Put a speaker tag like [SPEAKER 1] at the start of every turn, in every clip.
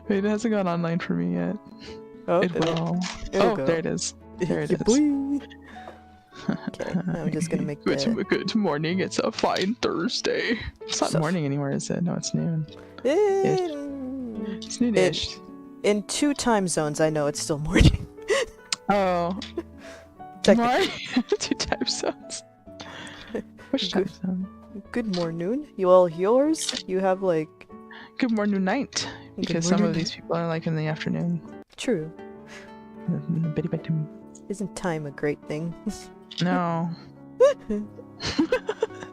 [SPEAKER 1] Wait, it hasn't gone online for me yet.
[SPEAKER 2] Oh,
[SPEAKER 1] It will.
[SPEAKER 2] it'll
[SPEAKER 1] Oh,
[SPEAKER 2] go.
[SPEAKER 1] there it is. There it
[SPEAKER 2] Yeah,
[SPEAKER 1] is.
[SPEAKER 2] boy. Okay, I'm just gonna make that.
[SPEAKER 1] Good morning. It's a fine Thursday. It's not morning anymore, is it? No, it's noon. It's noonish.
[SPEAKER 2] In 2 time zones, I know it's still morning.
[SPEAKER 1] Oh. Why? 2 time zones. Which time zone?
[SPEAKER 2] Good morning. You all yours? You have like...
[SPEAKER 1] Good morning night. Because some of these people are like in the afternoon.
[SPEAKER 2] True.
[SPEAKER 1] Bitty bedtime.
[SPEAKER 2] Isn't time a great thing?
[SPEAKER 1] No.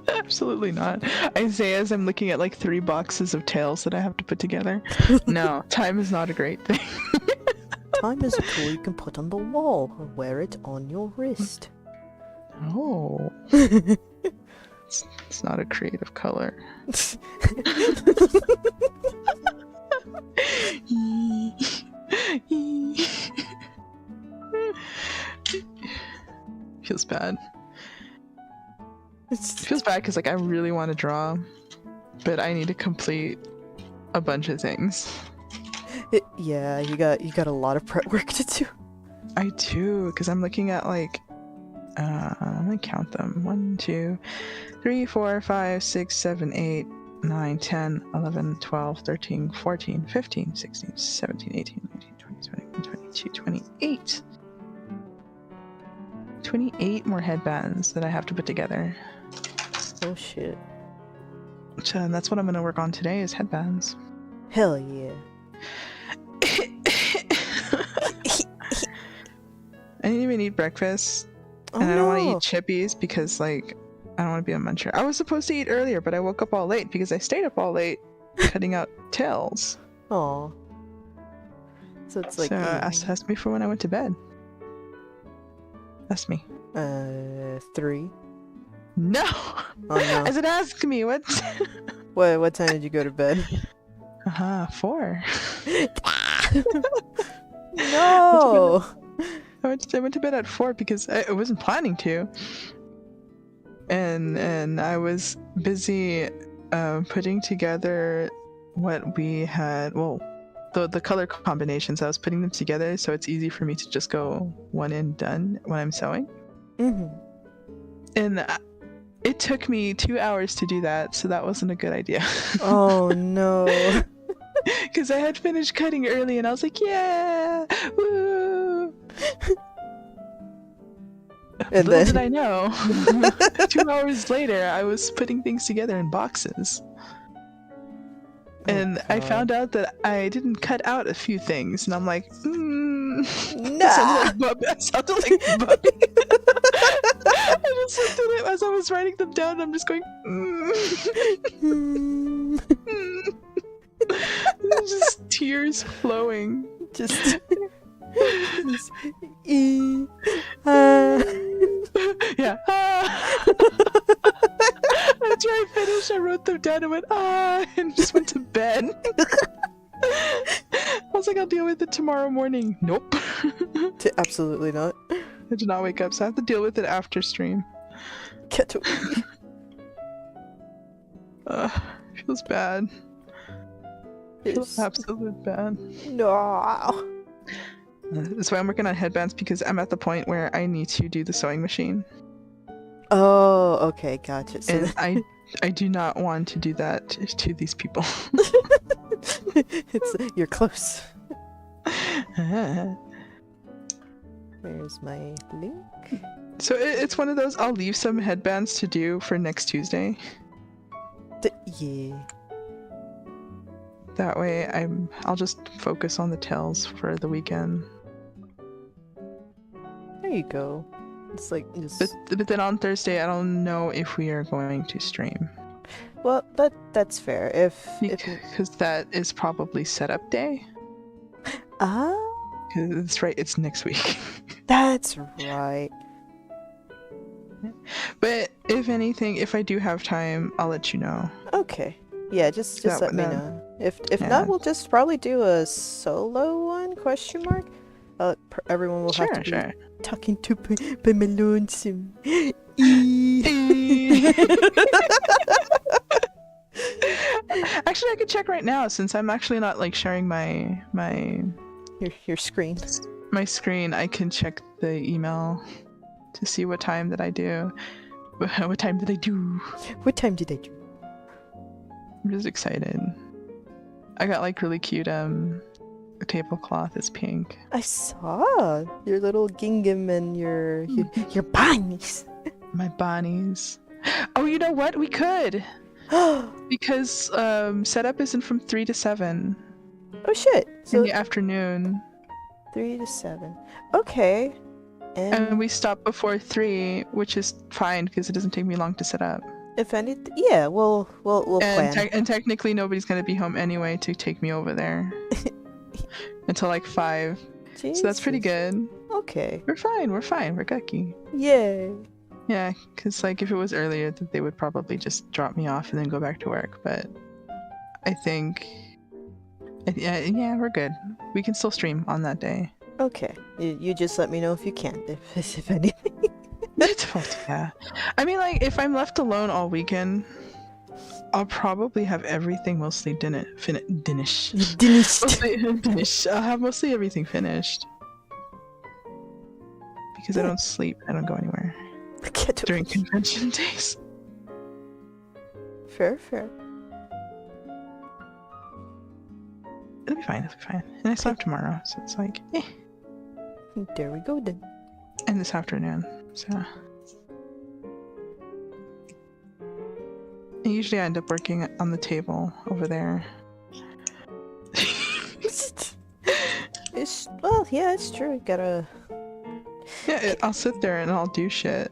[SPEAKER 1] Absolutely not. I say as I'm looking at like 3 boxes of tails that I have to put together. No, time is not a great thing.
[SPEAKER 2] Time is a tool you can put on the wall or wear it on your wrist.
[SPEAKER 1] Oh. It's not a creative color. Feels bad. It feels bad because like I really want to draw, but I need to complete a bunch of things.
[SPEAKER 2] Yeah, you got a lot of prep work to do.
[SPEAKER 1] I do, because I'm looking at like I'm gonna count them. 1, 2, 3, 4, 5, 6, 7, 8, 9, 10, 11, 12, 13, 14, 15, 16, 17, 18, 19, 20, 21, 22, 28. 28 more headbands that I have to put together.
[SPEAKER 2] Oh shit.
[SPEAKER 1] So that's what I'm gonna work on today is headbands.
[SPEAKER 2] Hell yeah.
[SPEAKER 1] I didn't even eat breakfast. And I don't want to eat chippies because, like, I don't want to be a muncher. I was supposed to eat earlier, but I woke up all late because I stayed up all late cutting out tails.
[SPEAKER 2] Aw. So it's like...
[SPEAKER 1] So ask me for when I went to bed. Ask me.
[SPEAKER 2] 3.
[SPEAKER 1] No!
[SPEAKER 2] Oh no.
[SPEAKER 1] I said ask me, what?
[SPEAKER 2] What time did you go to bed?
[SPEAKER 1] 4.
[SPEAKER 2] No!
[SPEAKER 1] I went to bed at 4 because I wasn't planning to. And I was busy putting together what we had, well, the color combinations. I was putting them together so it's easy for me to just go one and done when I'm sewing.
[SPEAKER 2] Mm-hmm.
[SPEAKER 1] And it took me 2 hours to do that, so that wasn't a good idea.
[SPEAKER 2] Oh no.
[SPEAKER 1] Because I had finished cutting early and I was like, yeah! Woo!
[SPEAKER 2] And
[SPEAKER 1] Little did I know, 2 hours later, I was putting things together in boxes. And I found out that I didn't cut out a few things, and I'm like,
[SPEAKER 2] Nah!
[SPEAKER 1] I sounded like Bubby. I just looked at it as I was writing them down, and I'm just going, just tears flowing.
[SPEAKER 2] Just
[SPEAKER 1] yeah. After I finished, I wrote them down and went, and just went to bed. I was like, I'll deal with it tomorrow morning. Nope.
[SPEAKER 2] Absolutely not.
[SPEAKER 1] I did not wake up, so I have to deal with it after stream.
[SPEAKER 2] Get away.
[SPEAKER 1] Feels bad. Feels absolute bad.
[SPEAKER 2] No.
[SPEAKER 1] That's why I'm working on headbands, because I'm at the point where I need to do the sewing machine.
[SPEAKER 2] Oh, okay, gotcha. So
[SPEAKER 1] and I do not want to do that to these people.
[SPEAKER 2] You're close. Where's my link?
[SPEAKER 1] So it's one of those, I'll leave some headbands to do for next Tuesday.
[SPEAKER 2] Yeah.
[SPEAKER 1] That way I'll just focus on the tails for the weekend.
[SPEAKER 2] There you go. It's like just...
[SPEAKER 1] But then on Thursday I don't know if we are going to stream.
[SPEAKER 2] Well, that's fair.
[SPEAKER 1] Because that is probably setup day.
[SPEAKER 2] Ah.
[SPEAKER 1] Because it's right, it's next week.
[SPEAKER 2] That's right.
[SPEAKER 1] But if anything, if I do have time, I'll let you know.
[SPEAKER 2] Okay. Yeah, just let me know. If not, we'll just probably do a solo one? Question mark. Everyone will have to be talking to by my lonesome.
[SPEAKER 1] Actually, I could check right now since I'm actually not like sharing my
[SPEAKER 2] your screen.
[SPEAKER 1] My screen. I can check the email to see what time did I do. What time did I do?
[SPEAKER 2] What time did I do?
[SPEAKER 1] I'm just excited. I got like really cute tablecloth is pink.
[SPEAKER 2] I saw your little gingham and your bunnies.
[SPEAKER 1] My bunnies. Oh, you know what? We could. Because setup isn't from 3 to 7.
[SPEAKER 2] Oh shit. So
[SPEAKER 1] in the afternoon.
[SPEAKER 2] 3 to 7. Okay.
[SPEAKER 1] And we stop before 3, which is fine because it doesn't take me long to set up.
[SPEAKER 2] If anything, yeah, we'll plan.
[SPEAKER 1] And technically nobody's gonna be home anyway to take me over there until like 5.
[SPEAKER 2] Jesus.
[SPEAKER 1] So that's pretty good.
[SPEAKER 2] Okay.
[SPEAKER 1] We're fine. We're gucky.
[SPEAKER 2] Yay.
[SPEAKER 1] Yeah, because like if it was earlier, they would probably just drop me off and then go back to work. But I think, yeah, we're good. We can still stream on that day.
[SPEAKER 2] Okay. You just let me know if you can, if anything.
[SPEAKER 1] Yeah. I mean, like, if I'm left alone all weekend, I'll probably have everything mostly finished. I'll have mostly everything finished. Because I don't sleep. I don't go anywhere. During convention days.
[SPEAKER 2] Fair.
[SPEAKER 1] It'll be fine. And I still have tomorrow, so it's like, eh.
[SPEAKER 2] There we go then.
[SPEAKER 1] And this afternoon, so. And usually I end up working on the table over there.
[SPEAKER 2] Well, yeah, it's true. You gotta...
[SPEAKER 1] Yeah, I'll sit there and I'll do shit.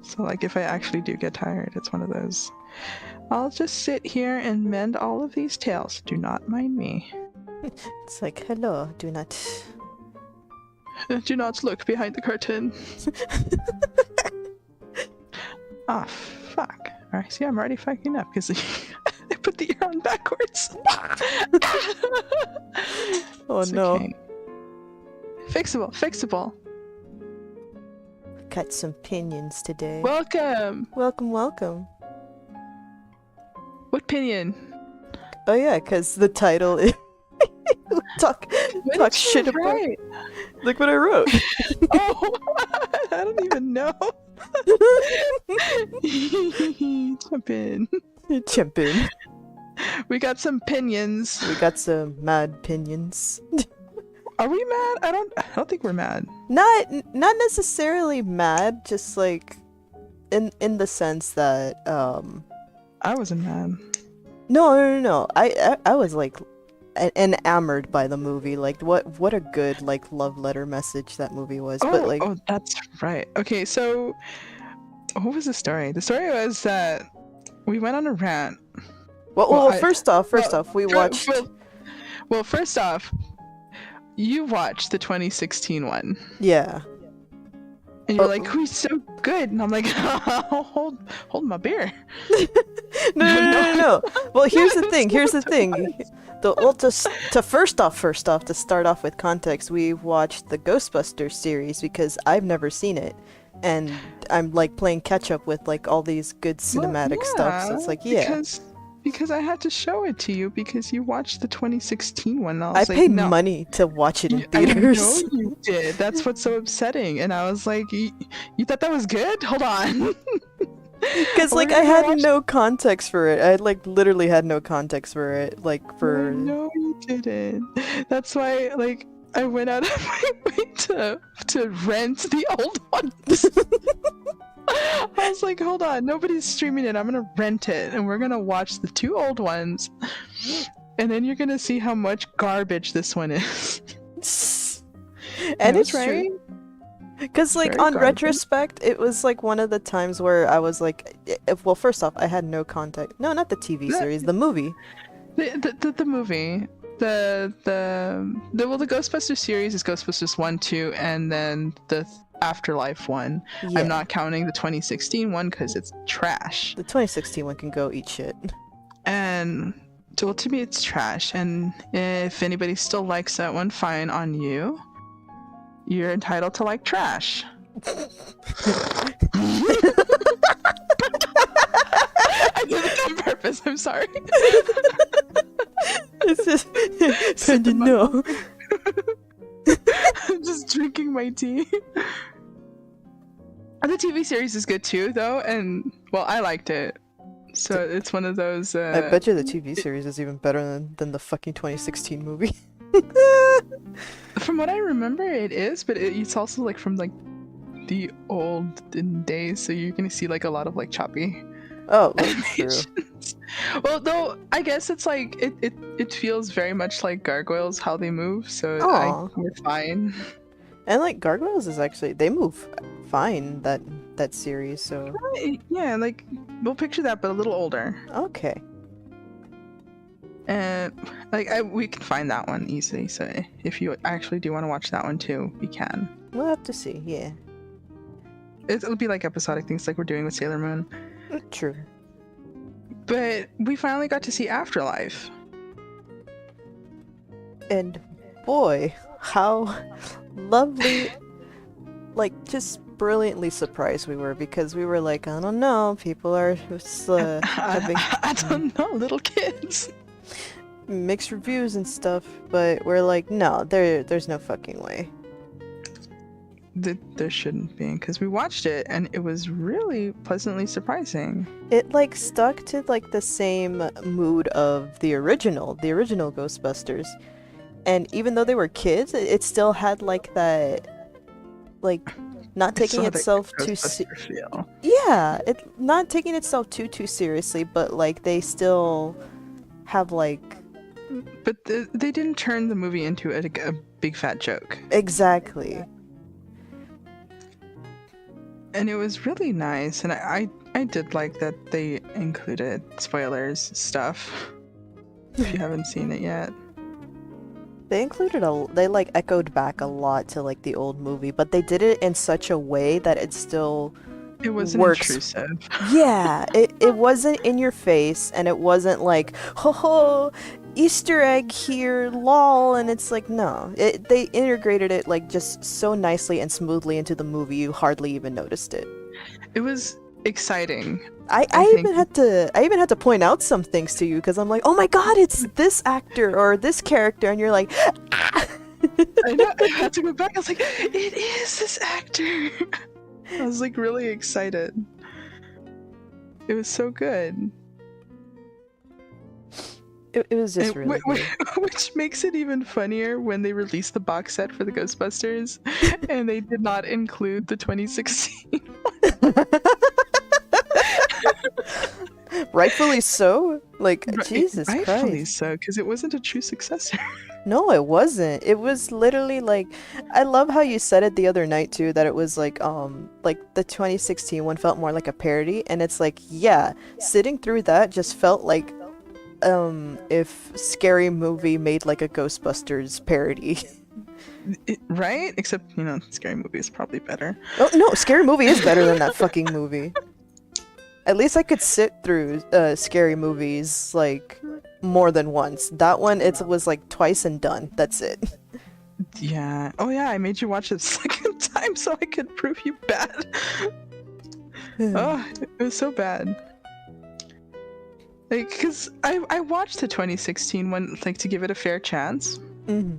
[SPEAKER 1] So like if I actually do get tired, it's one of those. I'll just sit here and mend all of these tails. Do not mind me.
[SPEAKER 2] It's like, hello, do not
[SPEAKER 1] look behind the curtain. Ah, fuck. Alright, see, I'm already fucking up because I put the ear on backwards.
[SPEAKER 2] Oh
[SPEAKER 1] it's
[SPEAKER 2] no.
[SPEAKER 1] Okay. Fixable.
[SPEAKER 2] Got some pinions today.
[SPEAKER 1] Welcome.
[SPEAKER 2] Welcome.
[SPEAKER 1] What pinion?
[SPEAKER 2] Oh yeah, because the title is talk shit about. Look what I wrote.
[SPEAKER 1] Oh, I don't even know. Jumpin'. We got some pinions.
[SPEAKER 2] We got some mad pinions.
[SPEAKER 1] Are we mad? I don't think we're mad.
[SPEAKER 2] Not necessarily mad, just like in the sense that
[SPEAKER 1] I wasn't mad.
[SPEAKER 2] No. I was like enamored by the movie. Like what a good like love letter message that movie was.
[SPEAKER 1] Oh, that's right. Okay, so what was the story? The story was that we went on a rant.
[SPEAKER 2] First off, we watched.
[SPEAKER 1] Well, first off, you watched the 2016 one.
[SPEAKER 2] Yeah.
[SPEAKER 1] And you're like, "Who's so good?" And I'm like, "Hold my beer."
[SPEAKER 2] No. Well, here's the thing. First off, to start off with context, we watched the Ghostbusters series because I've never seen it, and I'm like playing catch up with like all these good cinematic stuff. So it's like, yeah.
[SPEAKER 1] Because I had to show it to you because you watched the 2016 one.
[SPEAKER 2] I paid money to watch it in theaters.
[SPEAKER 1] I know you did. That's what's so upsetting. And I was like, you thought that was good? Hold on.
[SPEAKER 2] Because like I had no context for it. I like literally had no context for it. Like for.
[SPEAKER 1] No, you didn't. That's why like I went out of my way to rent the old ones. I was like, hold on, nobody's streaming it. I'm gonna rent it, and we're gonna watch the 2 old ones, and then you're gonna see how much garbage this one is.
[SPEAKER 2] And it's right. Because like on retrospect, it was like one of the times where I was like, well, first off, I had no context. No, not the TV series, the movie.
[SPEAKER 1] The movie. The Ghostbusters series is Ghostbusters 1, 2, and then the Afterlife one. Yeah. I'm not counting the 2016 one because it's trash.
[SPEAKER 2] The 2016 one can go eat shit.
[SPEAKER 1] And well, to me it's trash, and if anybody still likes that one, fine on you. You're entitled to like trash. I yes, I'm sorry.
[SPEAKER 2] It's just Panda, no.
[SPEAKER 1] I'm just drinking my tea. And the TV series is good too, though, and well, I liked it. So it's one of those.
[SPEAKER 2] I bet you the TV series is even better than the fucking 2016 movie.
[SPEAKER 1] From what I remember, it is, but it's also like from like the olden days, so you're gonna see like a lot of like choppy.
[SPEAKER 2] Oh, that's true.
[SPEAKER 1] Well, though, I guess it's like it feels very much like gargoyles how they move, so we're fine.
[SPEAKER 2] And like gargoyles is actually they move fine that series, so
[SPEAKER 1] Right, yeah, like we'll picture that, but a little older.
[SPEAKER 2] okay.
[SPEAKER 1] And like we can find that one easily, so if you actually do want to watch that one too, we can.
[SPEAKER 2] We'll have to see. Yeah,
[SPEAKER 1] It'll be like episodic things like we're doing with Sailor Moon.
[SPEAKER 2] true.
[SPEAKER 1] But we finally got to see Afterlife.
[SPEAKER 2] And boy, how lovely, like just brilliantly surprised we were, because we were like, I don't know, people are having
[SPEAKER 1] I don't know, little kids.
[SPEAKER 2] mixed reviews and stuff, but we're like, no, there's no fucking way.
[SPEAKER 1] There shouldn't be, because we watched it and it was really pleasantly surprising.
[SPEAKER 2] It like stuck to like the same mood of the original Ghostbusters, and even though they were kids, it still had like that, like not taking itself too not taking itself too seriously, but like they still have like.
[SPEAKER 1] But they didn't turn the movie into a big fat joke.
[SPEAKER 2] Exactly.
[SPEAKER 1] And it was really nice, and I did like that they included spoilers stuff. If you haven't seen it yet.
[SPEAKER 2] They included they like echoed back a lot to like the old movie, but they did it in such a way that it still
[SPEAKER 1] wasn't
[SPEAKER 2] works.
[SPEAKER 1] Intrusive.
[SPEAKER 2] Yeah, it wasn't in your face, and it wasn't like, ho, Easter egg here, lol, and it's like, no. They integrated it like just so nicely and smoothly into the movie, you hardly even noticed it.
[SPEAKER 1] It was exciting.
[SPEAKER 2] I even had to point out some things to you, because I'm like, oh my god, it's this actor or this character, and you're like, ah.
[SPEAKER 1] I know, I had to go back. I was like, it is this actor. I was like really excited. It was so good.
[SPEAKER 2] It was just really good.
[SPEAKER 1] Which makes it even funnier when they released the box set for the Ghostbusters and they did not include the 2016 one.
[SPEAKER 2] Rightfully so. Like, Jesus Christ.
[SPEAKER 1] Rightfully so, because it wasn't a true successor.
[SPEAKER 2] No, it wasn't. It was literally like, I love how you said it the other night too, that it was like the 2016 one felt more like a parody, and it's like, yeah, sitting through that just felt like if Scary Movie made like a Ghostbusters parody.
[SPEAKER 1] Right? Except, Scary Movie is probably better.
[SPEAKER 2] Oh no, Scary Movie is better than that fucking movie. At least I could sit through Scary Movies like more than once. That one, it was like twice and done. That's it.
[SPEAKER 1] Yeah. Oh yeah, I made you watch it a second time so I could prove you bad. Oh, it was so bad. Like, because I watched the 2016 one, like, to give it a fair chance.
[SPEAKER 2] Mm-hmm.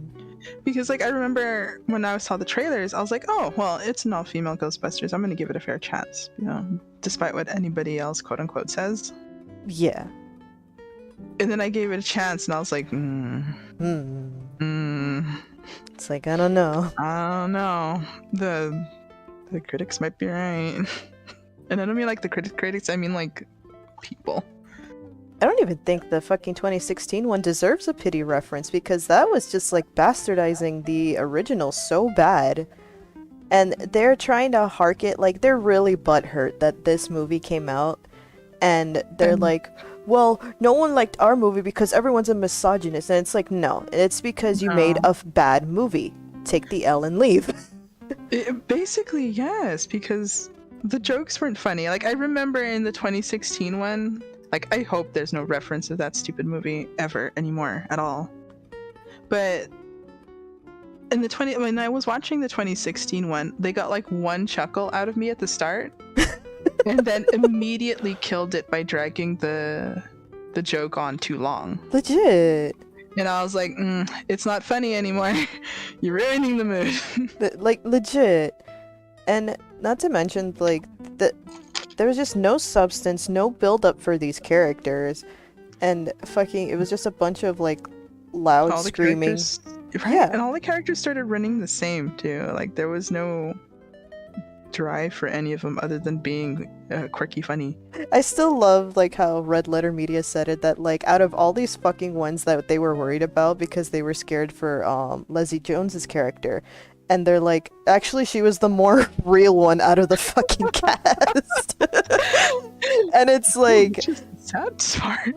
[SPEAKER 1] Because, like, I remember when I saw the trailers, I was like, oh, well, it's an all-female Ghostbusters. I'm going to give it a fair chance, despite what anybody else, quote-unquote, says.
[SPEAKER 2] Yeah.
[SPEAKER 1] And then I gave it a chance, and I was like,
[SPEAKER 2] It's like, I don't know.
[SPEAKER 1] I don't know. The critics might be right. And I don't mean, like, the critics, I mean, like, people.
[SPEAKER 2] I don't even think the fucking 2016 one deserves a pity reference, because that was just like bastardizing the original so bad. And they're trying to hark it, like they're really butthurt that this movie came out, and they're like, well, no one liked our movie because everyone's a misogynist. And it's like, no, it's because you made a bad movie. Take the L and leave.
[SPEAKER 1] Basically, yes, because the jokes weren't funny. Like, I remember in the 2016 one, like, I hope there's no reference of that stupid movie ever anymore at all. But when I was watching the 2016 one, they got like one chuckle out of me at the start, and then immediately killed it by dragging the the joke on too long.
[SPEAKER 2] Legit.
[SPEAKER 1] And I was like, it's not funny anymore. You're ruining the mood.
[SPEAKER 2] Like, legit. And not to mention, like, there was just no substance, no build-up for these characters. And fucking, it was just a bunch of, like, loud
[SPEAKER 1] all the
[SPEAKER 2] screaming.
[SPEAKER 1] Right?
[SPEAKER 2] Yeah.
[SPEAKER 1] And all the characters started running the same, too. Like, there was no drive for any of them other than being quirky funny.
[SPEAKER 2] I still love, like, how Red Letter Media said it, that, like, out of all these fucking ones that they were worried about because they were scared for Leslie Jones's character, and they're like, actually, she was the more real one out of the fucking cast. And it's like...
[SPEAKER 1] Which is the sad part.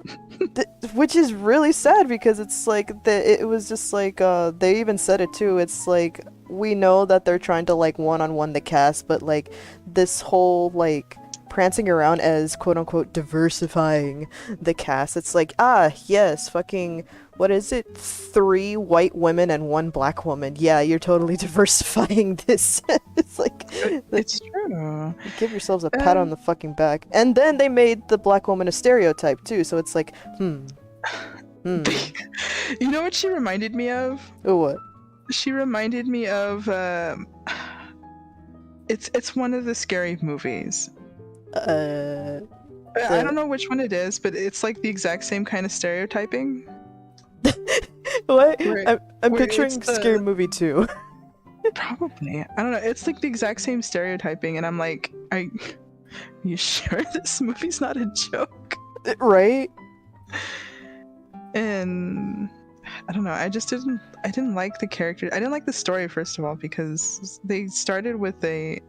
[SPEAKER 2] Which is really sad, because it's like, it was just like, they even said it too, it's like, we know that they're trying to, like, one-on-one the cast, but, like, this whole, like, prancing around as quote-unquote diversifying the cast, it's like, yes, fucking, what is it, 3 white women and 1 black woman, yeah, you're totally diversifying this. It's like,
[SPEAKER 1] it's true.
[SPEAKER 2] give yourselves a pat on the fucking back. And then they made the black woman a stereotype too, so it's like,
[SPEAKER 1] You know what she reminded me of?
[SPEAKER 2] Oh, what?
[SPEAKER 1] She reminded me of it's one of the scary movies. I don't know which one it is, but it's like the exact same kind of stereotyping.
[SPEAKER 2] What?
[SPEAKER 1] Where
[SPEAKER 2] I'm picturing Scary Movie too.
[SPEAKER 1] Probably. I don't know. It's like the exact same stereotyping, and I'm like, are you sure this movie's not a joke?
[SPEAKER 2] Right?
[SPEAKER 1] And I don't know. I didn't like the character. I didn't like the story, first of all, because they started with a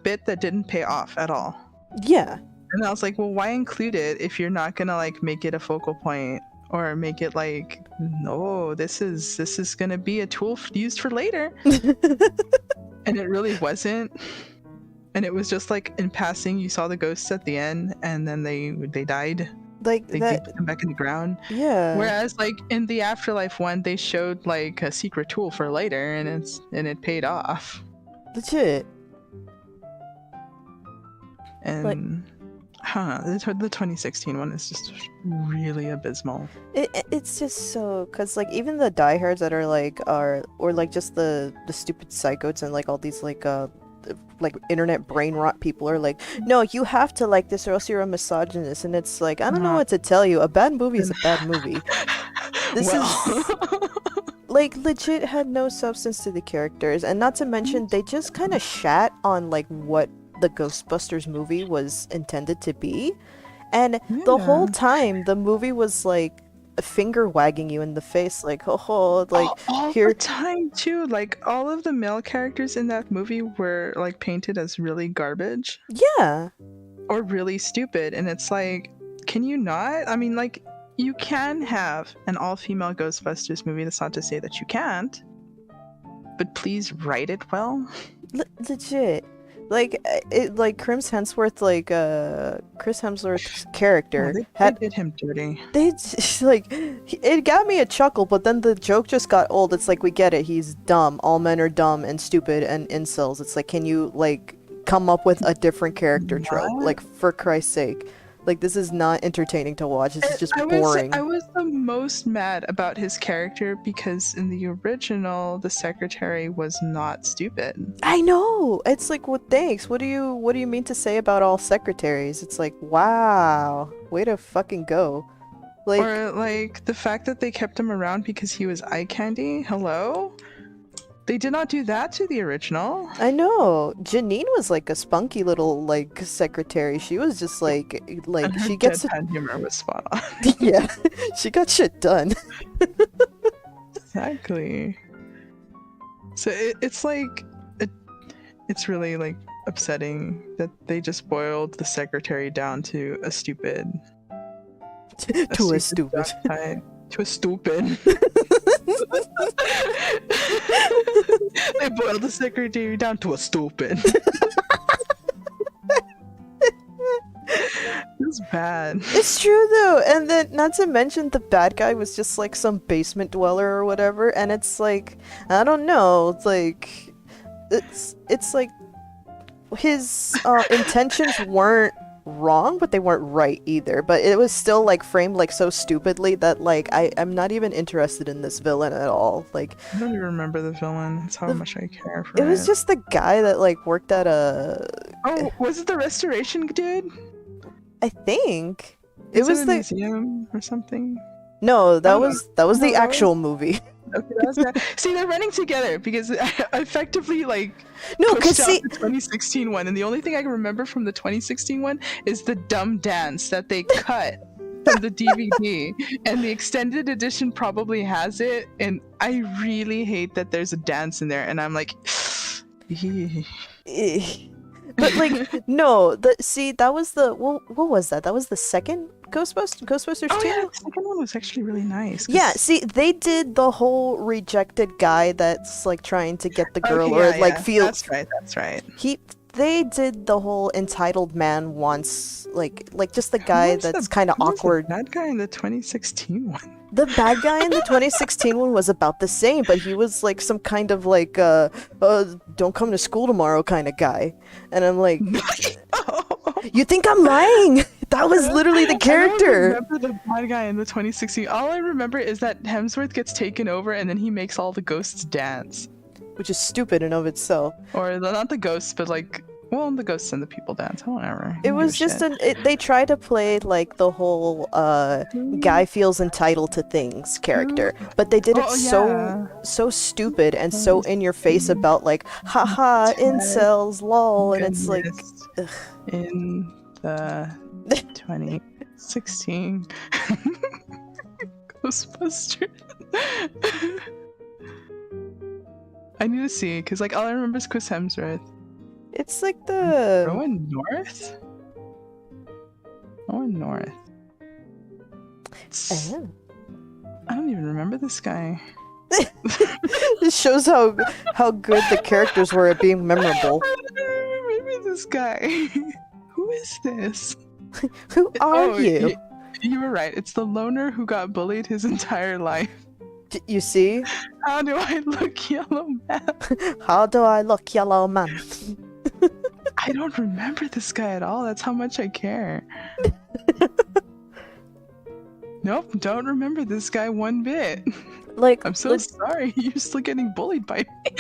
[SPEAKER 1] bit that didn't pay off at all.
[SPEAKER 2] Yeah.
[SPEAKER 1] And I was like, well, why include it if you're not gonna like make it a focal point or make it like, no, this is gonna be a tool used for later. And it really wasn't. And it was just like, in passing, you saw the ghosts at the end, and then they died.
[SPEAKER 2] Like
[SPEAKER 1] They
[SPEAKER 2] that.
[SPEAKER 1] come back in the ground.
[SPEAKER 2] Yeah.
[SPEAKER 1] Whereas like in the Afterlife one, they showed like a secret tool for later, and it paid off.
[SPEAKER 2] Legit.
[SPEAKER 1] And
[SPEAKER 2] like,
[SPEAKER 1] the 2016 one is just really abysmal.
[SPEAKER 2] It's just so, because like even the diehards that are or like just the stupid psychotes and like all these like internet brain rot people are like, no, you have to like this or else you're a misogynist, and it's like, I don't know what to tell you. A bad movie is a bad movie. This is like legit had no substance to the characters, and not to mention they just kind of shat on like what the Ghostbusters movie was intended to be, and the whole time the movie was like finger wagging you in the face, like, oh, like
[SPEAKER 1] all
[SPEAKER 2] here
[SPEAKER 1] the time too. Like all of the male characters in that movie were like painted as really garbage.
[SPEAKER 2] Yeah.
[SPEAKER 1] Or really stupid, and it's like, can you not? I mean, like, you can have an all-female Ghostbusters movie. That's not to say that you can't, but please write it well.
[SPEAKER 2] Legit. Like Chris Hemsworth's character
[SPEAKER 1] they did him dirty.
[SPEAKER 2] They like, it got me a chuckle, but then the joke just got old. It's like, we get it, he's dumb, all men are dumb and stupid and incels. It's like, can you like come up with a different character trope? Like, for Christ's sake. Like, this is not entertaining to watch. This is just boring.
[SPEAKER 1] I was the most mad about his character because in the original, the secretary was not stupid.
[SPEAKER 2] I know. It's like, well, thanks. What do you mean to say about all secretaries? It's like, wow, way to fucking go. Like,
[SPEAKER 1] or like the fact that they kept him around because he was eye candy. Hello? They did not do that to the original.
[SPEAKER 2] I know. Janine was like a spunky little like secretary. She was just like
[SPEAKER 1] and
[SPEAKER 2] she gets
[SPEAKER 1] deadpan humor was spot on.
[SPEAKER 2] Yeah, she got shit done.
[SPEAKER 1] Exactly. So it's like it's really like upsetting that they just boiled the secretary down to a stupid.
[SPEAKER 2] To a stupid.
[SPEAKER 1] They boiled the secretary down to a stupid. It's bad.
[SPEAKER 2] It's true though, and then not to mention the bad guy was just like some basement dweller or whatever, and it's like, I don't know, it's like it's like his intentions weren't wrong, but they weren't right either. But it was still like framed like so stupidly that like I'm not even interested in this villain at all. Like
[SPEAKER 1] I don't even remember the villain. That's how much I care for
[SPEAKER 2] it was just the guy that like worked at a.
[SPEAKER 1] Oh, was it the restoration dude?
[SPEAKER 2] I think
[SPEAKER 1] Is
[SPEAKER 2] it was
[SPEAKER 1] a
[SPEAKER 2] the
[SPEAKER 1] museum or something.
[SPEAKER 2] no. That was the
[SPEAKER 1] No.
[SPEAKER 2] actual movie.
[SPEAKER 1] Okay, that was bad. See, they're running together because I effectively like
[SPEAKER 2] No,
[SPEAKER 1] pushed
[SPEAKER 2] because
[SPEAKER 1] out
[SPEAKER 2] see,
[SPEAKER 1] the 2016 one, and the only thing I can remember from the 2016 one is the dumb dance that they cut from the DVD, and the extended edition probably has it, and I really hate that there's a dance in there, and I'm like,
[SPEAKER 2] but like no, that was the what was that? That was the second Ghostbusters 2?
[SPEAKER 1] Yeah, the second one was actually really nice.
[SPEAKER 2] Yeah, see, they did the whole rejected guy that's like trying to get the girl
[SPEAKER 1] Okay,
[SPEAKER 2] or like feel.
[SPEAKER 1] That's right.
[SPEAKER 2] They did the whole entitled man wants like just the guy that's kind of awkward.
[SPEAKER 1] That guy in the 2016 one.
[SPEAKER 2] The bad guy in the 2016 one was about the same, but he was like some kind of like don't come to school tomorrow kind of guy. And I'm like, you think I'm lying? That was literally the character.
[SPEAKER 1] I don't remember the bad guy in the 2016. All I remember is that Hemsworth gets taken over and then he makes all the ghosts dance.
[SPEAKER 2] Which is stupid in of itself.
[SPEAKER 1] Or not the ghosts, but like, well, the ghosts and the people dance. I don't remember.
[SPEAKER 2] It was just they try to play like the whole guy feels entitled to things character, but they did it so stupid and so in your face about like haha incels lol, and it's like ugh.
[SPEAKER 1] In the 2016 Ghostbusters. I need to see because like all I remember is Chris Hemsworth.
[SPEAKER 2] It's like the
[SPEAKER 1] Rowan North.
[SPEAKER 2] Oh.
[SPEAKER 1] I don't even remember this guy.
[SPEAKER 2] It shows how good the characters were at being memorable.
[SPEAKER 1] I don't remember this guy. Who is this?
[SPEAKER 2] Who are you?
[SPEAKER 1] You were right. It's the loner who got bullied his entire life.
[SPEAKER 2] You see?
[SPEAKER 1] How do I look, yellow man?
[SPEAKER 2] How do I look, yellow man?
[SPEAKER 1] I don't remember this guy at all. That's how much I care. Nope, don't remember this guy one bit.
[SPEAKER 2] Like,
[SPEAKER 1] I'm so sorry. You're still getting bullied by
[SPEAKER 2] me.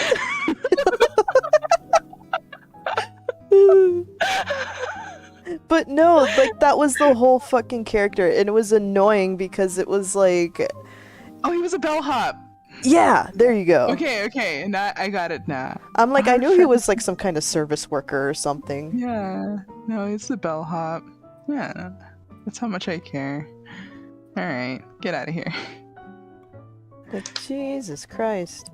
[SPEAKER 2] But no, like that was the whole fucking character, and it was annoying because it was like,
[SPEAKER 1] oh, he was a bellhop.
[SPEAKER 2] Yeah, there you go.
[SPEAKER 1] Okay, and I got it now.
[SPEAKER 2] I'm like, I knew he was like some kind of service worker or something.
[SPEAKER 1] Yeah, no, it's the bellhop. Yeah, that's how much I care. All right, get out of here.
[SPEAKER 2] Like, Jesus Christ.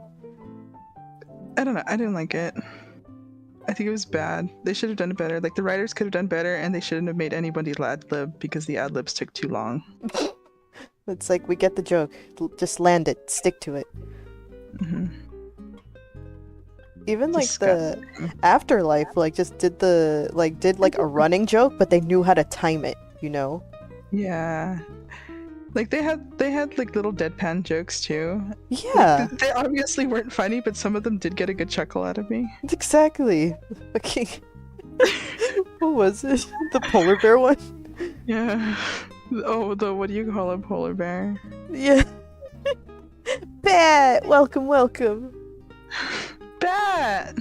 [SPEAKER 1] I don't know. I didn't like it. I think it was bad. They should have done it better. Like the writers could have done better, and they shouldn't have made anybody ad-lib because the ad-libs took too long.
[SPEAKER 2] It's like, we get the joke. Just land it. Stick to it.
[SPEAKER 1] Mm-hmm.
[SPEAKER 2] Even like the Afterlife, like just did a running joke, but they knew how to time it, you know?
[SPEAKER 1] Yeah. Like they had like little deadpan jokes too.
[SPEAKER 2] Yeah.
[SPEAKER 1] Like, they obviously weren't funny, but some of them did get a good chuckle out of me.
[SPEAKER 2] Exactly. Okay. What was it? The polar bear one?
[SPEAKER 1] Yeah. Oh, the what do you call a polar bear?
[SPEAKER 2] Yeah. Bat! Welcome.
[SPEAKER 1] Bat!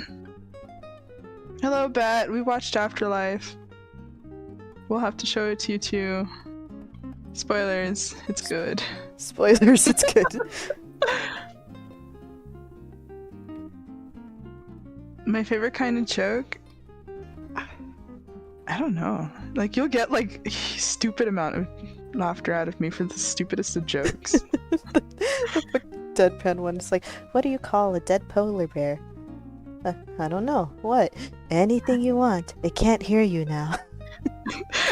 [SPEAKER 1] Hello, Bat. We watched Afterlife. We'll have to show it to you too. Spoilers, it's good.
[SPEAKER 2] Spoilers, it's good.
[SPEAKER 1] My favorite kind of joke? I don't know. Like, you'll get, like, a stupid amount of laughter out of me for the stupidest of jokes.
[SPEAKER 2] the deadpan one is like, what do you call a dead polar bear? I don't know. What? Anything you want. It can't hear you now.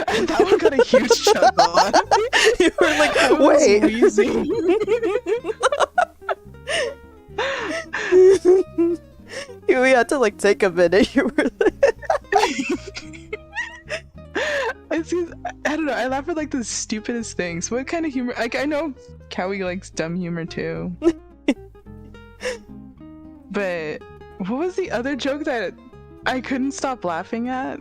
[SPEAKER 1] And that one got a huge chuckle out of me.
[SPEAKER 2] You were like, wait. We had to like take a minute. You were like...
[SPEAKER 1] I don't know. I laugh at like the stupidest things. What kind of humor? Like I know Cowie likes dumb humor too. But what was the other joke that I couldn't stop laughing at?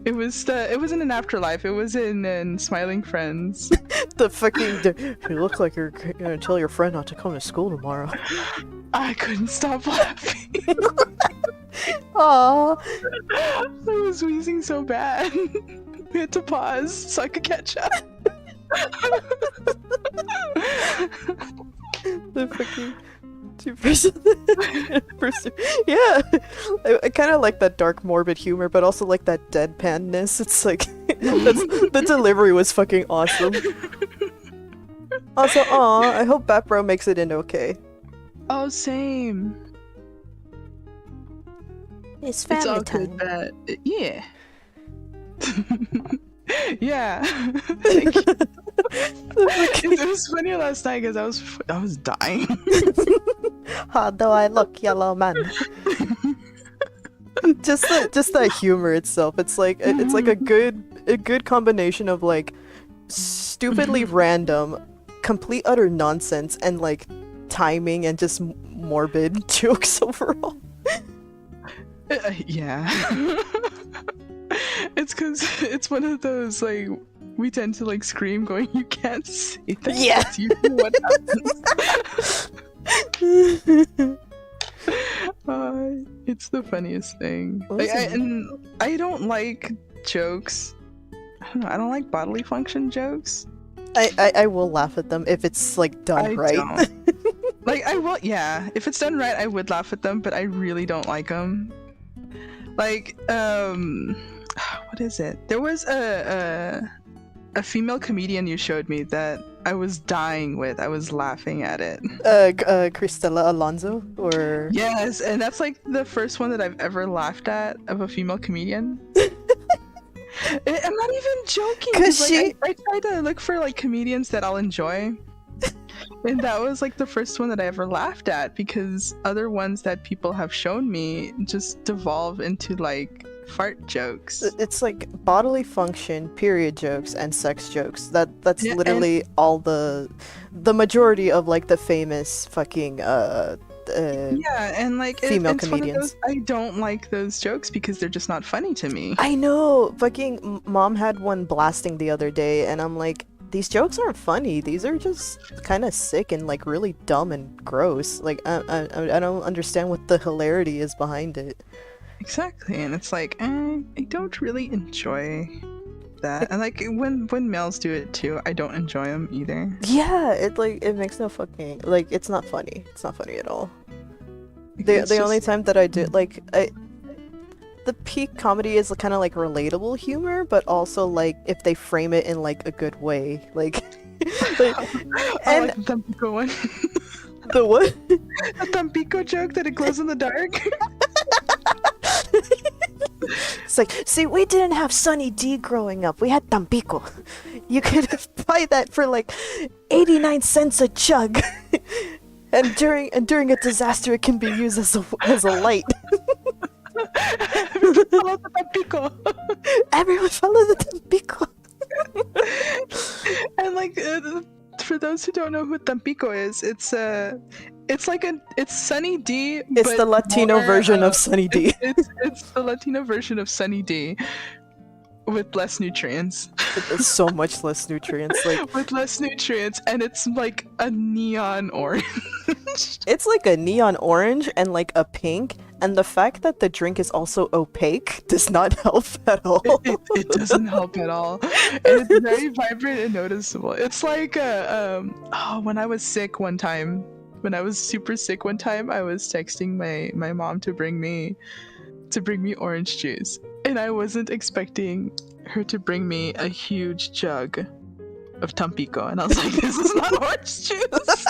[SPEAKER 1] It wasn't in Afterlife. It was in Smiling Friends.
[SPEAKER 2] The fucking. You look like you're gonna tell your friend not to come to school tomorrow.
[SPEAKER 1] I couldn't stop laughing.
[SPEAKER 2] Aww.
[SPEAKER 1] I was wheezing so bad. We had to pause so I could catch up.
[SPEAKER 2] The fucking two-person. Yeah, I kind of like that dark, morbid humor, but also like that deadpanness. It's like the delivery was fucking awesome. Also, I hope Batbro makes it in okay.
[SPEAKER 1] Oh, same.
[SPEAKER 2] It's
[SPEAKER 1] It's
[SPEAKER 2] family
[SPEAKER 1] all
[SPEAKER 2] time.
[SPEAKER 1] good, but yeah. Yeah. Thank you. It was funny last night because I was dying.
[SPEAKER 2] How do I look, yellow man? just that humor itself. It's like a good combination of like stupidly random, complete utter nonsense, and like timing and just morbid jokes overall.
[SPEAKER 1] Yeah. It's because it's one of those like we tend to like scream going, you can't say that.
[SPEAKER 2] Yeah.
[SPEAKER 1] That's usually what happens. It's the funniest thing. Like, I don't like jokes. I don't like bodily function jokes.
[SPEAKER 2] I will laugh at them if it's like done right.
[SPEAKER 1] Don't. Like I will, yeah. If it's done right, I would laugh at them, but I really don't like them. Like, what is it? There was a female comedian you showed me that I was dying with. I was laughing at it.
[SPEAKER 2] Cristela Alonso, or
[SPEAKER 1] yes, and that's like the first one that I've ever laughed at of a female comedian. I'm not even joking.
[SPEAKER 2] Cause
[SPEAKER 1] like, I try to look for like comedians that I'll enjoy. And that was like the first one that I ever laughed at, because other ones that people have shown me just devolve into like fart jokes.
[SPEAKER 2] It's like bodily function, period jokes, and sex jokes. That's
[SPEAKER 1] Yeah,
[SPEAKER 2] literally all the majority of like the famous fucking
[SPEAKER 1] yeah, and like
[SPEAKER 2] female
[SPEAKER 1] it's one of
[SPEAKER 2] comedians.
[SPEAKER 1] those, I don't like those jokes because they're just not funny to me.
[SPEAKER 2] I know. Fucking mom had one blasting the other day, and I'm like, these jokes aren't funny. These are just kind of sick and like really dumb and gross. Like I don't understand what the hilarity is behind it.
[SPEAKER 1] Exactly, and it's like I don't really enjoy that. And like when males do it too, I don't enjoy them either.
[SPEAKER 2] Yeah, it makes no fucking like it's not funny. It's not funny at all.
[SPEAKER 1] It's
[SPEAKER 2] The
[SPEAKER 1] just-
[SPEAKER 2] only time that I do the peak comedy is kind of like relatable humor, but also like if they frame it in like a good way, like,
[SPEAKER 1] I
[SPEAKER 2] and
[SPEAKER 1] like the Tampico one.
[SPEAKER 2] the what?
[SPEAKER 1] The Tampico joke that it glows in the dark.
[SPEAKER 2] It's like, see, we didn't have Sunny D growing up. We had Tampico. You could buy that for like 89 cents a jug. And during a disaster, it can be used as a light.
[SPEAKER 1] Follow the Tampico.
[SPEAKER 2] Everyone follow the Tampico.
[SPEAKER 1] And like for those who don't know who Tampico is, it's Sunny D.
[SPEAKER 2] It's
[SPEAKER 1] but
[SPEAKER 2] the Latino
[SPEAKER 1] more,
[SPEAKER 2] version of Sunny D.
[SPEAKER 1] It's the Latino version of Sunny D with less nutrients.
[SPEAKER 2] It's so much less nutrients. Like
[SPEAKER 1] With less nutrients, and it's like a neon orange.
[SPEAKER 2] it's like a neon orange and like a pink, and the fact that the drink is also opaque does not help at all.
[SPEAKER 1] It doesn't help at all. And it's very vibrant and noticeable. It's like when I was sick one time, when I was super sick one time, I was texting my mom to bring me orange juice, and I wasn't expecting her to bring me a huge jug of Tampico, and I was like, this is not orange juice.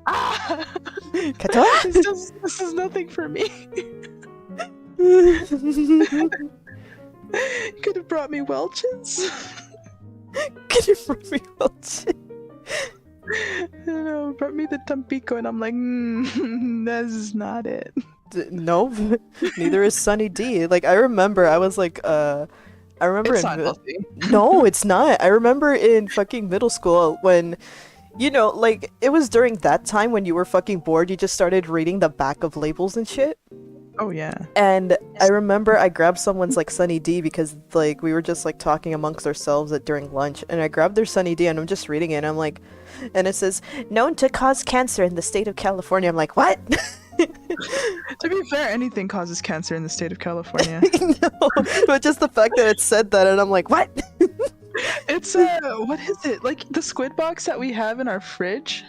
[SPEAKER 1] Ah! This is nothing for me. You could have brought me Welch's.
[SPEAKER 2] Could you bring me Welch?
[SPEAKER 1] Brought me the Tampico, and I'm like, that's not it.
[SPEAKER 2] No, neither is Sunny D. Like I remember, I was like, I remember
[SPEAKER 1] It's not healthy.
[SPEAKER 2] No, it's not. I remember in fucking middle school when, like it was during that time when you were fucking bored, you just started reading the back of labels and shit.
[SPEAKER 1] Oh yeah.
[SPEAKER 2] And I remember I grabbed someone's like Sunny D because like we were just like talking amongst ourselves during lunch, and I grabbed their Sunny D and I'm just reading it and I'm like, and it says known to cause cancer in the state of California. I'm like, what?
[SPEAKER 1] To be fair, anything causes cancer in the state of California.
[SPEAKER 2] No, but just the fact that it said that and I'm like, what?
[SPEAKER 1] It's what is it? Like the squid box that we have in our fridge?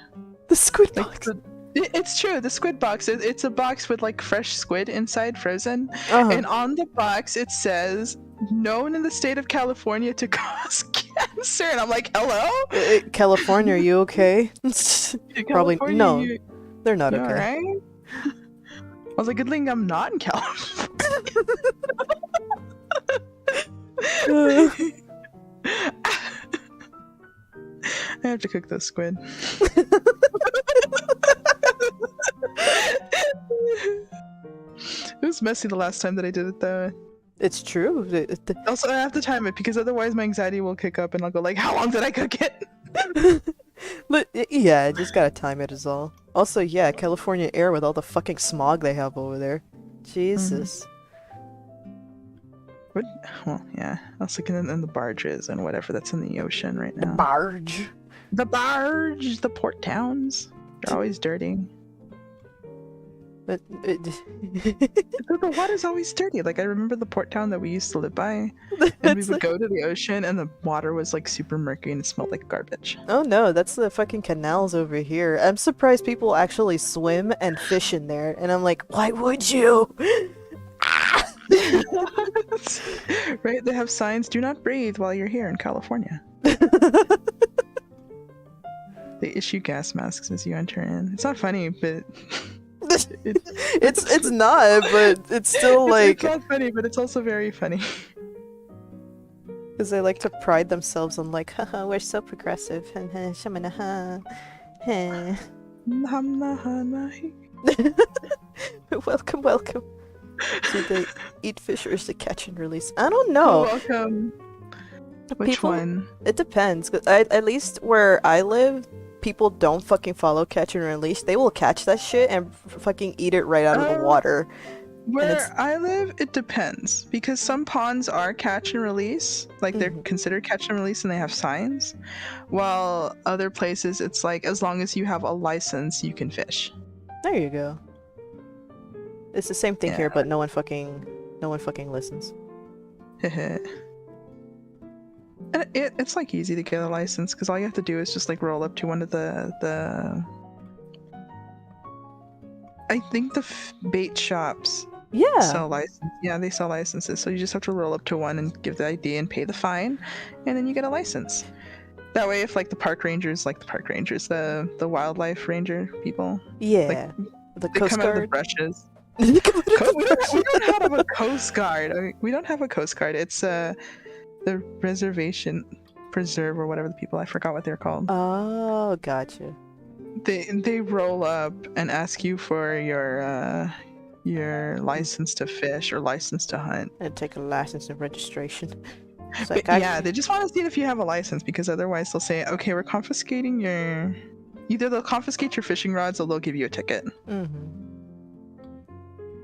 [SPEAKER 2] The squid
[SPEAKER 1] Like
[SPEAKER 2] box.
[SPEAKER 1] it's true, the squid box. It's a box with like fresh squid inside, frozen.
[SPEAKER 2] Uh-huh.
[SPEAKER 1] And on the box it says known in the state of California to cause cancer. And I'm like, hello?
[SPEAKER 2] California, are you okay? Probably
[SPEAKER 1] California,
[SPEAKER 2] no. They're not
[SPEAKER 1] you
[SPEAKER 2] okay.
[SPEAKER 1] alright? I was like, good thing I'm not in California. I have to cook those squid. It was messy the last time that I did it though.
[SPEAKER 2] It's true.
[SPEAKER 1] Also, I have to time it because otherwise my anxiety will kick up and I'll go like, how long did I cook it?
[SPEAKER 2] But yeah, just gotta time it is all. Also, yeah, California air with all the fucking smog they have over there. Jesus.
[SPEAKER 1] What? Well, yeah. I was looking in the barges and whatever that's in the ocean right now.
[SPEAKER 2] Barge.
[SPEAKER 1] The barge, the port towns. They're always dirty.
[SPEAKER 2] But
[SPEAKER 1] The water's always dirty. Like I remember the port town that we used to live by, and we would go to the ocean, and the water was like super murky and it smelled like garbage.
[SPEAKER 2] oh no, that's the fucking canals over here. I'm surprised people actually swim and fish in there, and I'm like, why would you?
[SPEAKER 1] Right? They have signs: "Do not breathe while you're here in California." They issue gas masks as you enter in. It's not funny, but
[SPEAKER 2] it's not, but it's still like
[SPEAKER 1] it's not funny, but it's also very funny.
[SPEAKER 2] because they like to pride themselves on like, haha, we're so progressive. Welcome, welcome. Do they eat fish or is it catch and release? I don't know.
[SPEAKER 1] Welcome. Which one?
[SPEAKER 2] It depends. 'Cause at least where I live, people don't fucking follow catch and release. They will catch that shit and fucking eat it right out of the water.
[SPEAKER 1] Where I live, it depends because some ponds are catch and release, like they're considered catch and release, and they have signs. While other places, it's like as long as you have a license, you can fish.
[SPEAKER 2] There you go. It's the same thing here, but no one fucking listens.
[SPEAKER 1] And it's like easy to get a license because all you have to do is just like roll up to one of the I think the bait shops sell license. Yeah, they sell licenses. So you just have to roll up to one and give the ID and pay the fine, and then you get a license. That way, if like the wildlife ranger people,
[SPEAKER 2] Yeah, the
[SPEAKER 1] they
[SPEAKER 2] Coast
[SPEAKER 1] come out of the
[SPEAKER 2] Guard.
[SPEAKER 1] brushes. We don't have a Coast Guard. We don't have a Coast Guard. It's the reservation preserve or whatever the people. I forgot what they're called.
[SPEAKER 2] Oh, gotcha.
[SPEAKER 1] They roll up and ask you for your license to fish or license to hunt.
[SPEAKER 2] And take a license and registration. It's
[SPEAKER 1] But
[SPEAKER 2] like,
[SPEAKER 1] yeah, they just want to see if you have a license because otherwise they'll say, okay, we're confiscating your. Either they'll confiscate your fishing rods or they'll give you a ticket.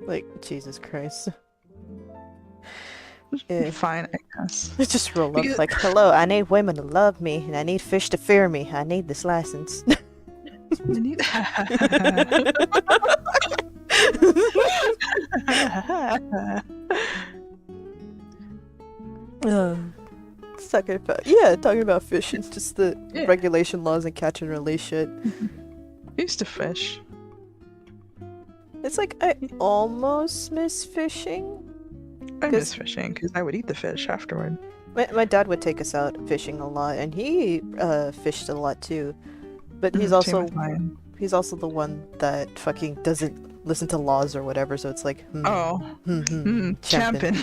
[SPEAKER 2] Like, Jesus Christ.
[SPEAKER 1] Fine, I guess.
[SPEAKER 2] Just roll up like, hello, I need women to love me, and I need fish to fear me. I need this license. Talking about fishing, just the regulation laws and catch and release shit.
[SPEAKER 1] I used to fish.
[SPEAKER 2] It's like I almost miss fishing.
[SPEAKER 1] I miss fishing because I would eat the fish afterward.
[SPEAKER 2] My dad would take us out fishing a lot, and he fished a lot too. But he's also the one that fucking doesn't listen to laws or whatever. So it's like, champion.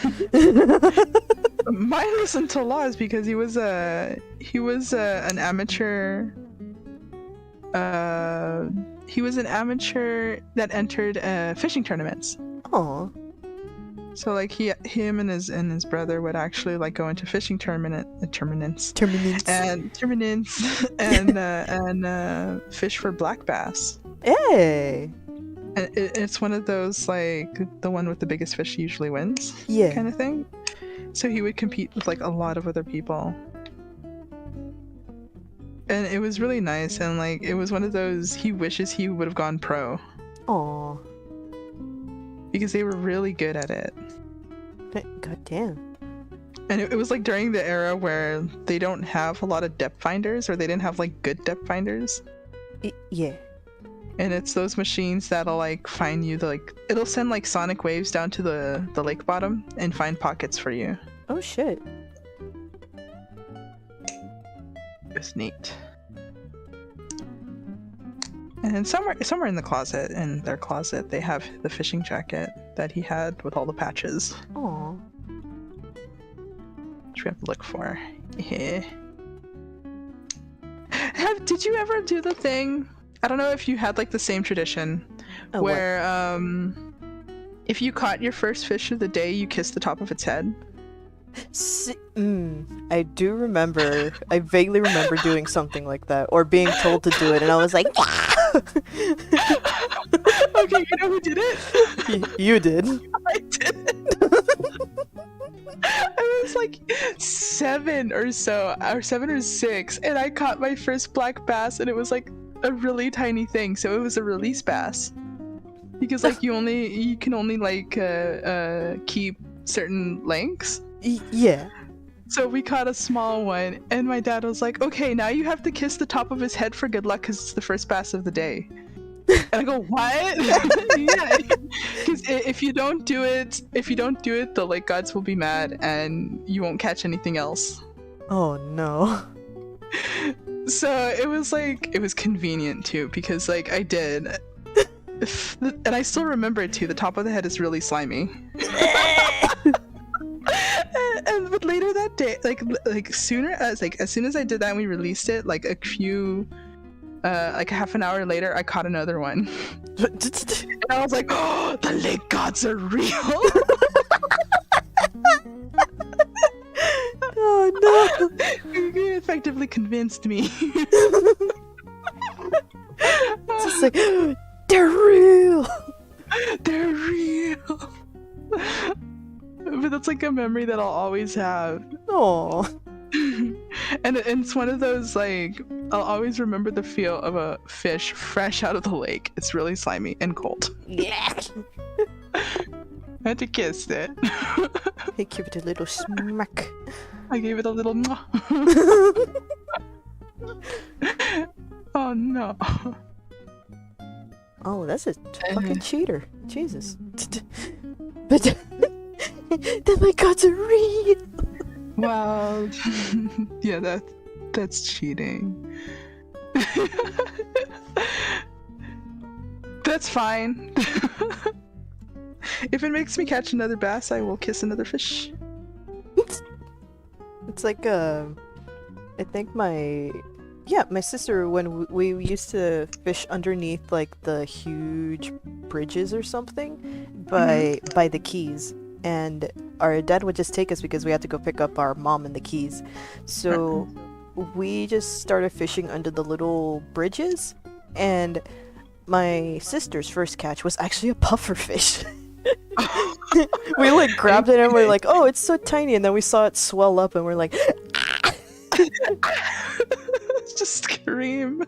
[SPEAKER 1] Mine listened to laws because he was an amateur. He was an amateur that entered fishing tournaments.
[SPEAKER 2] Aww.
[SPEAKER 1] So like him and his brother would actually like go into fishing tournaments and fish for black bass.
[SPEAKER 2] Hey.
[SPEAKER 1] And it's one of those, like, the one with the biggest fish usually wins
[SPEAKER 2] Yeah.
[SPEAKER 1] kind of thing. So he would compete with, like, a lot of other people. And it was really nice, and, like, it was one of those, he wishes he would have gone pro.
[SPEAKER 2] Aw.
[SPEAKER 1] Because they were really good at it.
[SPEAKER 2] God damn.
[SPEAKER 1] And it was, like, during the era where they don't have a lot of depth finders, or they didn't have, like, good depth finders.
[SPEAKER 2] Yeah.
[SPEAKER 1] And it's those machines that'll, like, find you it'll send, like, sonic waves down to the lake bottom and find pockets for you.
[SPEAKER 2] Oh shit.
[SPEAKER 1] It's neat. And somewhere in the closet, in their closet, they have the fishing jacket that he had with all the patches.
[SPEAKER 2] Aw.
[SPEAKER 1] Which we have to look for. Yeah. Did you ever do the thing? I don't know if you had, like, the same tradition where if you caught your first fish of the day, you kissed the top of its head.
[SPEAKER 2] I do remember. I vaguely remember doing something like that, or being told to do it, and I was like,
[SPEAKER 1] okay, you know who did it?
[SPEAKER 2] You did.
[SPEAKER 1] I did. I was like 7 or 6, and I caught my first black bass, and it was like a really tiny thing, so it was a release bass. Because, like, you can only like keep certain lengths.
[SPEAKER 2] Yeah.
[SPEAKER 1] So we caught a small one, and my dad was like, okay, now you have to kiss the top of his head for good luck because it's the first bass of the day. And I go, what? Yeah, because if you don't do it, the lake gods will be mad and you won't catch anything else.
[SPEAKER 2] Oh no.
[SPEAKER 1] So it was convenient too, because, like, I did. And I still remember it too, the top of the head is really slimy. But later that day, like as soon as I did that and we released it, like half an hour later, I caught another one. And I was like, oh, the lake gods are real.
[SPEAKER 2] Oh no.
[SPEAKER 1] You effectively convinced me.
[SPEAKER 2] It's just like, they're real.
[SPEAKER 1] They're real. But that's like a memory that I'll always have.
[SPEAKER 2] Aww.
[SPEAKER 1] And it's one of those, like, I'll always remember the feel of a fish fresh out of the lake. It's really slimy and cold.
[SPEAKER 2] Yeah.
[SPEAKER 1] I had to kiss it.
[SPEAKER 2] Hey, give it a little smack.
[SPEAKER 1] I gave it a little mwah. Oh no.
[SPEAKER 2] Oh, that's a fucking cheater. Jesus. But then my gods are real.
[SPEAKER 1] Wow. Yeah, that's cheating. That's fine. If it makes me catch another bass, I will kiss another fish.
[SPEAKER 2] It's like I think my sister, when we used to fish underneath, like, the huge bridges or something by the Keys, and our dad would just take us because we had to go pick up our mom in the Keys. So we just started fishing under the little bridges, and my sister's first catch was actually a puffer fish. We, like, grabbed it and we're like, oh, it's so tiny, and then we saw it swell up and we're like,
[SPEAKER 1] just scream.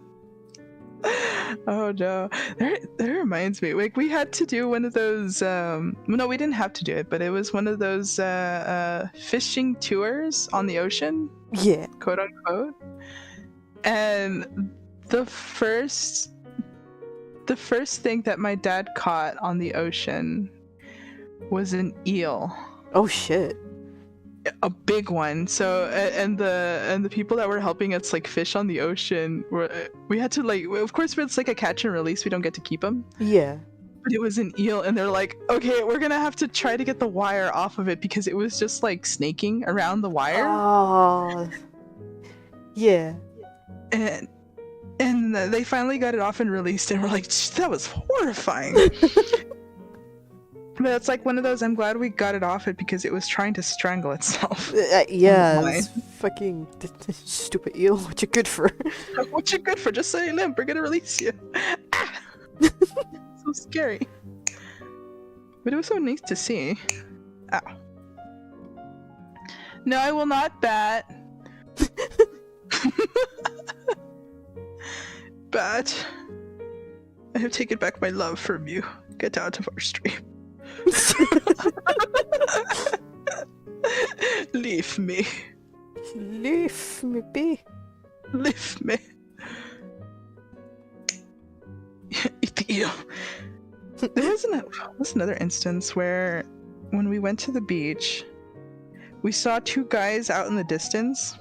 [SPEAKER 1] Oh no. That reminds me, like, we had to do one of those no, we didn't have to do it, but it was one of those fishing tours on the ocean,
[SPEAKER 2] yeah,
[SPEAKER 1] quote unquote. And the first thing that my dad caught on the ocean was an eel.
[SPEAKER 2] Oh shit.
[SPEAKER 1] A big one. So and the people that were helping us, like, fish on the ocean, we had to, like, of course it's like a catch and release, we don't get to keep them.
[SPEAKER 2] Yeah.
[SPEAKER 1] But it was an eel, and they're like, okay, we're gonna have to try to get the wire off of it because it was just, like, snaking around the wire.
[SPEAKER 2] Oh. Yeah.
[SPEAKER 1] And they finally got it off and released it, and we're like, that was horrifying. But it's like one of those, I'm glad we got it off it because it was trying to strangle itself.
[SPEAKER 2] Yeah, it's fucking stupid eel. What you good for?
[SPEAKER 1] What you good for? Just say limp, we're gonna release you. so scary. But it was so nice to see. Ow. No, I will not bat. Bat. I have taken back my love from you. Get out of our stream. Leave me.
[SPEAKER 2] Leave me be.
[SPEAKER 1] Leave me. There was another instance where when we went to the beach, we saw two guys out in the distance,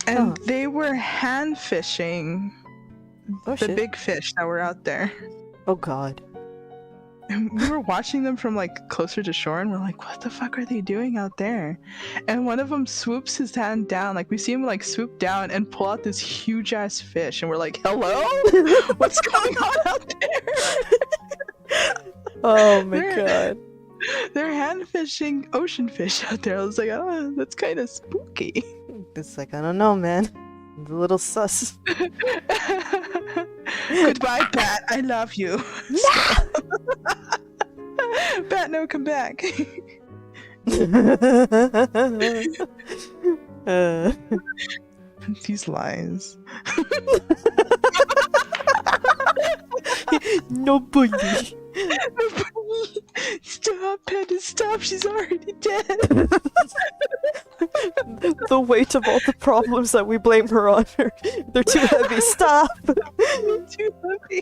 [SPEAKER 1] and they were hand fishing the big fish that were out there.
[SPEAKER 2] Oh god.
[SPEAKER 1] And we were watching them from like closer to shore, and we're like, what the fuck are they doing out there? And one of them swoops his hand down, like we see him like swoop down and pull out this huge ass fish, and we're like, hello? What's going on out there?
[SPEAKER 2] Oh my god.
[SPEAKER 1] They're hand fishing ocean fish out there. I was like, oh, that's kind of spooky.
[SPEAKER 2] It's like, I don't know, man. It's a little sus.
[SPEAKER 1] Goodbye, Bat. I love you. Bat, no, come back. These lies.
[SPEAKER 2] Nobody.
[SPEAKER 1] Stop, Panda, stop. She's already dead.
[SPEAKER 2] The weight of all the problems that we blame her on her. They're too heavy. Stop.
[SPEAKER 1] Too heavy.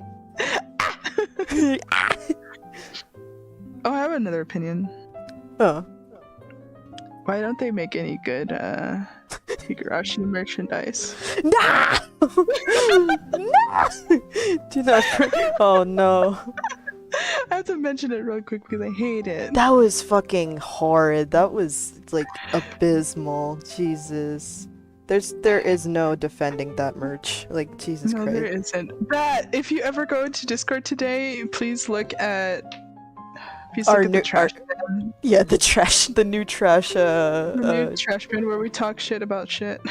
[SPEAKER 1] Oh, I have another opinion.
[SPEAKER 2] Oh.
[SPEAKER 1] Why don't they make any good Higurashi merchandise?
[SPEAKER 2] No! No! Do not. Oh no.
[SPEAKER 1] I have to mention it real quick because I hate it.
[SPEAKER 2] That was fucking horrid. That was like abysmal. Jesus. There is no defending that merch. Like, Jesus Christ.
[SPEAKER 1] No, there isn't. That, if you ever go into Discord today, please look at the trash bin.
[SPEAKER 2] Yeah, the trash, the new trash,
[SPEAKER 1] the new trash bin where we talk shit about shit.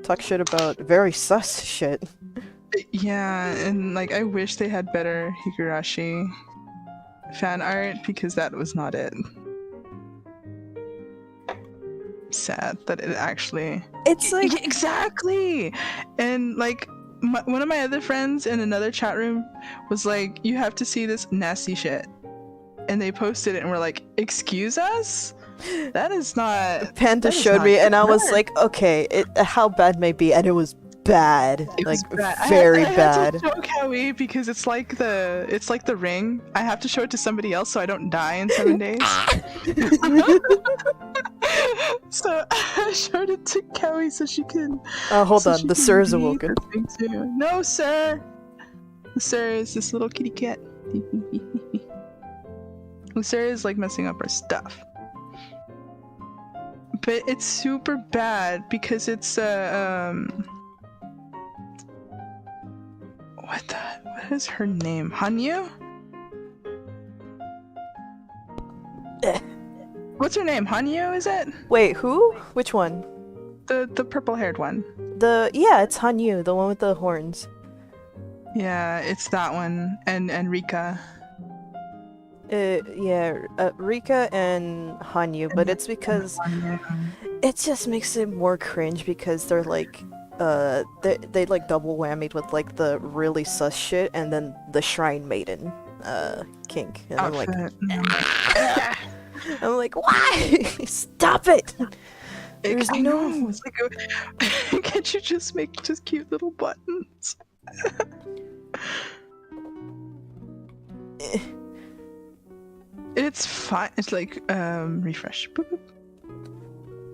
[SPEAKER 2] Talk shit about very sus shit.
[SPEAKER 1] Yeah, and like, I wish they had better Higurashi fan art because that was not it. Sad that it actually.
[SPEAKER 2] It's like
[SPEAKER 1] exactly, and like one of my other friends in another chat room was like, "You have to see this nasty shit," and they posted it, and we're like, "Excuse us? That is not."
[SPEAKER 2] Panda showed me, and I was like, "Okay, how bad may be," and it was bad, like
[SPEAKER 1] bad.
[SPEAKER 2] very
[SPEAKER 1] I had
[SPEAKER 2] bad.
[SPEAKER 1] to show Kawi because it's like the ring. I have to show it to somebody else so I don't die in 7 days. So I showed it to Kawi so she can.
[SPEAKER 2] Hold on, the sir is awoken.
[SPEAKER 1] No, sir. The sir is this little kitty cat. The sir is like messing up our stuff. But it's super bad because it's what is her name? Hanyu? What's her name? Hanyu, is it?
[SPEAKER 2] Wait, who? Which one?
[SPEAKER 1] The purple-haired one.
[SPEAKER 2] Yeah, it's Hanyu, the one with the horns.
[SPEAKER 1] Yeah, it's that one. And Rika.
[SPEAKER 2] Rika and Hanyu, but it's because it just makes it more cringe because they're like they like double whammied with like the really sus shit and then the Shrine Maiden kink. And I'm like I'm like, why? Stop it! There's no.
[SPEAKER 1] It's like, can't you just make just cute little buttons? It's fine. It's like refresh. Boop, boop.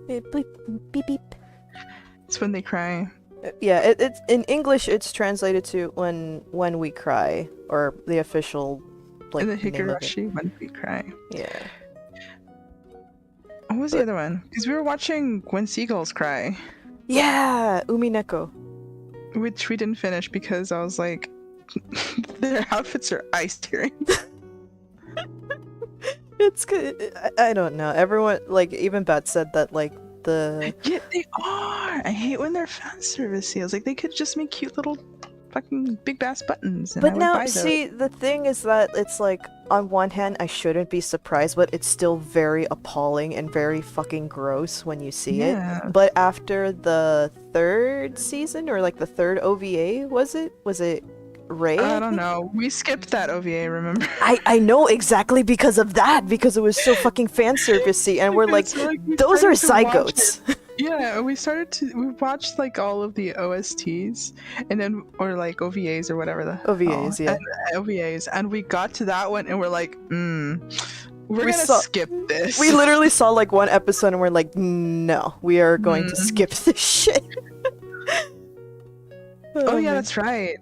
[SPEAKER 2] Beep, beep, beep, beep.
[SPEAKER 1] It's when they cry.
[SPEAKER 2] Yeah, it's in English. It's translated to when we cry, or the official like.
[SPEAKER 1] And the Higurashi when we cry.
[SPEAKER 2] Yeah.
[SPEAKER 1] What was the other one? Because we were watching When Seagulls Cry.
[SPEAKER 2] Yeah, Umineko.
[SPEAKER 1] Which we didn't finish because I was like, their outfits are eye-tearing.
[SPEAKER 2] It's good. I don't know. Everyone, like, even Bat said that, like, the...
[SPEAKER 1] Yeah, they are! I hate when they're fan service sales. Like, they could just make cute little fucking big ass buttons, and I
[SPEAKER 2] But
[SPEAKER 1] would
[SPEAKER 2] now,
[SPEAKER 1] buy those.
[SPEAKER 2] see, the thing is that it's like, on one hand, I shouldn't be surprised, but it's still very appalling and very fucking gross when you see it.
[SPEAKER 1] Yeah.
[SPEAKER 2] But after the third season, or like the third OVA, was it? Was it Ray?
[SPEAKER 1] I don't know. We skipped that OVA, remember?
[SPEAKER 2] I know exactly because of that, because it was so fucking fan servicey, and we're like,
[SPEAKER 1] We
[SPEAKER 2] those are
[SPEAKER 1] started to watch
[SPEAKER 2] zygotes.
[SPEAKER 1] it. Yeah, we watched like all of the OSTs, and then or like OVAs or whatever the
[SPEAKER 2] OVAs, yeah.
[SPEAKER 1] and OVAs, and we got to that one, and we're like, we're
[SPEAKER 2] We
[SPEAKER 1] gonna
[SPEAKER 2] saw-
[SPEAKER 1] skip this.
[SPEAKER 2] We literally saw like one episode, and we're like, no, we are going to skip this shit.
[SPEAKER 1] Oh yeah,
[SPEAKER 2] man.
[SPEAKER 1] that's right.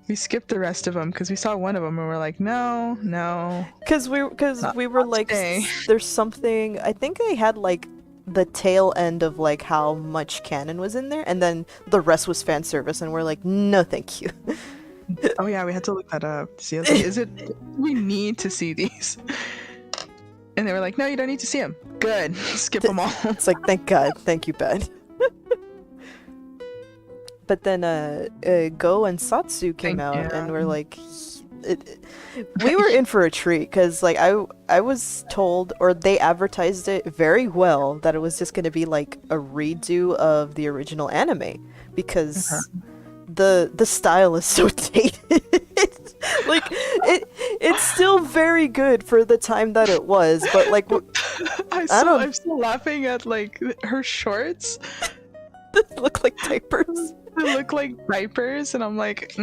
[SPEAKER 1] We skipped the rest of them because we saw one of them and we're like, no.
[SPEAKER 2] Because we were
[SPEAKER 1] not
[SPEAKER 2] like,
[SPEAKER 1] today.
[SPEAKER 2] there's something. I think they had like the tail end of like how much canon was in there, and then the rest was fan service, and we're like, no, thank you.
[SPEAKER 1] Oh yeah, we had to look that up to see. I was like, is it? We need to see these. And they were like, no, you don't need to see them. Good, skip them all.
[SPEAKER 2] It's like, thank God, thank you, bad. But then Go and Satsu came
[SPEAKER 1] Thank
[SPEAKER 2] out,
[SPEAKER 1] you.
[SPEAKER 2] and we're like, we were in for a treat, because like I was told, or they advertised it very well, that it was just gonna be like a redo of the original anime, because the style is so dated. Like it's still very good for the time that it was, but like
[SPEAKER 1] I'm still laughing at like her shorts.
[SPEAKER 2] they look like diapers.
[SPEAKER 1] They look like diapers, and I'm like,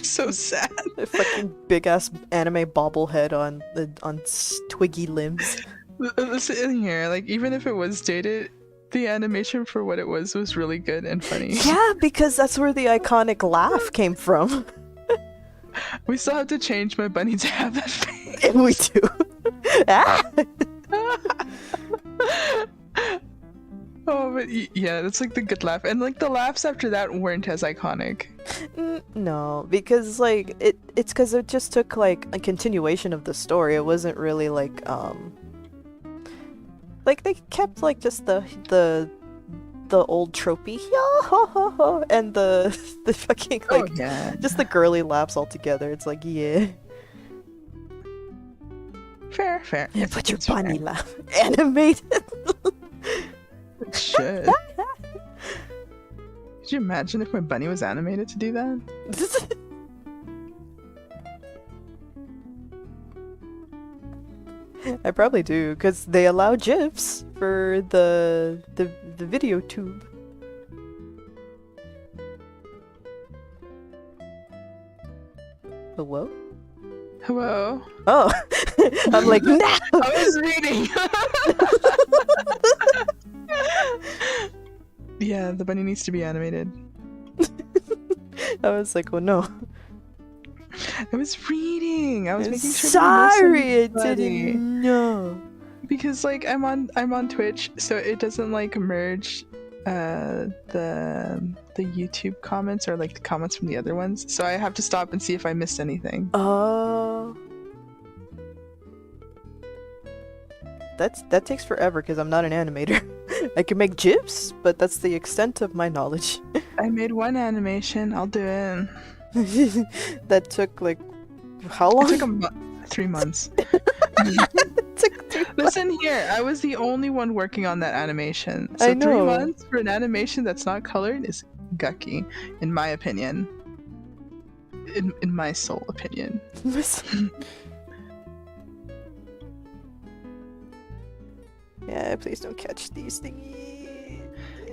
[SPEAKER 1] so sad.
[SPEAKER 2] A fucking big ass anime bobblehead on twiggy limbs.
[SPEAKER 1] Listen here, like even if it was dated, the animation for what it was really good and funny.
[SPEAKER 2] Yeah, because that's where the iconic laugh came from.
[SPEAKER 1] We still have to change my bunny to have that face.
[SPEAKER 2] We do. Ah!
[SPEAKER 1] Oh, but yeah, that's like the good laugh, and like the laughs after that weren't as iconic.
[SPEAKER 2] No, because like it's because it just took like a continuation of the story. It wasn't really like they kept like just the old tropey and the fucking like
[SPEAKER 1] yeah,
[SPEAKER 2] just the girly laughs all together. It's like, yeah.
[SPEAKER 1] fair.
[SPEAKER 2] Put your
[SPEAKER 1] It's
[SPEAKER 2] bunny
[SPEAKER 1] fair.
[SPEAKER 2] laugh animated.
[SPEAKER 1] It should. Could you imagine if my bunny was animated to do that?
[SPEAKER 2] I probably do, because they allow GIFs for the video tube. Hello?
[SPEAKER 1] Hello.
[SPEAKER 2] Oh, I'm like, no!
[SPEAKER 1] I was reading. Yeah, the bunny needs to be animated.
[SPEAKER 2] I was like, oh no.
[SPEAKER 1] I was reading. I was making sure.
[SPEAKER 2] Sorry, I
[SPEAKER 1] buddy.
[SPEAKER 2] didn't know.
[SPEAKER 1] Because like I'm on Twitch, so it doesn't like merge the YouTube comments or like the comments from the other ones. So I have to stop and see if I missed anything.
[SPEAKER 2] Oh. That takes forever because I'm not an animator. I can make GIFs, but that's the extent of my knowledge.
[SPEAKER 1] I made one animation. I'll do it.
[SPEAKER 2] That took like how long?
[SPEAKER 1] It took 3 months.
[SPEAKER 2] It took 3 months.
[SPEAKER 1] Listen here, I was the only one working on that animation. So
[SPEAKER 2] I know.
[SPEAKER 1] 3 months for an animation that's not colored is gucky, in my opinion. In my sole opinion.
[SPEAKER 2] Yeah, please don't catch these thingies.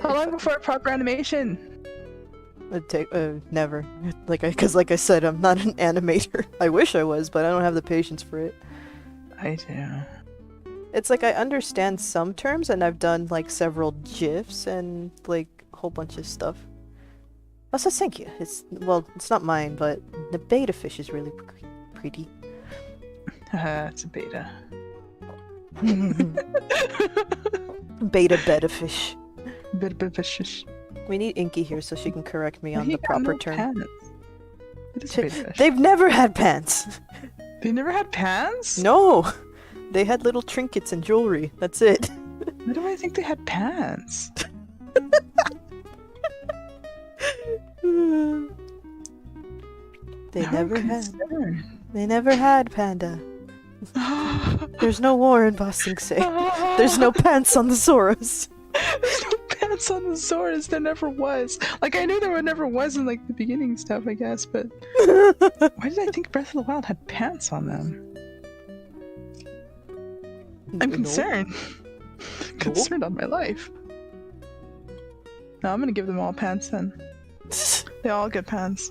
[SPEAKER 1] How long before proper animation?
[SPEAKER 2] It'd take never. Because like I said, I'm not an animator. I wish I was, but I don't have the patience for it.
[SPEAKER 1] I do.
[SPEAKER 2] It's like I understand some terms, and I've done like several GIFs and like a whole bunch of stuff. Also, thank you. It's not mine, but the beta fish is really pretty.
[SPEAKER 1] It's a beta.
[SPEAKER 2] Beta fish.
[SPEAKER 1] Bit vicious.
[SPEAKER 2] We need Inky here so she can correct me on the proper term.
[SPEAKER 1] Pants. It is beta fish.
[SPEAKER 2] They've never had pants.
[SPEAKER 1] They never had pants?
[SPEAKER 2] No, they had little trinkets and jewelry. That's it.
[SPEAKER 1] Why do I think they had pants?
[SPEAKER 2] They
[SPEAKER 1] Now
[SPEAKER 2] never
[SPEAKER 1] I'm
[SPEAKER 2] had.
[SPEAKER 1] concerned.
[SPEAKER 2] They never had panda. There's no war in Boston Say. There's no pants on the Zoras.
[SPEAKER 1] There's no pants on the Zoras. There never was. Like, I knew there never was in, like, the beginning stuff, I guess, but... Why did I think Breath of the Wild had pants on them? I'm concerned. Concerned on my life. No, I'm gonna give them all pants then. They all get pants.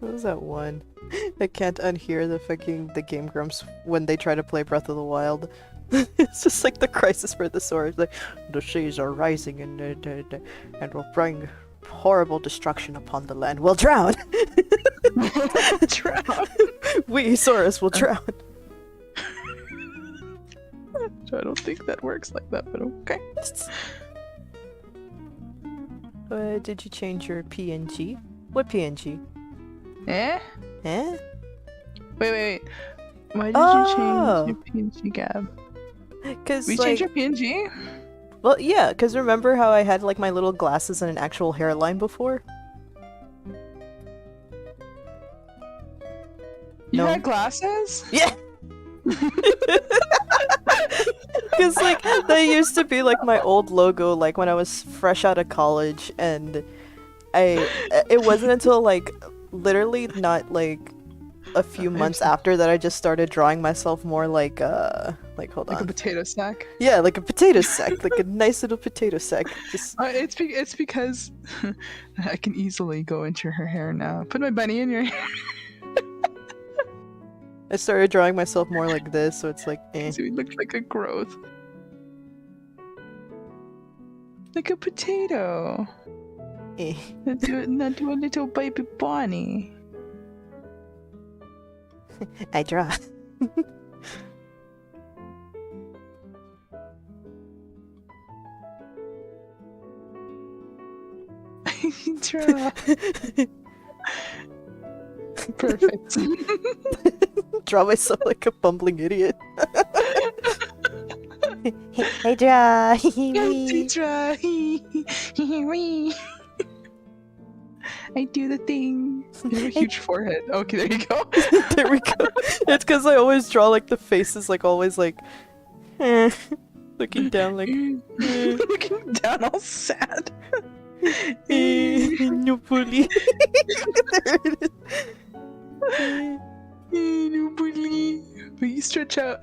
[SPEAKER 2] What was that one? I can't unhear the Game Grumps when they try to play Breath of the Wild. It's just like the crisis for the sword. Like, the seas are rising and will bring horrible destruction upon the land. We'll drown!
[SPEAKER 1] Drown!
[SPEAKER 2] We, Saurus, will drown.
[SPEAKER 1] I don't think that works like that, but okay.
[SPEAKER 2] Did you change your PNG? What PNG?
[SPEAKER 1] Eh?
[SPEAKER 2] Eh?
[SPEAKER 1] Wait. Why did you change your PNG, Gab?
[SPEAKER 2] Cause,
[SPEAKER 1] we changed your PNG?
[SPEAKER 2] Well, yeah, because remember how I had, like, my little glasses and an actual hairline before?
[SPEAKER 1] You had glasses?
[SPEAKER 2] Yeah! Because, like, they used to be, like, my old logo, like, when I was fresh out of college, and it wasn't until, like, literally not, like, a few months after that I just started drawing myself more like, hold on.
[SPEAKER 1] Like a potato sack?
[SPEAKER 2] Yeah, like a potato sack, like a nice little potato sack. Just...
[SPEAKER 1] it's because I can easily go into her hair now. Put my bunny in your hair.
[SPEAKER 2] I started drawing myself more like this, so it's like, eh.
[SPEAKER 1] So it looked like a growth. Like a potato.
[SPEAKER 2] Eh.
[SPEAKER 1] Not do a little baby bunny.
[SPEAKER 2] I draw.
[SPEAKER 1] I draw. Perfect.
[SPEAKER 2] Draw myself like a bumbling idiot. Hey, draw.
[SPEAKER 1] I draw. I do the thing. You have a huge forehead. Okay, there you go.
[SPEAKER 2] There we go. It's because I always draw like the faces, like always like, looking down, like,
[SPEAKER 1] looking down, all sad.
[SPEAKER 2] No bully. There it is.
[SPEAKER 1] No bully. But you stretch out.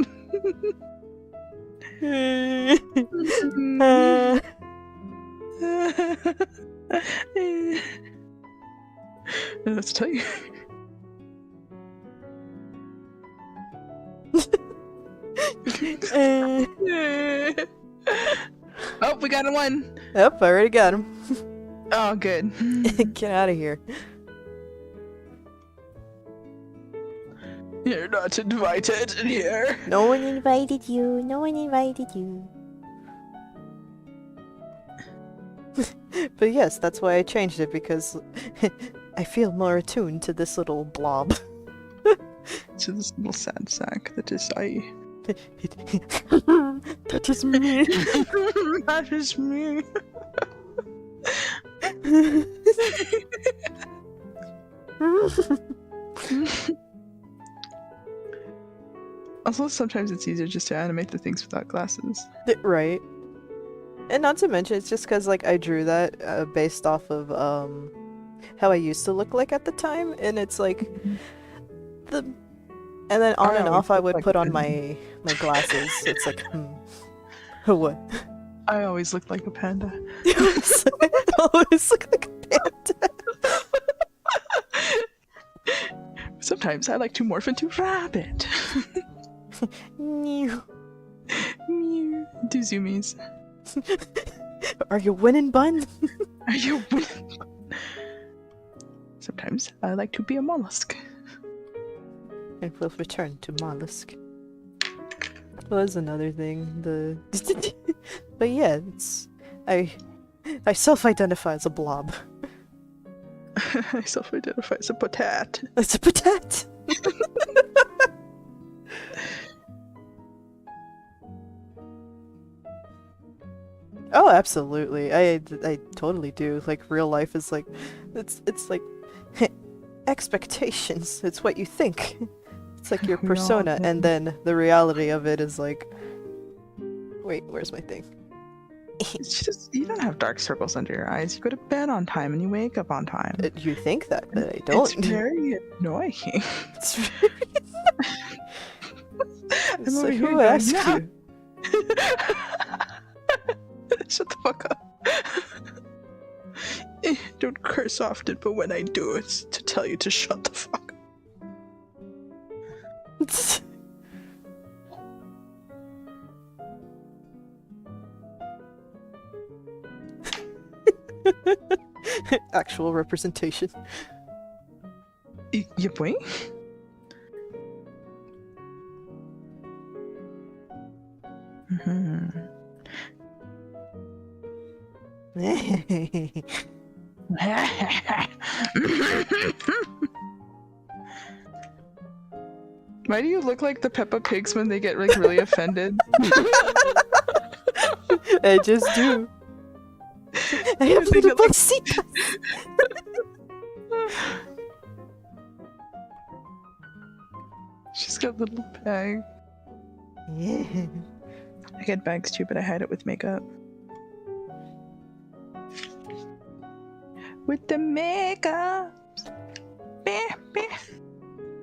[SPEAKER 1] Let's tell you. Oh, we got one.
[SPEAKER 2] Yep, I already got him.
[SPEAKER 1] Oh, good.
[SPEAKER 2] Get out of here.
[SPEAKER 1] You're not invited in here.
[SPEAKER 2] No one invited you. No one invited you. But yes, that's why I changed it, because I feel more attuned to this little blob.
[SPEAKER 1] To this little sad sack that is I.
[SPEAKER 2] That is me.
[SPEAKER 1] That is me. Also, sometimes it's easier just to animate the things without glasses.
[SPEAKER 2] Right. And not to mention, it's just because, like, I drew that based off of how I used to look like at the time, and it's like and then on and off I would put on my glasses. So it's like, what?
[SPEAKER 1] I always looked like a panda.
[SPEAKER 2] I always look like a panda.
[SPEAKER 1] Sometimes I like to morph into rabbit.
[SPEAKER 2] Mew.
[SPEAKER 1] Mew. Do zoomies.
[SPEAKER 2] Are you winning, bun?
[SPEAKER 1] Are you winning? Sometimes I like to be a mollusk.
[SPEAKER 2] And we'll return to mollusk. Well, that's another thing. But yeah, it's I self-identify as a blob.
[SPEAKER 1] I self-identify as a potat.
[SPEAKER 2] It's a potat. Oh, absolutely. I totally do. Like real life is like, it's like expectations. It's what you think. It's like your
[SPEAKER 1] We all
[SPEAKER 2] persona,
[SPEAKER 1] do.
[SPEAKER 2] and then the reality of it is like, wait, where's my thing?
[SPEAKER 1] It's just, you don't have dark circles under your eyes. You go to bed on time and you wake up on time.
[SPEAKER 2] You think that, but I don't.
[SPEAKER 1] It's very annoying.
[SPEAKER 2] It's very...
[SPEAKER 1] I'm
[SPEAKER 2] It's
[SPEAKER 1] over
[SPEAKER 2] like,
[SPEAKER 1] here
[SPEAKER 2] who
[SPEAKER 1] going,
[SPEAKER 2] asked
[SPEAKER 1] "No."
[SPEAKER 2] you?
[SPEAKER 1] Shut the fuck up. Don't curse often, but when I do, it's to tell you to shut the fuck up.
[SPEAKER 2] Actual representation.
[SPEAKER 1] You boy? Mm-hmm. Why do you look like the Peppa Pigs when they get like really offended?
[SPEAKER 2] I just do. I have
[SPEAKER 1] They
[SPEAKER 2] little
[SPEAKER 1] get, like-
[SPEAKER 2] bocsitas.
[SPEAKER 1] She's got little bag. I get bags too, but I hide it with makeup. With the makeup.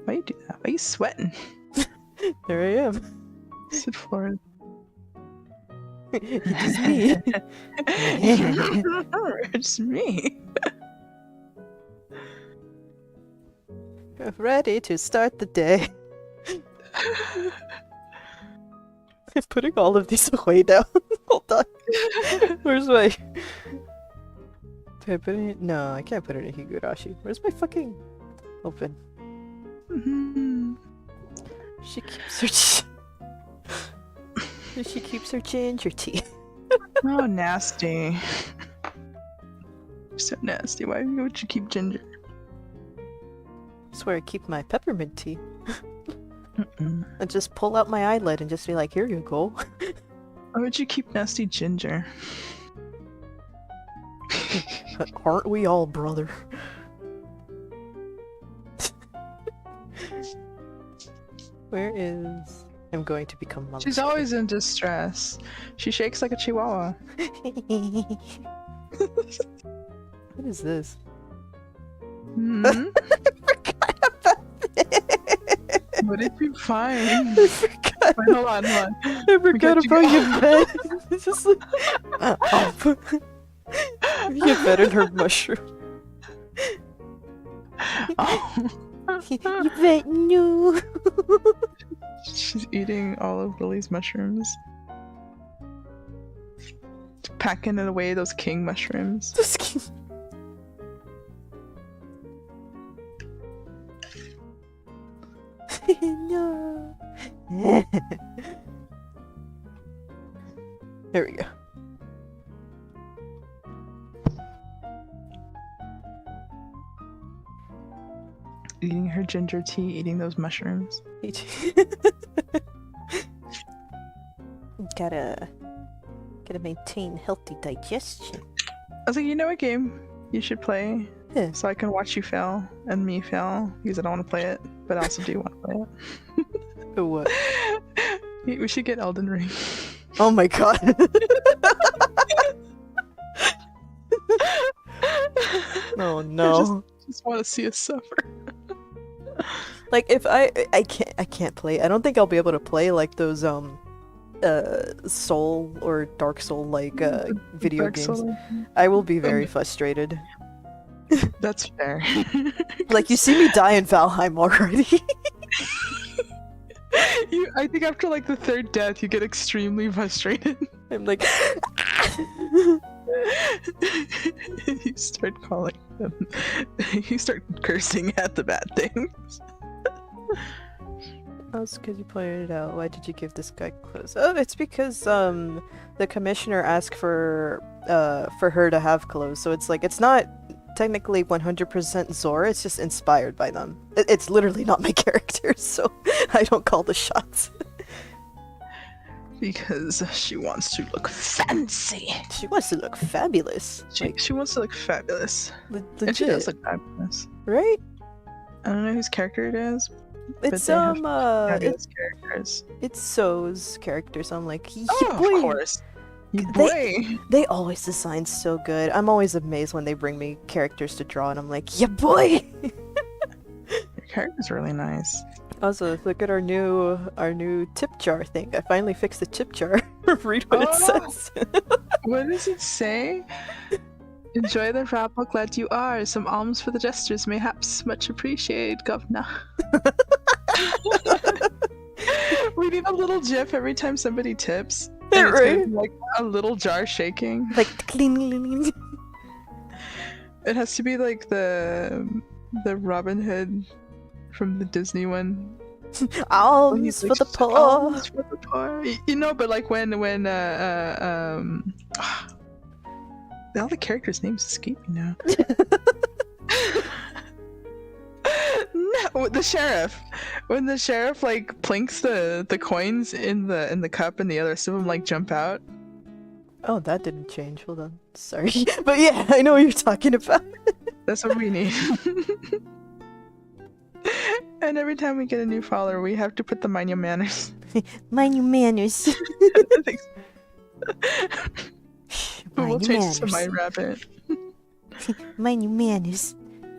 [SPEAKER 1] Why you do that? Why you sweating?
[SPEAKER 2] There I am.
[SPEAKER 1] Sit forward.
[SPEAKER 2] It's me.
[SPEAKER 1] It's me.
[SPEAKER 2] Ready to start the day. I'm putting all of these away now. Hold on. Where's my... Can I put it in? No, I can't put it in Higurashi. Where's my fucking... Open.
[SPEAKER 1] Mhm.
[SPEAKER 2] She keeps her... She keeps her ginger tea.
[SPEAKER 1] Oh, nasty. You're so nasty. Why would you keep ginger?
[SPEAKER 2] That's where I keep my peppermint tea.
[SPEAKER 1] Mm-mm.
[SPEAKER 2] And just pull out my eyelid and just be like, here you go.
[SPEAKER 1] Why would you keep nasty ginger?
[SPEAKER 2] Aren't we all, brother? Where is... I'm going to become mother.
[SPEAKER 1] She's always in distress. She shakes like a chihuahua.
[SPEAKER 2] What is this?
[SPEAKER 1] Hmm?
[SPEAKER 2] Forgot about it.
[SPEAKER 1] What did you find?
[SPEAKER 2] I forgot.
[SPEAKER 1] Wait, hold on.
[SPEAKER 2] I forgot
[SPEAKER 1] got you
[SPEAKER 2] about
[SPEAKER 1] go-
[SPEAKER 2] your bed. It's just like... You better her mushroom.
[SPEAKER 1] Oh.
[SPEAKER 2] You bet no.
[SPEAKER 1] She's eating all of Lily's mushrooms. Packing it away, those king mushrooms.
[SPEAKER 2] Just no. There we go.
[SPEAKER 1] Eating her ginger tea, eating those mushrooms.
[SPEAKER 2] Gotta maintain healthy digestion.
[SPEAKER 1] I was like, you know a game you should play?
[SPEAKER 2] Yeah.
[SPEAKER 1] So I can watch you fail and me fail because I don't want to play it, but I also do want to play it.
[SPEAKER 2] What?
[SPEAKER 1] We should get Elden Ring.
[SPEAKER 2] Oh my god. Oh no.
[SPEAKER 1] Just want to see us suffer.
[SPEAKER 2] Like if I can't play. I don't think I'll be able to play like those Soul or Dark Soul like video
[SPEAKER 1] Dark
[SPEAKER 2] games.
[SPEAKER 1] Soul.
[SPEAKER 2] I will be very frustrated.
[SPEAKER 1] That's fair.
[SPEAKER 2] Like you see me die in Valheim already.
[SPEAKER 1] I think after like the third death, you get extremely frustrated.
[SPEAKER 2] I'm like
[SPEAKER 1] You start calling them. You start cursing at the bad things.
[SPEAKER 2] Oh, it's because you pointed it out. Why did you give this guy clothes? Oh, it's because the commissioner asked for her to have clothes. So it's like it's not technically 100% Zora. It's just inspired by them. It's literally not my character, so I don't call the shots.
[SPEAKER 1] because she wants to look fancy.
[SPEAKER 2] She wants to look fabulous.
[SPEAKER 1] She wants to look fabulous.
[SPEAKER 2] Legit.
[SPEAKER 1] And she does look fabulous.
[SPEAKER 2] Right?
[SPEAKER 1] I don't know whose character it is.
[SPEAKER 2] It's
[SPEAKER 1] but they have fabulous characters.
[SPEAKER 2] It's So's character, so I'm like, yeah,
[SPEAKER 1] Oh,
[SPEAKER 2] boy.
[SPEAKER 1] of course. Yeah, boy.
[SPEAKER 2] They always design so good. I'm always amazed when they bring me characters to draw, and I'm like, yeah, boy.
[SPEAKER 1] Your character's really nice.
[SPEAKER 2] Also, look at our new tip jar thing. I finally fixed the tip jar. Read what it says.
[SPEAKER 1] What does it say? Enjoy the rabble, glad you are. Some alms for the jesters, mayhaps much appreciated, governor. We need a little gif every time somebody tips. And it's gonna be like a little jar shaking.
[SPEAKER 2] Like cling.
[SPEAKER 1] It has to be like the Robin Hood from the Disney one.
[SPEAKER 2] Alms for the poor.
[SPEAKER 1] Alms for the poor. You know, but like when all the characters' names escape me now. No, the sheriff. When the sheriff like plinks the coins in the cup and the other some of them like jump out.
[SPEAKER 2] Oh, that didn't change. Hold on. Sorry. But yeah, I know what you're talking about.
[SPEAKER 1] That's what we need. And every time we get a new follower, we have to put the mind your manners.
[SPEAKER 2] Mind your manners.
[SPEAKER 1] But we'll change it to Mind Rabbit.
[SPEAKER 2] Mind your manners.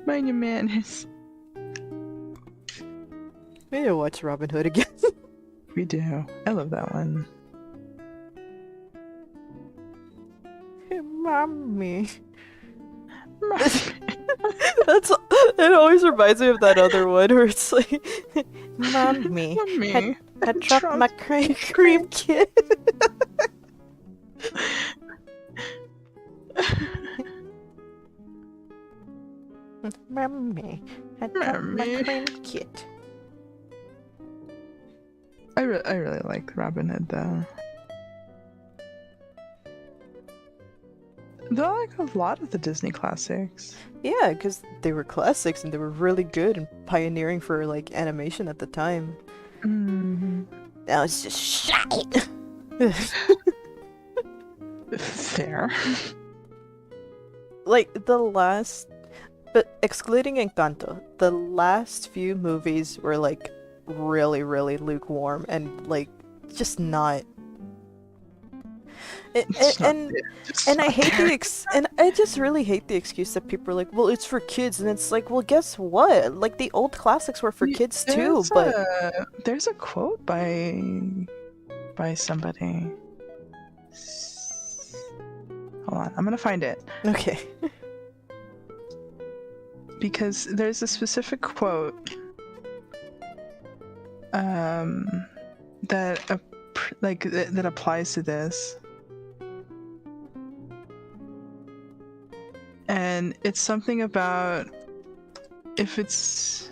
[SPEAKER 1] Mind your manners.
[SPEAKER 2] We need to watch Robin Hood again.
[SPEAKER 1] We do. I love that one.
[SPEAKER 2] Hey, mommy. It always reminds me of that other one where it's like, mommy, I dropped my cream kit. Mommy, I dropped my cream kit.
[SPEAKER 1] I really like Robin Hood though. Though I like a lot of the Disney classics.
[SPEAKER 2] Yeah, because they were classics and they were really good and pioneering for like animation at the time.
[SPEAKER 1] Mm-hmm.
[SPEAKER 2] Now it's just shite.
[SPEAKER 1] Fair.
[SPEAKER 2] Like but excluding Encanto, the last few movies were like really, really lukewarm and like just not. And I hate and I just really hate the excuse that people are like, well, it's for kids, and it's like, well, guess what? Like the old classics were for kids too, but
[SPEAKER 1] there's a quote by somebody. Hold on, I'm gonna find it.
[SPEAKER 2] Okay.
[SPEAKER 1] Because there's a specific quote that applies to this. And it's something about if it's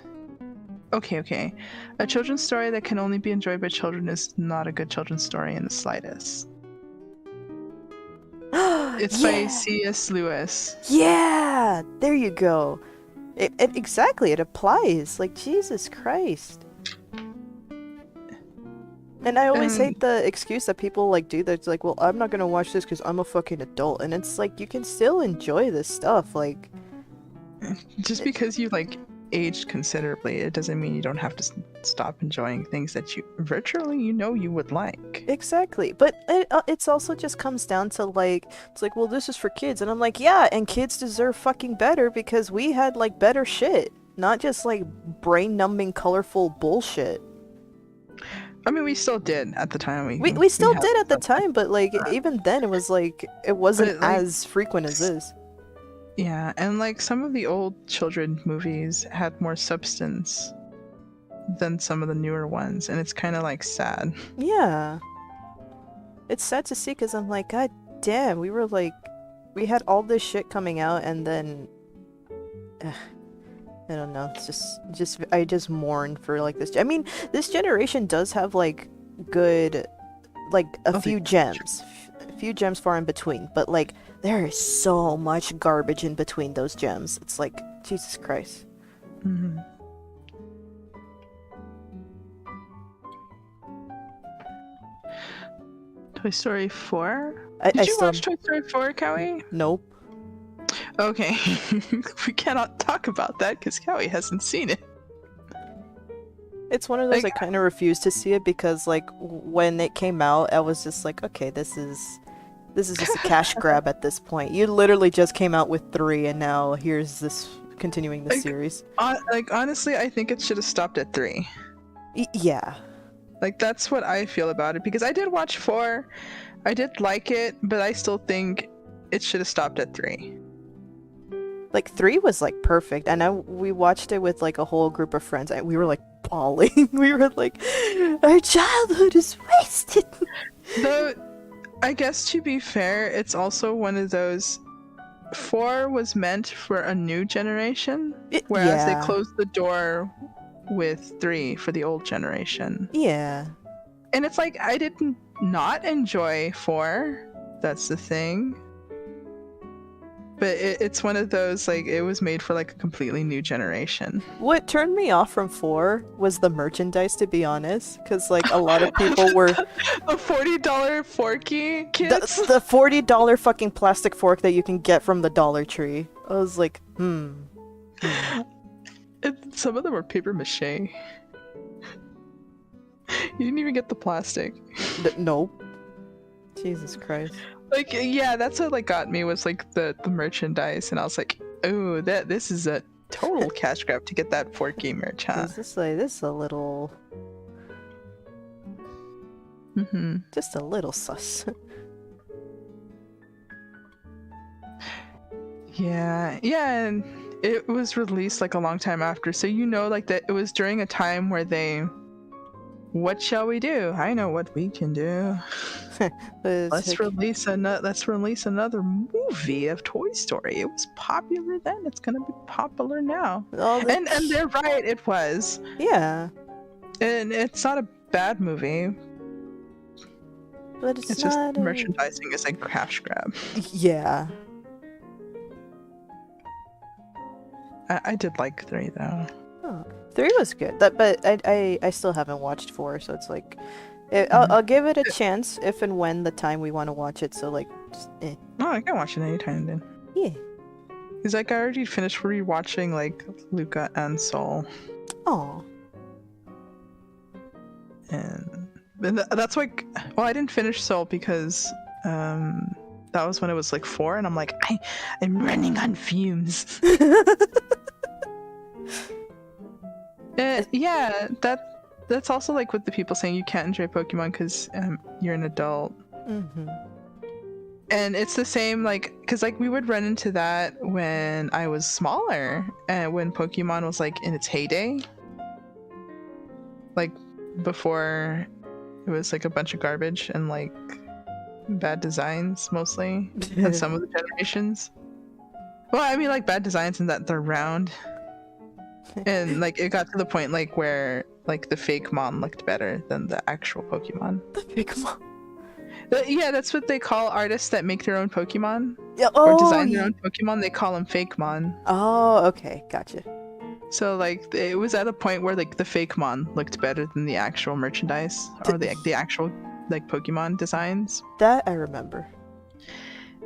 [SPEAKER 1] okay. A children's story that can only be enjoyed by children is not a good children's story in the slightest. It's by C.S. Lewis.
[SPEAKER 2] Yeah, there you go. Exactly, it applies. Like, Jesus Christ. And I always hate the excuse that people like do that's like, well, I'm not gonna watch this because I'm a fucking adult. And it's like, you can still enjoy this stuff. Like,
[SPEAKER 1] just because you like aged considerably, it doesn't mean you don't have to stop enjoying things that you virtually you would like.
[SPEAKER 2] Exactly. But it's also just comes down to like, it's like, well, this is for kids. And I'm like, yeah, and kids deserve fucking better because we had like better shit. Not just like brain-numbing, colorful bullshit.
[SPEAKER 1] I mean, we still did at the time.
[SPEAKER 2] We still did at the time, but like even then it was like it wasn't as frequent as this.
[SPEAKER 1] Yeah, and like some of the old children movies had more substance than some of the newer ones, and it's kind of like sad.
[SPEAKER 2] Yeah. It's sad to see because I'm like, God damn, we had all this shit coming out and then I don't know. It's just I just mourn for like this. I mean, this generation does have like good, like a few gems far in between. But like there is so much garbage in between those gems. It's like Jesus Christ.
[SPEAKER 1] Mm-hmm. Toy Story 4?
[SPEAKER 2] I
[SPEAKER 1] Did you
[SPEAKER 2] still...
[SPEAKER 1] watch Toy Story 4, Cowie?
[SPEAKER 2] Nope.
[SPEAKER 1] Okay. We cannot talk about that because Cowie hasn't seen it.
[SPEAKER 2] It's one of those
[SPEAKER 1] Like,
[SPEAKER 2] I kind of refused to see it because, like, when it came out, I was just like, okay, this is just a cash grab at this point. You literally just came out with 3, and now here's this continuing the series.
[SPEAKER 1] Honestly, I think it should have stopped at 3.
[SPEAKER 2] Yeah.
[SPEAKER 1] Like, that's what I feel about it, because I did watch 4, I did like it, but I still think it should have stopped at 3.
[SPEAKER 2] Like, 3 was, like, perfect, and we watched it with, like, a whole group of friends, and we were, like, bawling. We were like, our childhood is wasted!
[SPEAKER 1] Though, I guess to be fair, it's also one of those... 4 was meant for a new generation, whereas they closed the door with 3 for the old generation.
[SPEAKER 2] Yeah.
[SPEAKER 1] And it's like, I didn't not enjoy 4. That's the thing. But it's one of those, like, it was made for, like, a completely new generation.
[SPEAKER 2] What turned me off from 4 was the merchandise, to be honest. Because, like, a lot of people were...
[SPEAKER 1] A $40 forky kits?
[SPEAKER 2] The $40 fucking plastic fork that you can get from the Dollar Tree. I was like,
[SPEAKER 1] Some of them were paper mache. You didn't even get the plastic.
[SPEAKER 2] Nope. Jesus Christ.
[SPEAKER 1] Like, yeah, that's what, like, got me, was, like, the merchandise, and I was like, oh, this is a total cash grab to get that forky merch, huh?
[SPEAKER 2] This is a little... Just a little sus.
[SPEAKER 1] Yeah, and it was released, like, a long time after, so you know, like, that it was during a time where they... What shall we do? I know what we can do. Let's release another movie of Toy Story. It was popular then. It's gonna be popular now. And they're right. It was.
[SPEAKER 2] Yeah.
[SPEAKER 1] And it's not a bad movie.
[SPEAKER 2] But it's
[SPEAKER 1] just merchandising is a cash grab.
[SPEAKER 2] Yeah.
[SPEAKER 1] I did like 3 though.
[SPEAKER 2] Oh. 3 was good, but I still haven't watched 4, so it's like, I'll give it a chance if and when the time we want to watch it. So like, just,
[SPEAKER 1] Oh, I can watch it anytime then.
[SPEAKER 2] Yeah.
[SPEAKER 1] Cause like I already finished rewatching like Luca and Soul.
[SPEAKER 2] Oh.
[SPEAKER 1] And that's like, well, I didn't finish Soul because that was when it was like 4, and I'm like, I'm running on fumes. Yeah, that's also like with the people saying you can't enjoy Pokemon because you're an adult. And it's the same, like, because like we would run into that when I was smaller, and when Pokemon was like in its heyday, like before it was like a bunch of garbage and like bad designs mostly in some of the generations. Well, I mean like bad designs in that they're round. And like it got to the point like where like the fake mon looked better than the actual Pokemon.
[SPEAKER 2] The fake mon.
[SPEAKER 1] Yeah, that's what they call artists that make their own Pokemon.
[SPEAKER 2] Yeah,
[SPEAKER 1] or design their own Pokemon. They call them fake mon.
[SPEAKER 2] Oh, okay, gotcha.
[SPEAKER 1] So like it was at a point where like the fake mon looked better than the actual merchandise or the actual like Pokemon designs.
[SPEAKER 2] That I remember.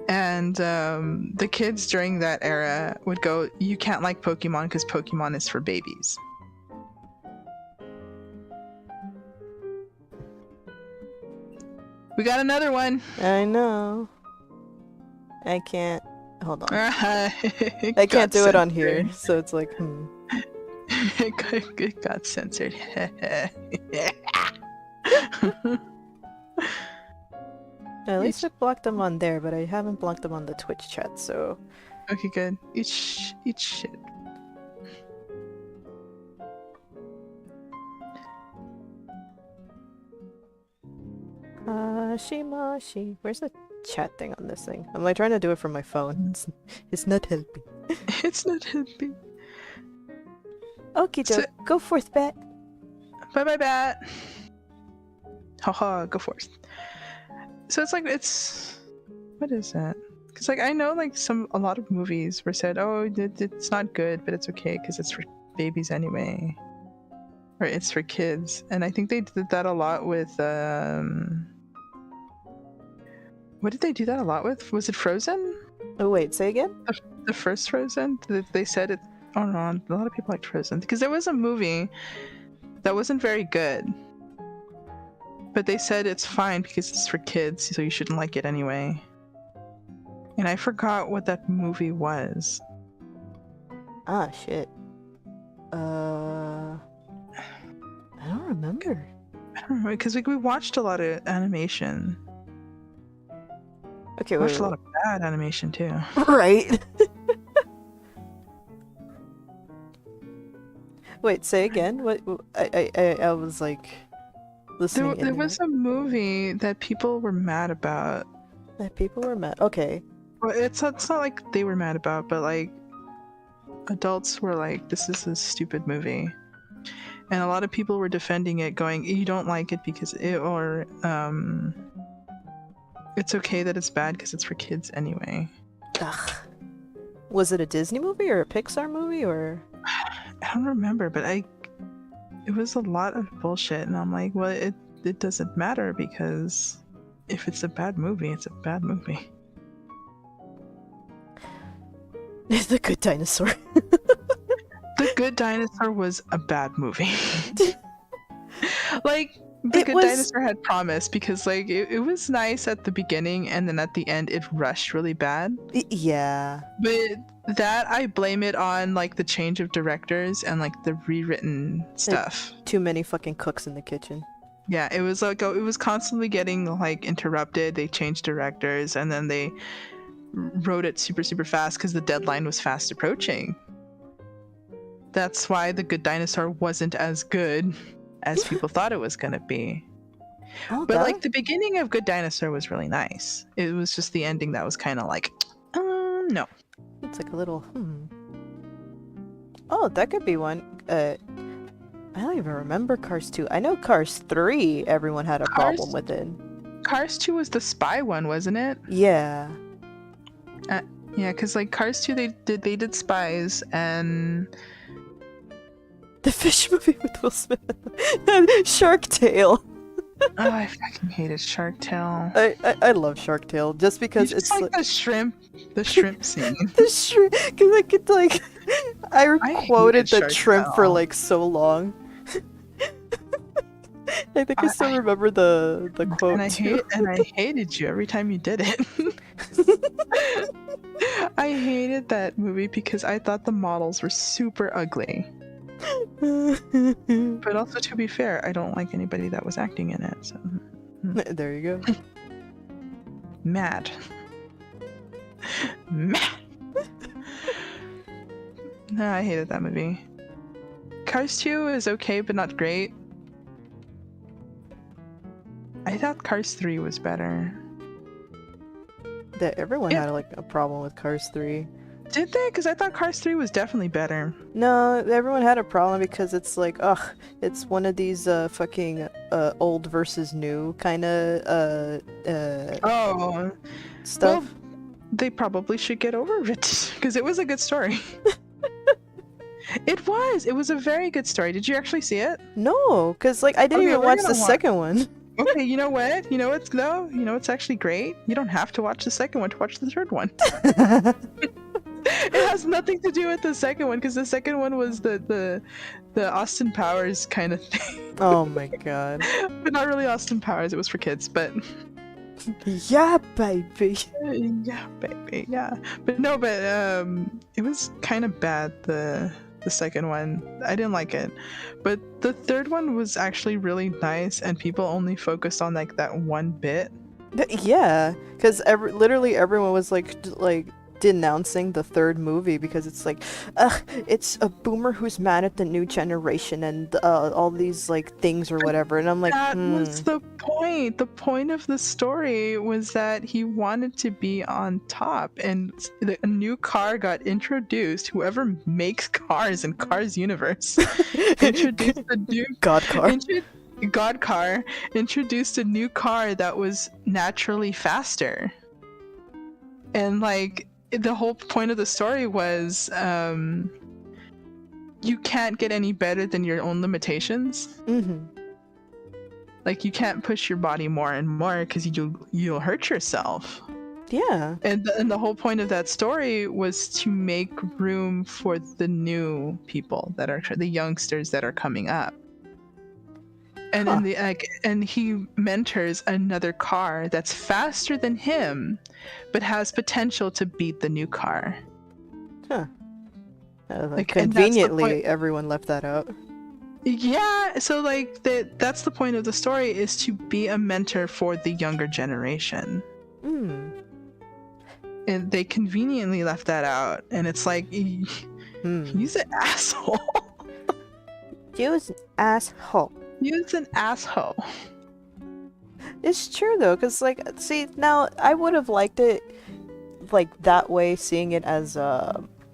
[SPEAKER 1] And the kids during that era would go, you can't like Pokemon because Pokemon is for babies. We got another one.
[SPEAKER 2] I know. I can't. Hold on.
[SPEAKER 1] I
[SPEAKER 2] can't do it on here, so it's like,
[SPEAKER 1] It got censored.
[SPEAKER 2] At least I blocked them on there, but I haven't blocked them on the Twitch chat, so...
[SPEAKER 1] Okay, good. Eat shit.
[SPEAKER 2] Shimashi. Where's the chat thing on this thing? I'm like trying to do it from my phone. It's not helping.
[SPEAKER 1] It's not helping.
[SPEAKER 2] Okay, Joe. Go forth, Bat.
[SPEAKER 1] Bye-bye, Bat. Haha, go forth. So it's like, what is that? Because like I know like a lot of movies were said, oh, it's not good, but it's okay because it's for babies anyway, or it's for kids. And I think they did that a lot with What did they do that a lot with? Was it Frozen?
[SPEAKER 2] Oh wait, say again?
[SPEAKER 1] The first Frozen? They said it. Oh no, a lot of people liked Frozen because there was a movie that wasn't very good, but they said it's fine because it's for kids, so you shouldn't like it anyway. And I forgot what that movie was.
[SPEAKER 2] Ah, shit. I don't remember.
[SPEAKER 1] I don't remember because we watched a lot of animation.
[SPEAKER 2] Okay,
[SPEAKER 1] We watched a lot of bad animation too.
[SPEAKER 2] Right. Wait, say again. What? I was like listening.
[SPEAKER 1] There was a movie that people were mad about.
[SPEAKER 2] That people were mad. Okay.
[SPEAKER 1] Well, it's not like they were mad about, but like adults were like, "This is a stupid movie," and a lot of people were defending it, going, "You don't like it because it's okay that it's bad because it's for kids anyway."
[SPEAKER 2] Ugh. Was it a Disney movie or a Pixar movie or?
[SPEAKER 1] I don't remember, but it was a lot of bullshit, and I'm like, well, it doesn't matter because if it's a bad movie, it's a bad movie.
[SPEAKER 2] The Good Dinosaur.
[SPEAKER 1] The Good Dinosaur was a bad movie. Like, The Good Dinosaur had promise because like it was nice at the beginning and then at the end it rushed really bad.
[SPEAKER 2] Yeah.
[SPEAKER 1] But that I blame it on like the change of directors and like the rewritten stuff.
[SPEAKER 2] Like, too many fucking cooks in the kitchen.
[SPEAKER 1] Yeah, it was like it was constantly getting like interrupted. They changed directors and then they wrote it super fast because the deadline was fast approaching. That's why The Good Dinosaur wasn't as good as people thought it was gonna be.
[SPEAKER 2] Oh,
[SPEAKER 1] but like the beginning of Good Dinosaur was really nice. It was just the ending that was kind of like, no.
[SPEAKER 2] It's like a little Oh, that could be one. I don't even remember Cars 2. I know Cars 3, everyone had a problem with it.
[SPEAKER 1] Cars 2 was the spy one, wasn't it?
[SPEAKER 2] Yeah.
[SPEAKER 1] Yeah, because like Cars 2, they did spies and
[SPEAKER 2] the fish movie with Will Smith. Shark Tale.
[SPEAKER 1] Oh, I fucking hated Shark Tale.
[SPEAKER 2] I love Shark Tale just because it's
[SPEAKER 1] like the shrimp scene.
[SPEAKER 2] The shrimp, because I could like, I quoted the shrimp for like so long. I think I still remember the quote.
[SPEAKER 1] And I hated you every time you did it. I hated that movie because I thought the models were super ugly. But also, to be fair, I don't like anybody that was acting in it. So
[SPEAKER 2] there you go.
[SPEAKER 1] Mad. No, I hated that movie. Cars 2 is okay, but not great. I thought Cars 3 was better.
[SPEAKER 2] That everyone had like a problem with Cars 3.
[SPEAKER 1] Did they? Because I thought Cars 3 was definitely better.
[SPEAKER 2] No, everyone had a problem because it's like, ugh, it's one of these fucking old versus new kind of stuff. Well,
[SPEAKER 1] they probably should get over it because it was a good story. It was a very good story. Did you actually see it?
[SPEAKER 2] No, because like I didn't even watch the second one.
[SPEAKER 1] Okay, you know what? You know what's actually great? You don't have to watch the second one to watch the third one. It has nothing to do with the second one because the second one was the Austin Powers kind of thing.
[SPEAKER 2] Oh my god.
[SPEAKER 1] But not really Austin Powers, it was for kids, but
[SPEAKER 2] yeah, baby.
[SPEAKER 1] Yeah, baby. Yeah. But no, it was kind of bad the second one. I didn't like it. But the third one was actually really nice and people only focused on like that one bit.
[SPEAKER 2] Yeah, cuz literally everyone was like denouncing the third movie because it's like, it's a boomer who's mad at the new generation and all these like things or whatever, and I'm like,
[SPEAKER 1] that was the point. The point of the story was that he wanted to be on top, and a new car got introduced. Whoever makes cars in Cars universe introduced a new God car introduced a new car that was naturally faster, and like the whole point of the story was you can't get any better than your own limitations. Like, you can't push your body more and more because you'll hurt yourself.
[SPEAKER 2] Yeah.
[SPEAKER 1] And the whole point of that story was to make room for the new people that are the youngsters that are coming up. And
[SPEAKER 2] Huh.
[SPEAKER 1] and he mentors another car that's faster than him, but has potential to beat the new car.
[SPEAKER 2] Huh.
[SPEAKER 1] Like, and that's the point.
[SPEAKER 2] Conveniently, everyone left that out.
[SPEAKER 1] Yeah, so like that's the point of the story, is to be a mentor for the younger generation. And they conveniently left that out, and it's like, he's an asshole.
[SPEAKER 2] He's an asshole.
[SPEAKER 1] He's an asshole.
[SPEAKER 2] It's true though, because like, see, now I would have liked it like that way, seeing it as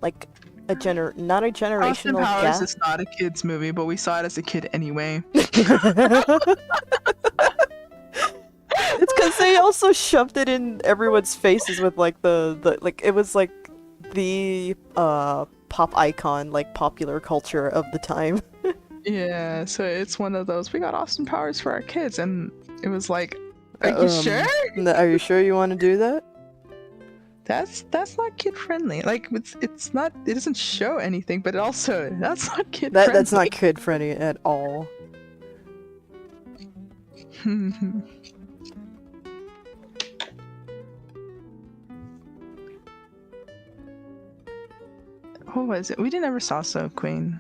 [SPEAKER 2] like not a generational
[SPEAKER 1] Austin Powers
[SPEAKER 2] gap.
[SPEAKER 1] is not a kid's movie, but we saw it as a kid anyway.
[SPEAKER 2] It's because they also shoved it in everyone's faces with like the like, it was like the pop icon, like popular culture of the time.
[SPEAKER 1] Yeah, so it's one of those, we got Austin Powers for our kids, and it was like, are you sure?
[SPEAKER 2] Are you sure you want to do that?
[SPEAKER 1] That's not kid friendly. Like, it's not, it doesn't show anything, but also that's not kid friendly.
[SPEAKER 2] That's not kid friendly at all. Who was it? We didn't ever saw Snow Queen.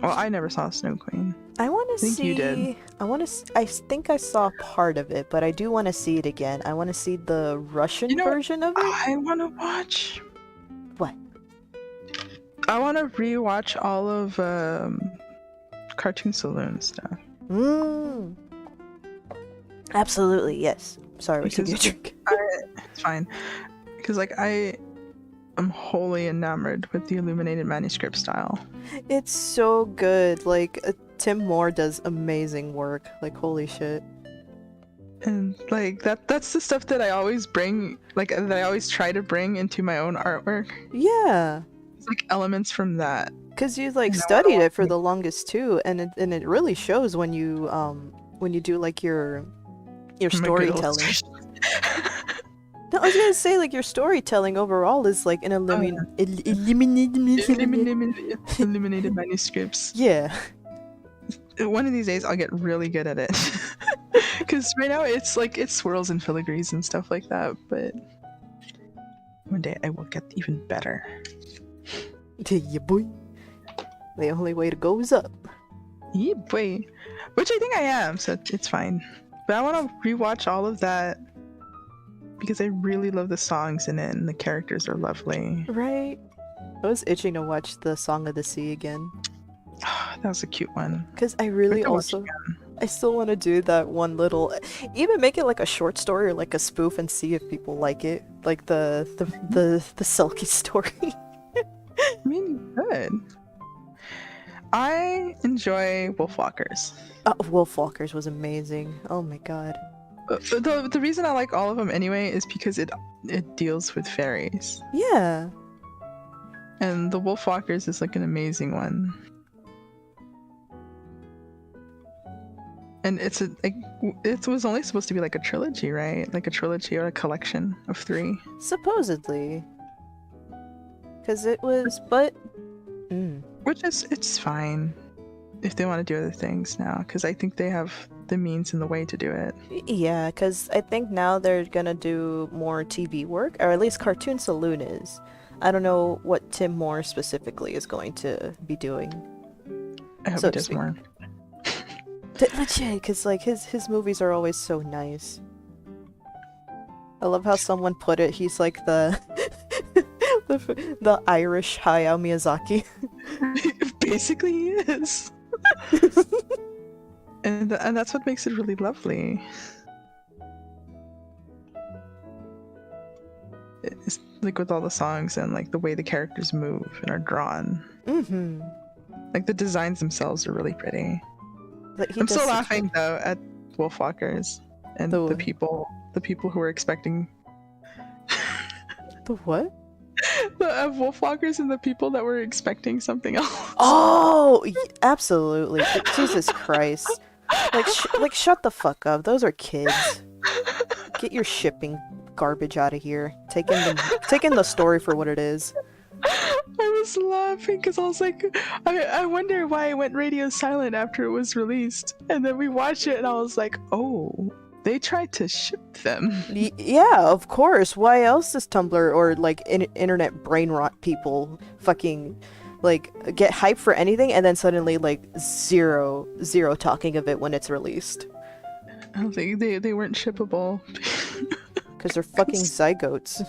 [SPEAKER 2] Well, I never saw Snow Queen. I want to see.
[SPEAKER 1] You did.
[SPEAKER 2] I think I saw part of it, but I do want to see it again. I want to see the Russian version of it.
[SPEAKER 1] I want to watch.
[SPEAKER 2] What?
[SPEAKER 1] I want to rewatch all of Cartoon Saloon stuff.
[SPEAKER 2] Absolutely, yes. Sorry, we took your drink.
[SPEAKER 1] It's fine. Because like I'm wholly enamored with the illuminated manuscript style. It's
[SPEAKER 2] so good. Like, Tim Moore does amazing work. Like, holy shit.
[SPEAKER 1] And like that's the stuff that I always bring, like that I always try to bring into my own artwork.
[SPEAKER 2] Yeah.
[SPEAKER 1] It's like elements from that.
[SPEAKER 2] Because you like studied it for the longest too, and it really shows when you do like your storytelling. No, I was gonna say, like, your storytelling overall is like an
[SPEAKER 1] illuminated manuscripts.
[SPEAKER 2] Yeah.
[SPEAKER 1] One of these days I'll get really good at it. Because right now it's like it swirls and filigrees and stuff like that, but one day I will get even better.
[SPEAKER 2] Yeah, boy. The only way to go is up.
[SPEAKER 1] Yeah, boy. Which I think I am, so it's fine. But I want to rewatch all of that, because I really love the songs in it, and the characters are lovely.
[SPEAKER 2] Right. I was itching to watch the Song of the Sea again.
[SPEAKER 1] That was a cute one.
[SPEAKER 2] Because I really also... I still want to do that one little... Even make it like a short story or like a spoof and see if people like it. Like the Selkie story.
[SPEAKER 1] I mean, good. I enjoy Wolfwalkers.
[SPEAKER 2] Wolfwalkers was amazing. Oh my god.
[SPEAKER 1] The reason I like all of them anyway is because it deals with fairies.
[SPEAKER 2] Yeah.
[SPEAKER 1] And the Wolfwalkers is like an amazing one. And it was only supposed to be like a trilogy, right? Like a trilogy or a collection of 3.
[SPEAKER 2] Supposedly. Because it was, but...
[SPEAKER 1] Which is, it's fine if they want to do other things now, because I think they have the means and the way to do it.
[SPEAKER 2] Yeah, because I think now they're gonna do more TV work, or at least Cartoon Saloon is. I don't know what Tim Moore specifically is going to be doing.
[SPEAKER 1] I hope he does more.
[SPEAKER 2] Legit, because like his movies are always so nice. I love how someone put it. He's like the the Irish Hayao Miyazaki.
[SPEAKER 1] Basically, he is. and that's what makes it really lovely. It's like with all the songs and like the way the characters move and are drawn.
[SPEAKER 2] Mm-hmm.
[SPEAKER 1] Like the designs themselves are really pretty. I'm still laughing though at Wolfwalkers and the people who were expecting.
[SPEAKER 2] The what?
[SPEAKER 1] The Wolfwalkers and the people that were expecting something else.
[SPEAKER 2] Oh, absolutely! Jesus Christ! Like shut the fuck up. Those are kids. Get your shipping garbage out of here. Taking the story for what it is.
[SPEAKER 1] I was laughing because I was like, I wonder why it went radio silent after it was released. And then we watched it and I was like, oh, they tried to ship them.
[SPEAKER 2] Yeah, of course. Why else does Tumblr or like internet brain rot people fucking like get hyped for anything and then suddenly like zero talking of it when it's released?
[SPEAKER 1] I don't think they weren't shippable.
[SPEAKER 2] Because they're fucking zygotes.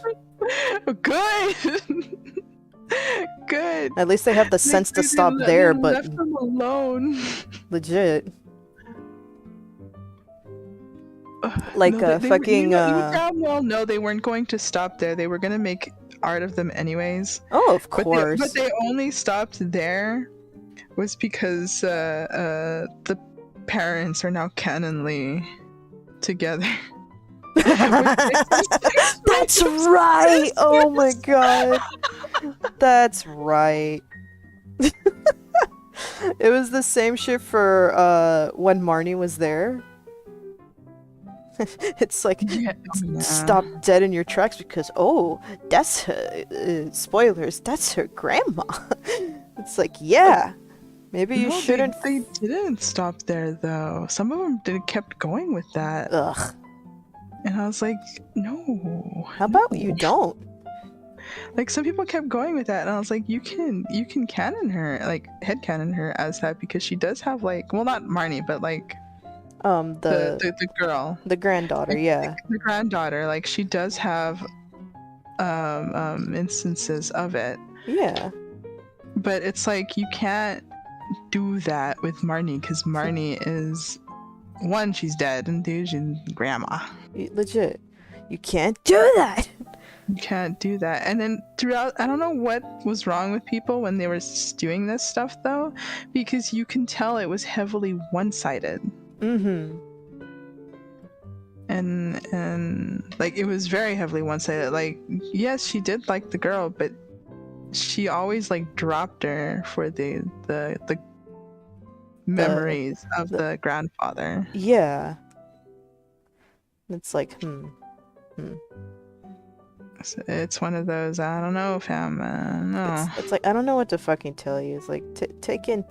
[SPEAKER 1] Good! Good!
[SPEAKER 2] At least they have the sense to stop there, but
[SPEAKER 1] left them alone.
[SPEAKER 2] Legit. Like
[SPEAKER 1] no,
[SPEAKER 2] fucking
[SPEAKER 1] no, they weren't going to stop there. They were gonna make art of them anyways.
[SPEAKER 2] Oh, of course.
[SPEAKER 1] But they only stopped there was because the parents are now canonly together.
[SPEAKER 2] That's right! Oh my god. That's right. It was the same shit for when Marnie was there. It's like, stop dead in your tracks because, oh, that's her, spoilers, that's her grandma. It's like, yeah, maybe you shouldn't.
[SPEAKER 1] They didn't stop there though. Some of them kept going with that.
[SPEAKER 2] Ugh.
[SPEAKER 1] And I was like, no.
[SPEAKER 2] How about you don't?
[SPEAKER 1] Like, some people kept going with that, and I was like, you can canon her, like, headcanon her as that, because she does have, like, well, not Marnie, but, like, the girl.
[SPEAKER 2] The granddaughter, yeah.
[SPEAKER 1] The granddaughter, like, she does have, instances of it.
[SPEAKER 2] Yeah.
[SPEAKER 1] But it's like, you can't do that with Marnie, because Marnie is, one, she's dead, and two, she's grandma.
[SPEAKER 2] Legit. You can't do that!
[SPEAKER 1] You can't do that. And then throughout, I don't know what was wrong with people when they were doing this stuff though, because you can tell it was heavily one-sided.
[SPEAKER 2] Mm-hmm.
[SPEAKER 1] And like, it was very heavily one-sided. Like, yes, she did like the girl, but she always like dropped her for the memories of the grandfather.
[SPEAKER 2] Yeah. It's like,
[SPEAKER 1] It's one of those, I don't know, fam. No.
[SPEAKER 2] It's like, I don't know what to fucking tell you. It's like, take in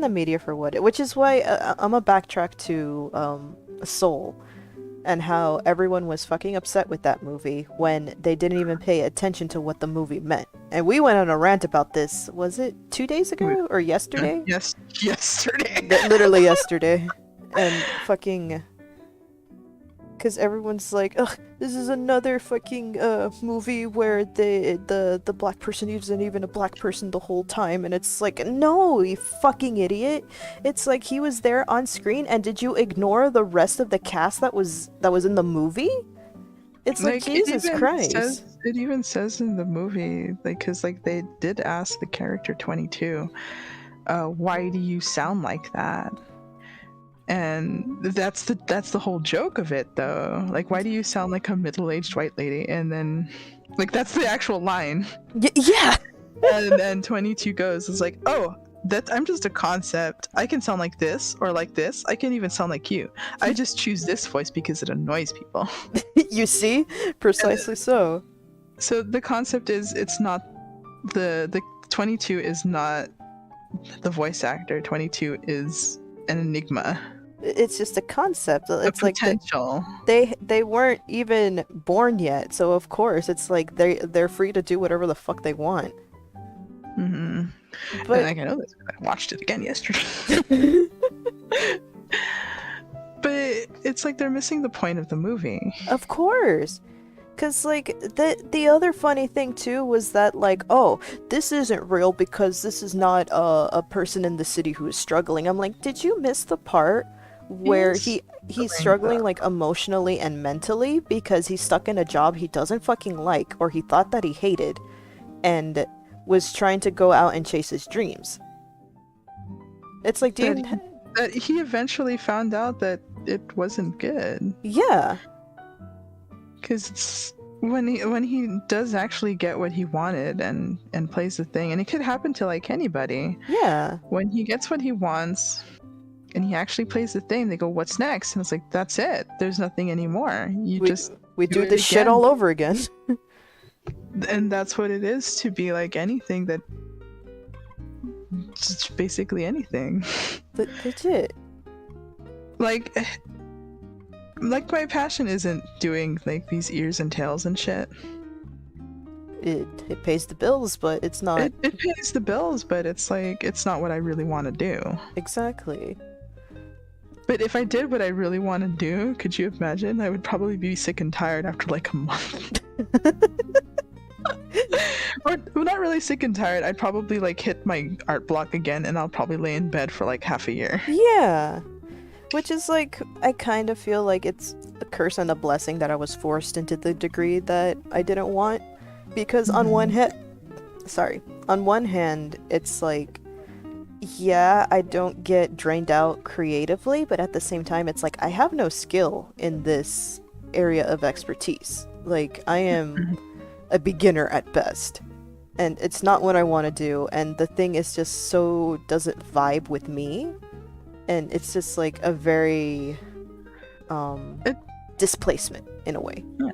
[SPEAKER 2] the media for what it, which is why I'm a backtrack to Soul, and how everyone was fucking upset with that movie when they didn't even pay attention to what the movie meant. And we went on a rant about this, was it 2 days ago or yesterday?
[SPEAKER 1] Yes, yesterday.
[SPEAKER 2] Literally yesterday. And fucking... Because everyone's like, ugh, this is another fucking movie where the black person isn't even a black person the whole time. And it's like, no, you fucking idiot. It's like, he was there on screen, and did you ignore the rest of the cast that was in the movie? It's like Jesus Christ.
[SPEAKER 1] It even says in the movie, like, because like they did ask the character 22, why do you sound like that? And that's the whole joke of it, though. Like, why do you sound like a middle-aged white lady? And then, like, that's the actual line.
[SPEAKER 2] Yeah.
[SPEAKER 1] And then 22 goes, it's like, oh, I'm just a concept. I can sound like this or like this. I can even sound like you. I just choose this voice because it annoys people.
[SPEAKER 2] You see, precisely so.
[SPEAKER 1] So the concept is, it's not the 22 is not the voice actor. 22 is an enigma.
[SPEAKER 2] It's just a concept. It's like
[SPEAKER 1] potential.
[SPEAKER 2] They weren't even born yet, so of course it's like they're free to do whatever the fuck they want.
[SPEAKER 1] Mm-hmm.
[SPEAKER 2] But
[SPEAKER 1] I know this because I watched it again yesterday. But it's like they're missing the point of the movie.
[SPEAKER 2] Of course. Because, like, the other funny thing, too, was that, like, oh, this isn't real because this is not a person in the city who is struggling. I'm like, did you miss the part where he's struggling, like, emotionally and mentally because he's stuck in a job he doesn't fucking like, or he thought that he hated, and was trying to go out and chase his dreams? It's like, dude...
[SPEAKER 1] That he eventually found out that it wasn't good.
[SPEAKER 2] Yeah.
[SPEAKER 1] Because it's when he does actually get what he wanted and plays the thing, and it could happen to like anybody.
[SPEAKER 2] Yeah.
[SPEAKER 1] When he gets what he wants, and he actually plays the thing. They go, "What's next?" And it's like, "That's it. There's nothing anymore. You just
[SPEAKER 2] we do
[SPEAKER 1] it
[SPEAKER 2] this shit
[SPEAKER 1] again."
[SPEAKER 2] all over again.
[SPEAKER 1] And that's what it is to be like anything that. It's basically anything.
[SPEAKER 2] Legit.
[SPEAKER 1] Like my passion isn't doing like these ears and tails and shit.
[SPEAKER 2] It pays the bills, but it's not.
[SPEAKER 1] It pays the bills, but it's like it's not what I really want to do.
[SPEAKER 2] Exactly.
[SPEAKER 1] But if I did what I really want to do, could you imagine? I would probably be sick and tired after like a month. Or well, not really sick and tired. I'd probably like hit my art block again, and I'll probably lay in bed for like half a year.
[SPEAKER 2] Yeah. Which is like, I kind of feel like it's a curse and a blessing that I was forced into the degree that I didn't want. Because on one hand, it's like, yeah, I don't get drained out creatively, but at the same time, it's like, I have no skill in this area of expertise. Like, I am a beginner at best. And it's not what I want to do, and the thing is just so doesn't vibe with me. And it's just like a very displacement in a way.
[SPEAKER 1] Yeah.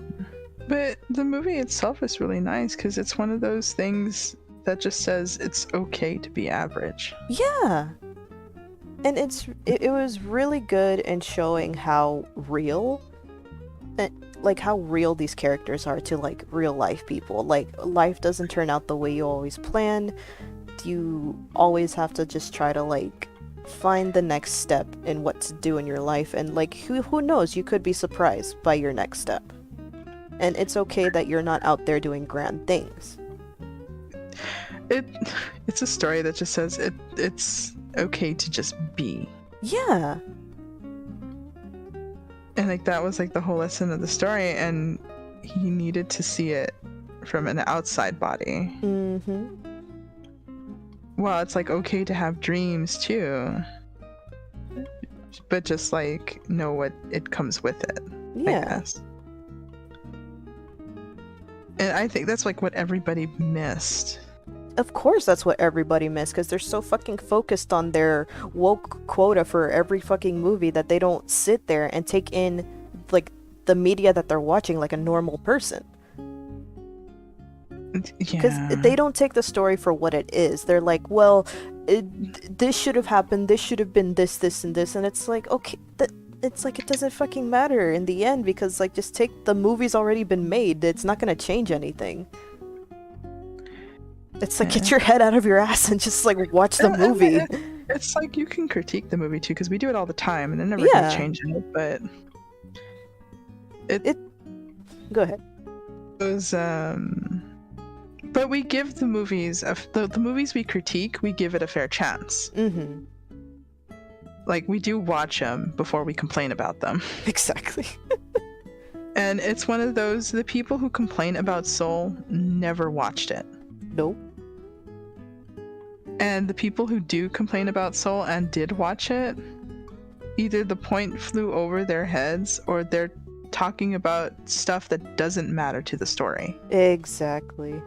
[SPEAKER 1] But the movie itself is really nice because it's one of those things that just says it's okay to be average.
[SPEAKER 2] Yeah. And it was really good in showing how real these characters are to like real life people. Like, life doesn't turn out the way you always planned. You always have to just try to like find the next step in what to do in your life, and like who knows, you could be surprised by your next step. And it's okay that you're not out there doing grand things.
[SPEAKER 1] It's a story that just says it's okay to just be.
[SPEAKER 2] Yeah.
[SPEAKER 1] And like that was like the whole lesson of the story, and he needed to see it from an outside body.
[SPEAKER 2] Mm-hmm.
[SPEAKER 1] Well, it's like okay to have dreams too, but just like know what it comes with it.
[SPEAKER 2] Yeah.
[SPEAKER 1] I guess. And I think that's like what everybody missed.
[SPEAKER 2] Of course that's what everybody missed, because they're so fucking focused on their woke quota for every fucking movie that they don't sit there and take in like the media that they're watching like a normal person. Because they don't take the story for what it is. They're like, well, this should have happened, this should have been this, and this, and it's like, okay, it's like it doesn't fucking matter in the end, because like just take the movie's already been made. It's not gonna change anything. It's like, get your head out of your ass and just like watch the movie.
[SPEAKER 1] It's like you can critique the movie too, because we do it all the time, and they're never gonna change it. But it
[SPEAKER 2] go ahead.
[SPEAKER 1] Was but we give the movies the movies we critique, we give it a fair chance.
[SPEAKER 2] Mm-hmm.
[SPEAKER 1] Like, we do watch them before we complain about them.
[SPEAKER 2] Exactly.
[SPEAKER 1] And it's one of those, the people who complain about Soul never watched it.
[SPEAKER 2] Nope.
[SPEAKER 1] And the people who do complain about Soul and did watch it, either the point flew over their heads or they're talking about stuff that doesn't matter to the story.
[SPEAKER 2] Exactly.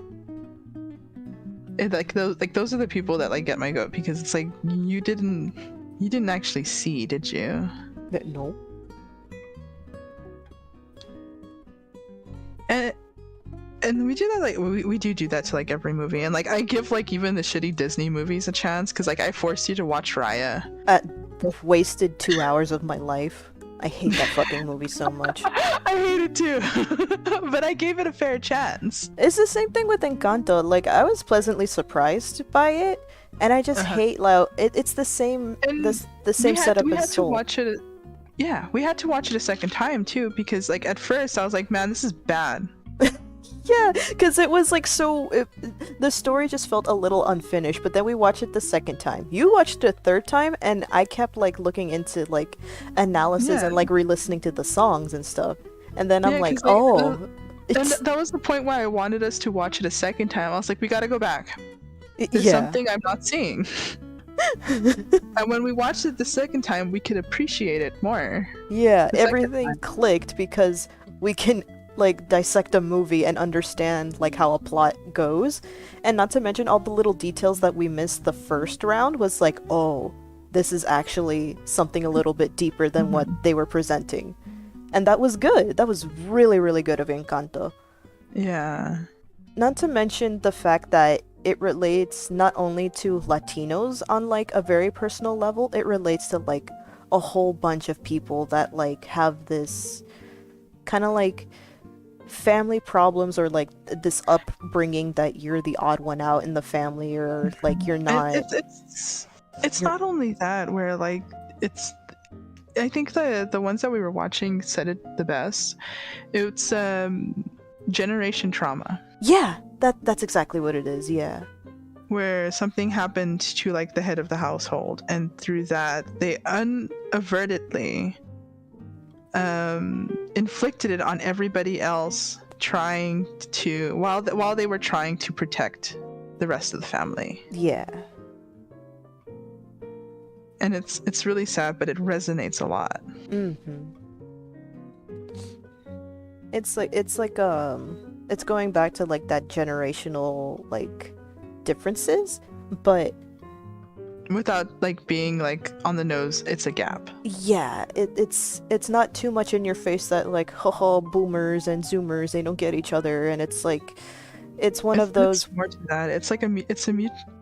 [SPEAKER 1] Those are the people that like get my goat, because it's like, you didn't actually see, did you?
[SPEAKER 2] No.
[SPEAKER 1] And we do that, like we do that to like every movie, and like I give like even the shitty Disney movies a chance, because like I forced you to watch Raya.
[SPEAKER 2] Wasted 2 hours of my life. I hate that fucking movie so much.
[SPEAKER 1] I hate it too. But I gave it a fair chance.
[SPEAKER 2] It's the same thing with Encanto. Like, I was pleasantly surprised by it, and I just hate it's the same the same setup as Soul.
[SPEAKER 1] Yeah, we had to watch it a second time too, because like at first I was like, man, this is bad.
[SPEAKER 2] Yeah, because it was like the story just felt a little unfinished, but then we watched it the second time. You watched it a third time, and I kept like looking into like analysis and like re-listening to the songs and stuff. And then I'm like, oh.
[SPEAKER 1] And that was the point where I wanted us to watch it a second time. I was like, we gotta go back. There's something I'm not seeing. And when we watched it the second time, we could appreciate it more.
[SPEAKER 2] Yeah, everything clicked because we can like dissect a movie and understand like how a plot goes, and not to mention all the little details that we missed the first round was like, oh, this is actually something a little bit deeper than what
[SPEAKER 1] Mhm.
[SPEAKER 2] they were presenting. And that was good. That was really, really good of Encanto.
[SPEAKER 1] Yeah.
[SPEAKER 2] Not to mention the fact that it relates not only to Latinos on like a very personal level, it relates to like a whole bunch of people that like have this kind of like family problems or like this upbringing that you're the odd one out in the family or like you're
[SPEAKER 1] And
[SPEAKER 2] not
[SPEAKER 1] it's
[SPEAKER 2] you're
[SPEAKER 1] not only that where like it's I think the ones that we were watching said it the best. It's generation trauma,
[SPEAKER 2] yeah, that's exactly what it is. Yeah.
[SPEAKER 1] where something happened to like the head of the household, and through that they unavertedly inflicted it on everybody else, trying to while they were trying to protect the rest of the family.
[SPEAKER 2] Yeah.
[SPEAKER 1] And it's really sad, but it resonates a lot.
[SPEAKER 2] Mhm. It's going back to like that generational like differences, but
[SPEAKER 1] Without like being like on the nose, it's a gap.
[SPEAKER 2] yeah, it's not too much in your face that like haha boomers and zoomers they don't get each other, and it's like it's one of those
[SPEAKER 1] It's more to that. It's like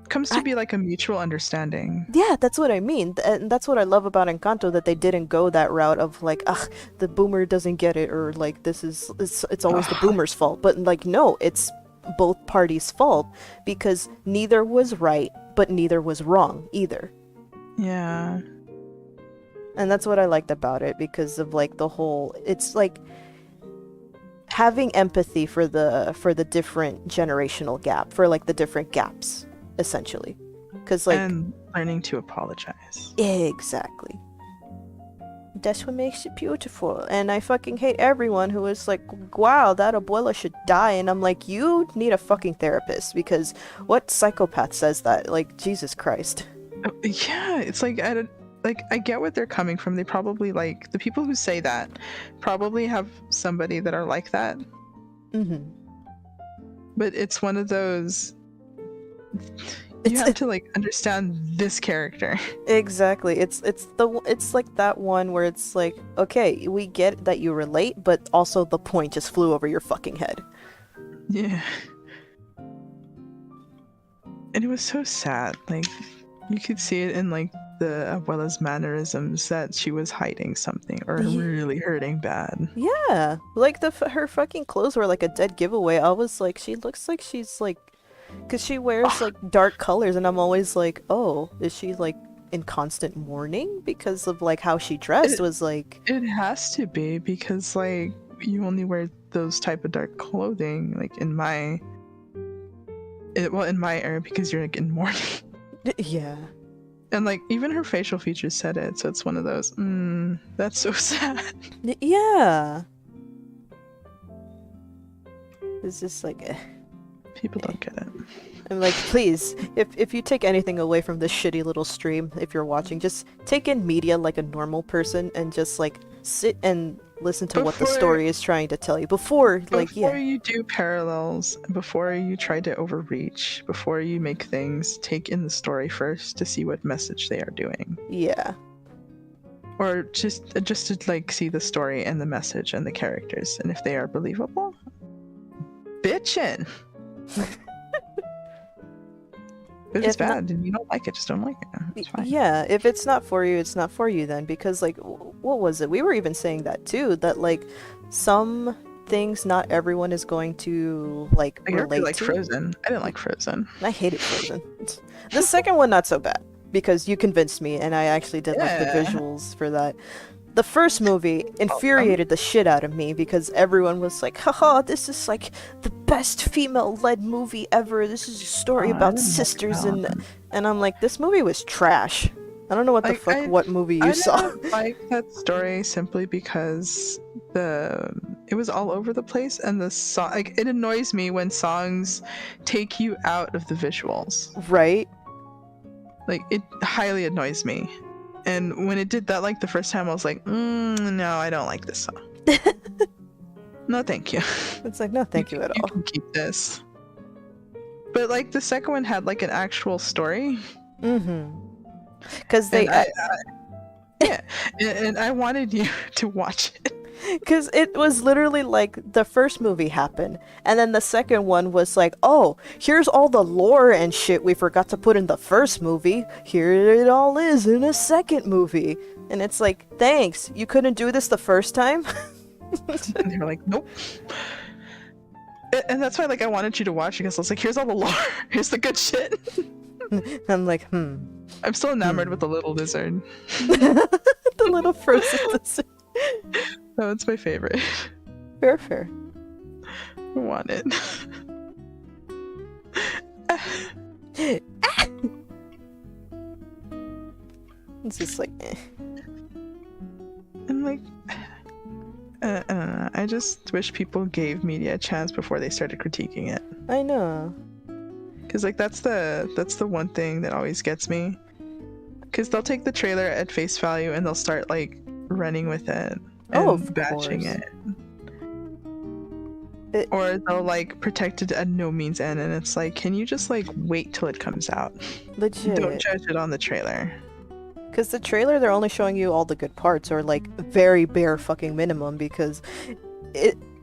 [SPEAKER 1] comes to
[SPEAKER 2] I,
[SPEAKER 1] be like a mutual understanding.
[SPEAKER 2] yeah, that's what I mean. And that's what I love about Encanto, that they didn't go that route of like, ugh, the boomer doesn't get it, or like this is it's always the boomer's fault. But like no, it's both parties' fault because neither was right, but neither was wrong either.
[SPEAKER 1] Yeah.
[SPEAKER 2] And that's what I liked about it because of like the whole it's like having empathy for the different generational gap, for like the different gaps essentially. Cuz like
[SPEAKER 1] And learning to apologize.
[SPEAKER 2] exactly. That's what makes it beautiful. And I fucking hate everyone who is like, wow, that abuela should die. And I'm like, you need a fucking therapist because what psychopath says that? Like, Jesus Christ.
[SPEAKER 1] Yeah, it's like I get what they're coming from. They probably like the people who say that probably have somebody that are like that.
[SPEAKER 2] Mm-hmm.
[SPEAKER 1] But it's one of those you have to like understand this character.
[SPEAKER 2] Exactly. It's like that one where it's like, okay, we get that you relate, but also the point just flew over your fucking head.
[SPEAKER 1] Yeah. And it was so sad. Like you could see it in like the abuela's mannerisms that she was hiding something or really hurting bad.
[SPEAKER 2] Yeah, like her fucking clothes were like a dead giveaway. I was like, she looks like she's like, because she wears like dark colors, and I'm always like, oh, is she like in constant mourning because of like how she dressed? Was like,
[SPEAKER 1] it has to be because like you only wear those type of dark clothing like in my era because you're like in mourning.
[SPEAKER 2] yeah.
[SPEAKER 1] And like even her facial features said it, so it's one of those that's so sad.
[SPEAKER 2] Yeah, it's just like
[SPEAKER 1] People don't get it.
[SPEAKER 2] I'm like, please, if you take anything away from this shitty little stream, if you're watching, just take in media like a normal person and just like sit and listen to what the story is trying to tell you before
[SPEAKER 1] you do parallels, before you try to overreach, before you make things, take in the story first to see what message they are doing.
[SPEAKER 2] Yeah.
[SPEAKER 1] Or just to like see the story and the message and the characters, and if they are believable, bitchin'. If it's bad and you don't like it, just don't like it. It's fine.
[SPEAKER 2] Yeah, if it's not for you, it's not for you then. Because like, what was it? We were even saying that too. That like, some things not everyone is going to like relate
[SPEAKER 1] like
[SPEAKER 2] to.
[SPEAKER 1] Frozen. I didn't like Frozen.
[SPEAKER 2] I hated Frozen. The second one not so bad because you convinced me, and I actually did like the visuals for that. The first movie infuriated the shit out of me because everyone was like, haha, this is like the best female-led movie ever. This is a story about sisters and I'm like, this movie was trash. I don't know what what movie you saw.
[SPEAKER 1] I didn't like that story simply because it was all over the place, and the song, like, it annoys me when songs take you out of the visuals.
[SPEAKER 2] Right?
[SPEAKER 1] Like, it highly annoys me. And when it did that, like, the first time, I was like, no, I don't like this song. No, thank you.
[SPEAKER 2] It's like, no, thank you at all.
[SPEAKER 1] You can keep this. But, like, the second one had, like, an actual story.
[SPEAKER 2] Mm-hmm. Because
[SPEAKER 1] And yeah, and I wanted you to watch it.
[SPEAKER 2] Because it was literally like the first movie happened, and then the second one was like, oh, here's all the lore and shit we forgot to put in the first movie. Here it all is in a second movie. And it's like, thanks, you couldn't do this the first time?
[SPEAKER 1] And they were like, nope. And that's why like I wanted you to watch it, because I was like, here's all the lore, here's the good shit.
[SPEAKER 2] I'm like,
[SPEAKER 1] I'm still enamored with the little lizard.
[SPEAKER 2] The little frozen lizard.
[SPEAKER 1] Oh, it's my favorite.
[SPEAKER 2] Fair.
[SPEAKER 1] I want it.
[SPEAKER 2] It's just like,
[SPEAKER 1] And like, I don't know. I just wish people gave media a chance before they started critiquing it.
[SPEAKER 2] I know.
[SPEAKER 1] Because like that's the one thing that always gets me. Because they'll take the trailer at face value and they'll start like running with it and bashing it. Or they'll like protect it at no means end, and it's like, can you just like wait till it comes out?
[SPEAKER 2] Legit.
[SPEAKER 1] Don't judge it on the trailer.
[SPEAKER 2] Because the trailer, they're only showing you all the good parts, or like very bare fucking minimum, because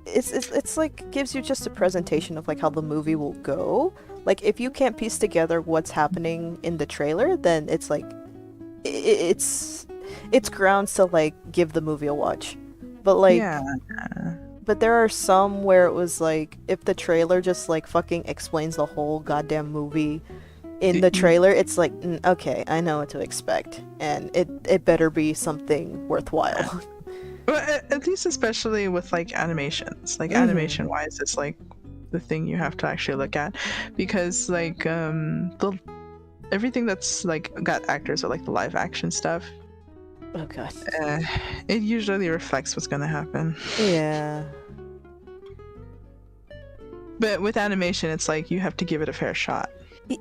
[SPEAKER 2] it's like gives you just a presentation of like how the movie will go. Like if you can't piece together what's happening in the trailer, then it's like it's grounds to like give the movie a watch. But like but there are some where it was like, if the trailer just like fucking explains the whole goddamn movie in the trailer, it's like, okay, I know what to expect, and it better be something worthwhile.
[SPEAKER 1] Well, at least especially with like animations, like animation wise, it's like the thing you have to actually look at, because like everything that's like got actors or like the live action stuff,
[SPEAKER 2] oh god,
[SPEAKER 1] it usually reflects what's gonna happen.
[SPEAKER 2] Yeah.
[SPEAKER 1] But with animation, it's like you have to give it a fair shot.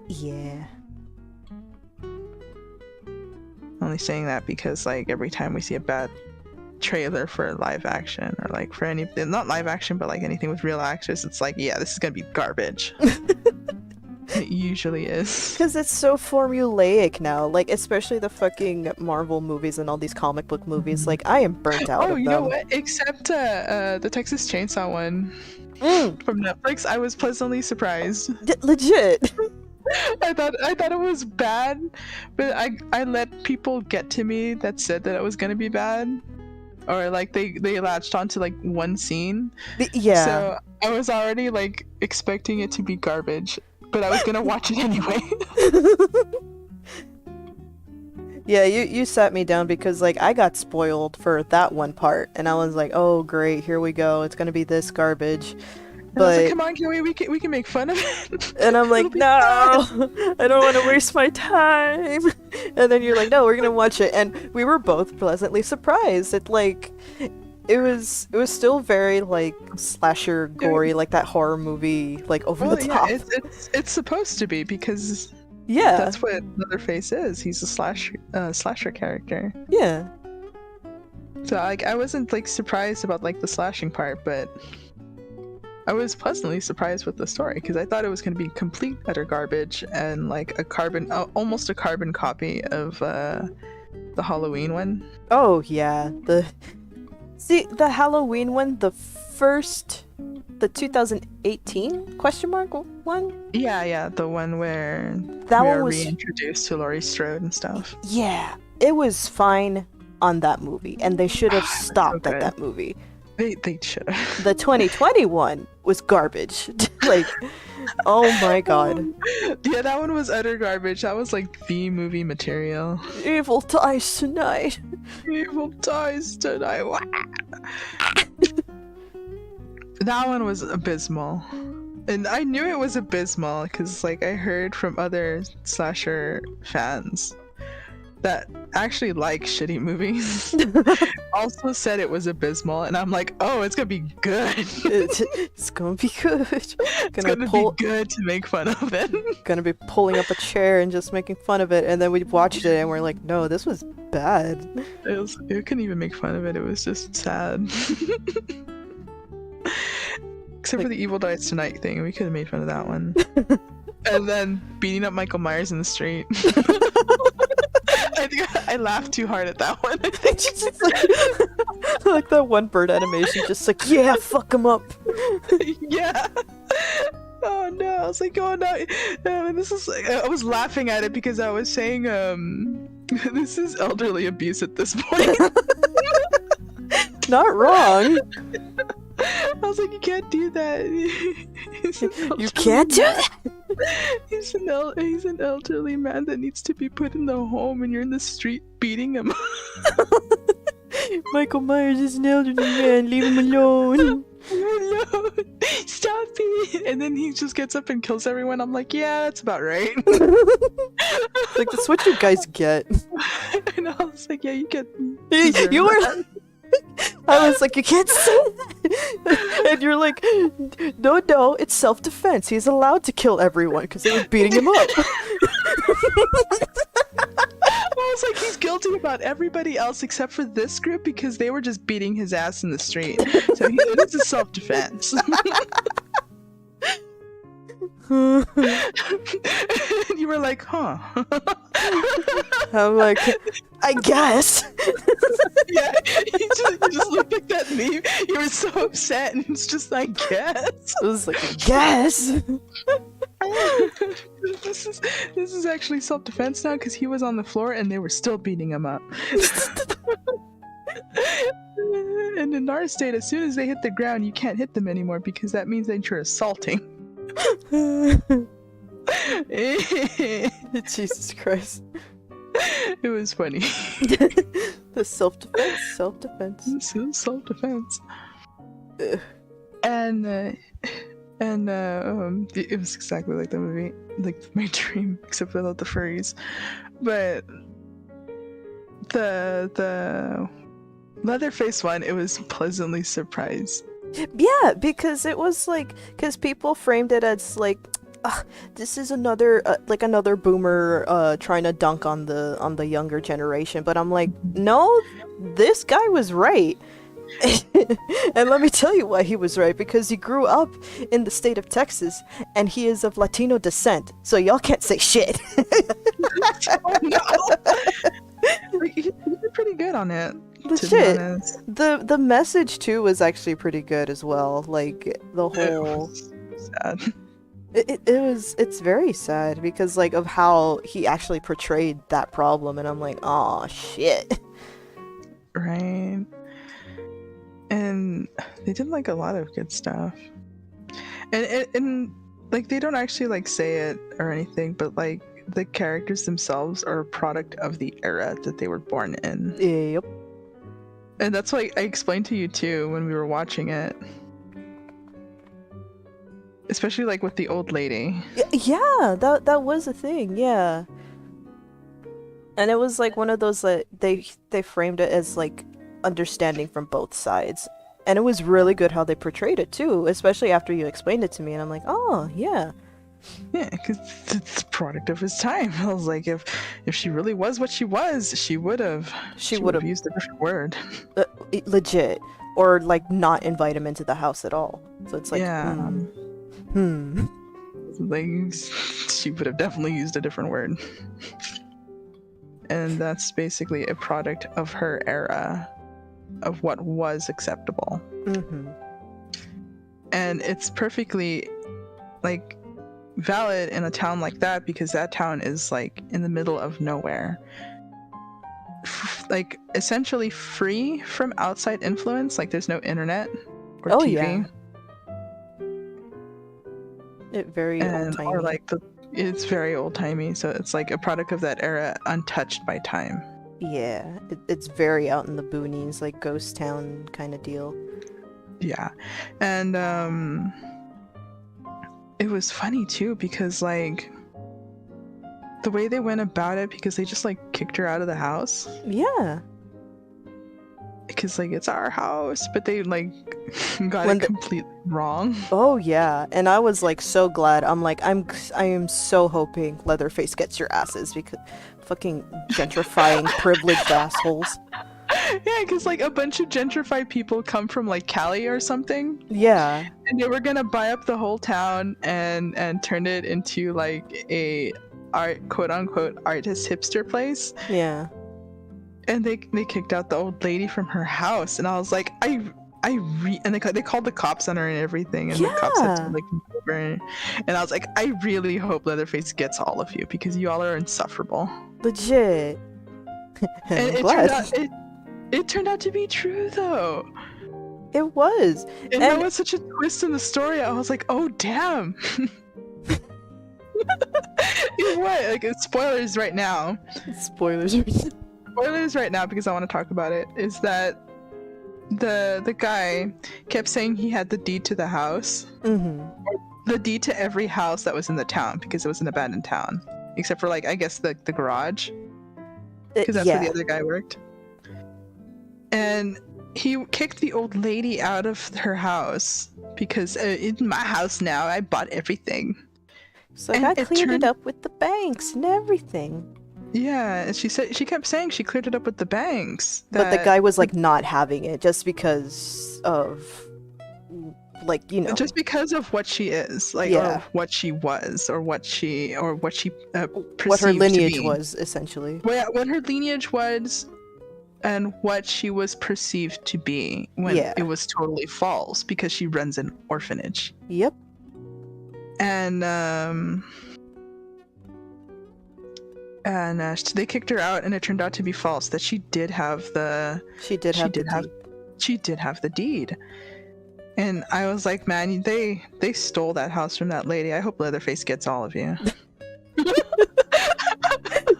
[SPEAKER 2] Yeah.
[SPEAKER 1] Only saying that because like every time we see a bad trailer for live action, or like for anything, not live action, but like anything with real actors, it's like, yeah, this is gonna be garbage. It usually is. Because
[SPEAKER 2] it's so formulaic now, like especially the fucking Marvel movies and all these comic book movies. Like I am burnt out of them.
[SPEAKER 1] Oh, you know what? Except the Texas Chainsaw one from Netflix, I was pleasantly surprised.
[SPEAKER 2] Legit.
[SPEAKER 1] I thought it was bad, but I let people get to me that said that it was gonna be bad, or like they latched onto like one scene.
[SPEAKER 2] Yeah.
[SPEAKER 1] So I was already like expecting it to be garbage, but I was gonna watch it anyway.
[SPEAKER 2] Yeah, you sat me down because like I got spoiled for that one part, and I was like, oh great, here we go, it's gonna be this garbage. But
[SPEAKER 1] I was like, come on, can we can make fun of it.
[SPEAKER 2] And I'm like, no, I don't want to waste my time. And then you're like, no, we're gonna watch it, and we were both pleasantly surprised. It was still very like slasher gory, like that horror movie, like over the top.
[SPEAKER 1] Yeah, it's supposed to be, because
[SPEAKER 2] yeah,
[SPEAKER 1] that's what Leatherface is. He's a slasher character.
[SPEAKER 2] Yeah.
[SPEAKER 1] So like I wasn't like surprised about like the slashing part, but I was pleasantly surprised with the story, because I thought it was going to be complete utter garbage and like almost a carbon copy of the Halloween one.
[SPEAKER 2] Oh yeah, the Halloween one, the 2018 question mark one.
[SPEAKER 1] Yeah, the one where
[SPEAKER 2] that
[SPEAKER 1] we
[SPEAKER 2] one
[SPEAKER 1] are
[SPEAKER 2] was
[SPEAKER 1] reintroduced to Laurie Strode and stuff.
[SPEAKER 2] Yeah, it was fine on that movie, and they should have stopped at that movie.
[SPEAKER 1] They should have.
[SPEAKER 2] The 2020 one was garbage. Like, oh my god.
[SPEAKER 1] Yeah, that one was utter garbage. That was like the movie material.
[SPEAKER 2] Evil dies tonight.
[SPEAKER 1] Evil dies tonight. That one was abysmal. And I knew it was abysmal because like I heard from other slasher fans that actually like shitty movies also said it was abysmal, and I'm like, oh, it's gonna be good.
[SPEAKER 2] It's gonna be good.
[SPEAKER 1] It's gonna be good to make fun of it.
[SPEAKER 2] Gonna be pulling up a chair and just making fun of it, and then we watched it and we're like, no, this was bad.
[SPEAKER 1] It couldn't even make fun of it. It was just sad. Except for the Evil Dies Tonight thing, we could have made fun of that one. And then beating up Michael Myers in the street. I think I laughed too hard at that one.
[SPEAKER 2] It's just like that one bird animation, just like, yeah, fuck him up.
[SPEAKER 1] Yeah. Oh no! I was like, oh no! This is like, I was laughing at it because I was saying, this is elderly abuse at this point.
[SPEAKER 2] Not wrong.
[SPEAKER 1] I was like, you can't do that.
[SPEAKER 2] You can't do that.
[SPEAKER 1] He's an elderly man that needs to be put in the home, and you're in the street beating him.
[SPEAKER 2] Michael Myers is an elderly man. Leave him alone.
[SPEAKER 1] Leave him alone. Stop it! And then he just gets up and kills everyone. I'm like, yeah, that's about right.
[SPEAKER 2] Like, that's what you guys get.
[SPEAKER 1] And I was like, yeah, you get.
[SPEAKER 2] You were. I was like, you can't say that. And you're like, no, it's self-defense. He's allowed to kill everyone because they were beating him up.
[SPEAKER 1] I was like, he's guilty about everybody else except for this group because they were just beating his ass in the street. So this is self-defense. And you were like, huh?
[SPEAKER 2] I'm like, I guess.
[SPEAKER 1] Yeah, you just looked like that meme. You were so upset, and it's just like, guess.
[SPEAKER 2] I was like, I guess.
[SPEAKER 1] This is actually self-defense now because he was on the floor and they were still beating him up. And in our state, as soon as they hit the ground, you can't hit them anymore because that means that you're assaulting.
[SPEAKER 2] Jesus Christ.
[SPEAKER 1] It was funny.
[SPEAKER 2] The self-defense.
[SPEAKER 1] This is self-defense. And it was exactly like the movie, like my dream, except without the furries. But the Leatherface one, it was pleasantly surprised.
[SPEAKER 2] Yeah, because it was like, because people framed it as like, this is another like another boomer trying to dunk on the younger generation. But I'm like, no, this guy was right. And let me tell you why he was right, because he grew up in the state of Texas and he is of Latino descent, so y'all can't say shit.
[SPEAKER 1] Oh no! He did pretty good on it.
[SPEAKER 2] Legit. The message too was actually pretty good as well. Like the whole
[SPEAKER 1] sad.
[SPEAKER 2] It's very sad because like of how he actually portrayed that problem, and I'm like, oh shit.
[SPEAKER 1] Right. And they did like a lot of good stuff, and like they don't actually like say it or anything, but like the characters themselves are a product of the era that they were born in.
[SPEAKER 2] Yep.
[SPEAKER 1] And that's why I explained to you too when we were watching it, especially like with the old lady.
[SPEAKER 2] Yeah, that was a thing. Yeah. And it was like one of those that they framed it as like understanding from both sides, and it was really good how they portrayed it too, especially after you explained it to me, and I'm like, oh yeah,
[SPEAKER 1] because it's a product of his time. I was like, if she really was what she was, she would have used a different word.
[SPEAKER 2] Legit, or like not invite him into the house at all. So it's like,
[SPEAKER 1] yeah, like she would have definitely used a different word. And that's basically a product of her era, of what was acceptable.
[SPEAKER 2] Mm-hmm.
[SPEAKER 1] And it's perfectly like valid in a town like that, because that town is like in the middle of nowhere, like essentially free from outside influence. Like there's no internet or TV.
[SPEAKER 2] Yeah. It very old-timey.
[SPEAKER 1] Or like it's very old-timey, so it's like a product of that era, untouched by time.
[SPEAKER 2] Yeah, it's very out in the boonies, like ghost town kind of deal.
[SPEAKER 1] Yeah. And it was funny too, because like the way they went about it, because they just like kicked her out of the house.
[SPEAKER 2] Yeah.
[SPEAKER 1] Because like it's our house, but they like got it completely wrong.
[SPEAKER 2] Oh yeah, and I was like so glad. I'm like, I am so hoping Leatherface gets your asses, because fucking gentrifying privileged assholes.
[SPEAKER 1] Yeah, because like a bunch of gentrified people come from like Cali or something,
[SPEAKER 2] Yeah.
[SPEAKER 1] and they were gonna buy up the whole town and turn it into like a art, quote unquote, artist hipster place.
[SPEAKER 2] Yeah.
[SPEAKER 1] And they kicked out the old lady from her house, and I was like, and they called the cops on her and everything, and the cops had to
[SPEAKER 2] Yeah.
[SPEAKER 1] like move over, and I was like, I really hope Leatherface gets all of you because you all are insufferable.
[SPEAKER 2] Legit.
[SPEAKER 1] And
[SPEAKER 2] I'm
[SPEAKER 1] it
[SPEAKER 2] glad.
[SPEAKER 1] turned out to be true though.
[SPEAKER 2] It was.
[SPEAKER 1] And that was such a twist in the story. I was like, oh damn. What? Like, spoilers right now.
[SPEAKER 2] Spoilers.
[SPEAKER 1] Spoilers right now because I want to talk about it. Is that the guy kept saying he had the deed to the house, the deed to every house that was in the town because it was an abandoned town, except for like I guess the garage, because that's where the other guy worked. And he kicked the old lady out of her house because in my house now I bought everything.
[SPEAKER 2] So I cleared it up with the banks and everything.
[SPEAKER 1] Yeah, and she kept saying she cleared it up with the banks.
[SPEAKER 2] But the guy was like not having it just because of, like, you know,
[SPEAKER 1] just because of what she is, like, or what she was, or what she perceived
[SPEAKER 2] what her lineage
[SPEAKER 1] to be.
[SPEAKER 2] was essentially.
[SPEAKER 1] Well, yeah, what her lineage was, and what she was perceived to be when it was totally false because she runs an orphanage.
[SPEAKER 2] Yep.
[SPEAKER 1] And they kicked her out, and it turned out to be false. That she did have the deed. And I was like, man, they stole that house from that lady. I hope Leatherface gets all of you.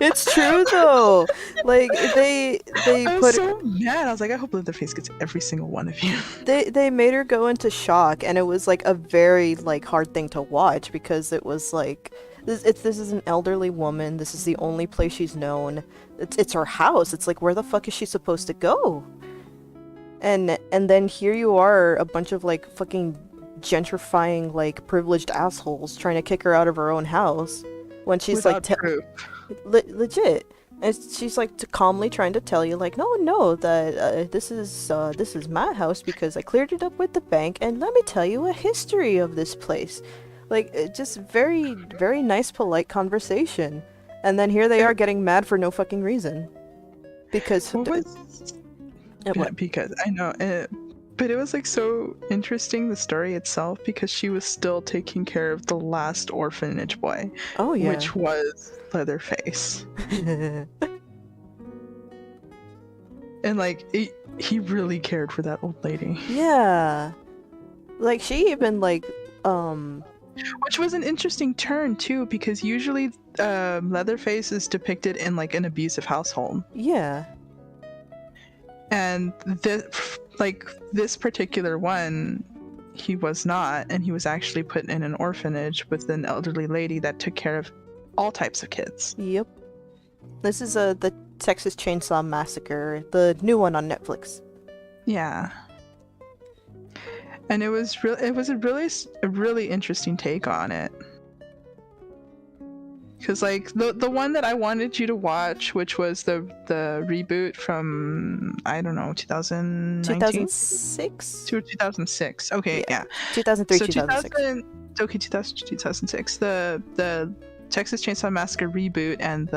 [SPEAKER 2] It's true though. Like they
[SPEAKER 1] I was so mad. I was like, I hope Leatherface gets every single one of you.
[SPEAKER 2] They made her go into shock, and it was like a very like hard thing to watch because it was like this is an elderly woman. This is the only place she's known. It's her house. It's like, where the fuck is she supposed to go? And then here you are, a bunch of like fucking gentrifying like privileged assholes trying to kick her out of her own house when she's
[SPEAKER 1] without
[SPEAKER 2] like
[SPEAKER 1] proof.
[SPEAKER 2] Legit. And she's like calmly trying to tell you like, no, that this is my house because I cleared it up with the bank, and let me tell you a history of this place. Like, just very, very nice, polite conversation. And then here they are getting mad for no fucking reason. Because...
[SPEAKER 1] because I know, but it was like so interesting, the story itself, because she was still taking care of the last orphanage boy.
[SPEAKER 2] Oh yeah.
[SPEAKER 1] Which was Leatherface. And like, he really cared for that old lady.
[SPEAKER 2] Yeah. Like, she even like,
[SPEAKER 1] which was an interesting turn too, because usually Leatherface is depicted in like an abusive household.
[SPEAKER 2] Yeah.
[SPEAKER 1] And this particular one, he was not, and he was actually put in an orphanage with an elderly lady that took care of all types of kids.
[SPEAKER 2] Yep. This is the Texas Chainsaw Massacre, the new one on Netflix.
[SPEAKER 1] Yeah. And it was a really interesting take on it. Because like the one that I wanted you to watch, which was the reboot from, I don't know, 2019?
[SPEAKER 2] 2006?
[SPEAKER 1] 2006. Okay, yeah.
[SPEAKER 2] 2003,
[SPEAKER 1] so
[SPEAKER 2] 2006.
[SPEAKER 1] Okay, 2006. The Texas Chainsaw Massacre reboot and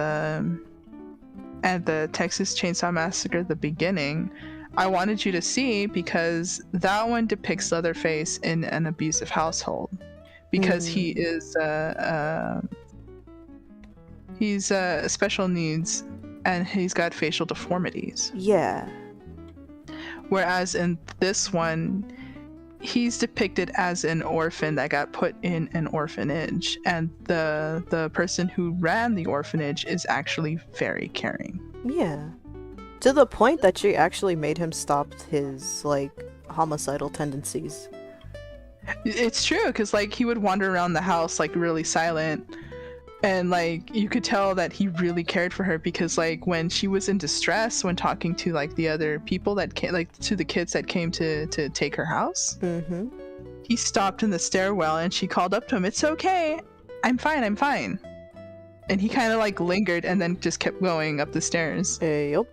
[SPEAKER 1] the Texas Chainsaw Massacre the beginning, I wanted you to see because that one depicts Leatherface in an abusive household because he is he's special needs and he's got facial deformities.
[SPEAKER 2] Yeah.
[SPEAKER 1] Whereas in this one, he's depicted as an orphan that got put in an orphanage, and the person who ran the orphanage is actually very caring.
[SPEAKER 2] Yeah. To the point that she actually made him stop his, like, homicidal tendencies.
[SPEAKER 1] It's true, because, like, he would wander around the house, like, really silent. And, like, you could tell that he really cared for her because, like, when she was in distress, when talking to, like, the other people that came, like, to the kids that came to take her house, he stopped in the stairwell and she called up to him, "It's okay. I'm fine. I'm fine." And he kind of, like, lingered and then just kept going up the stairs.
[SPEAKER 2] Yup.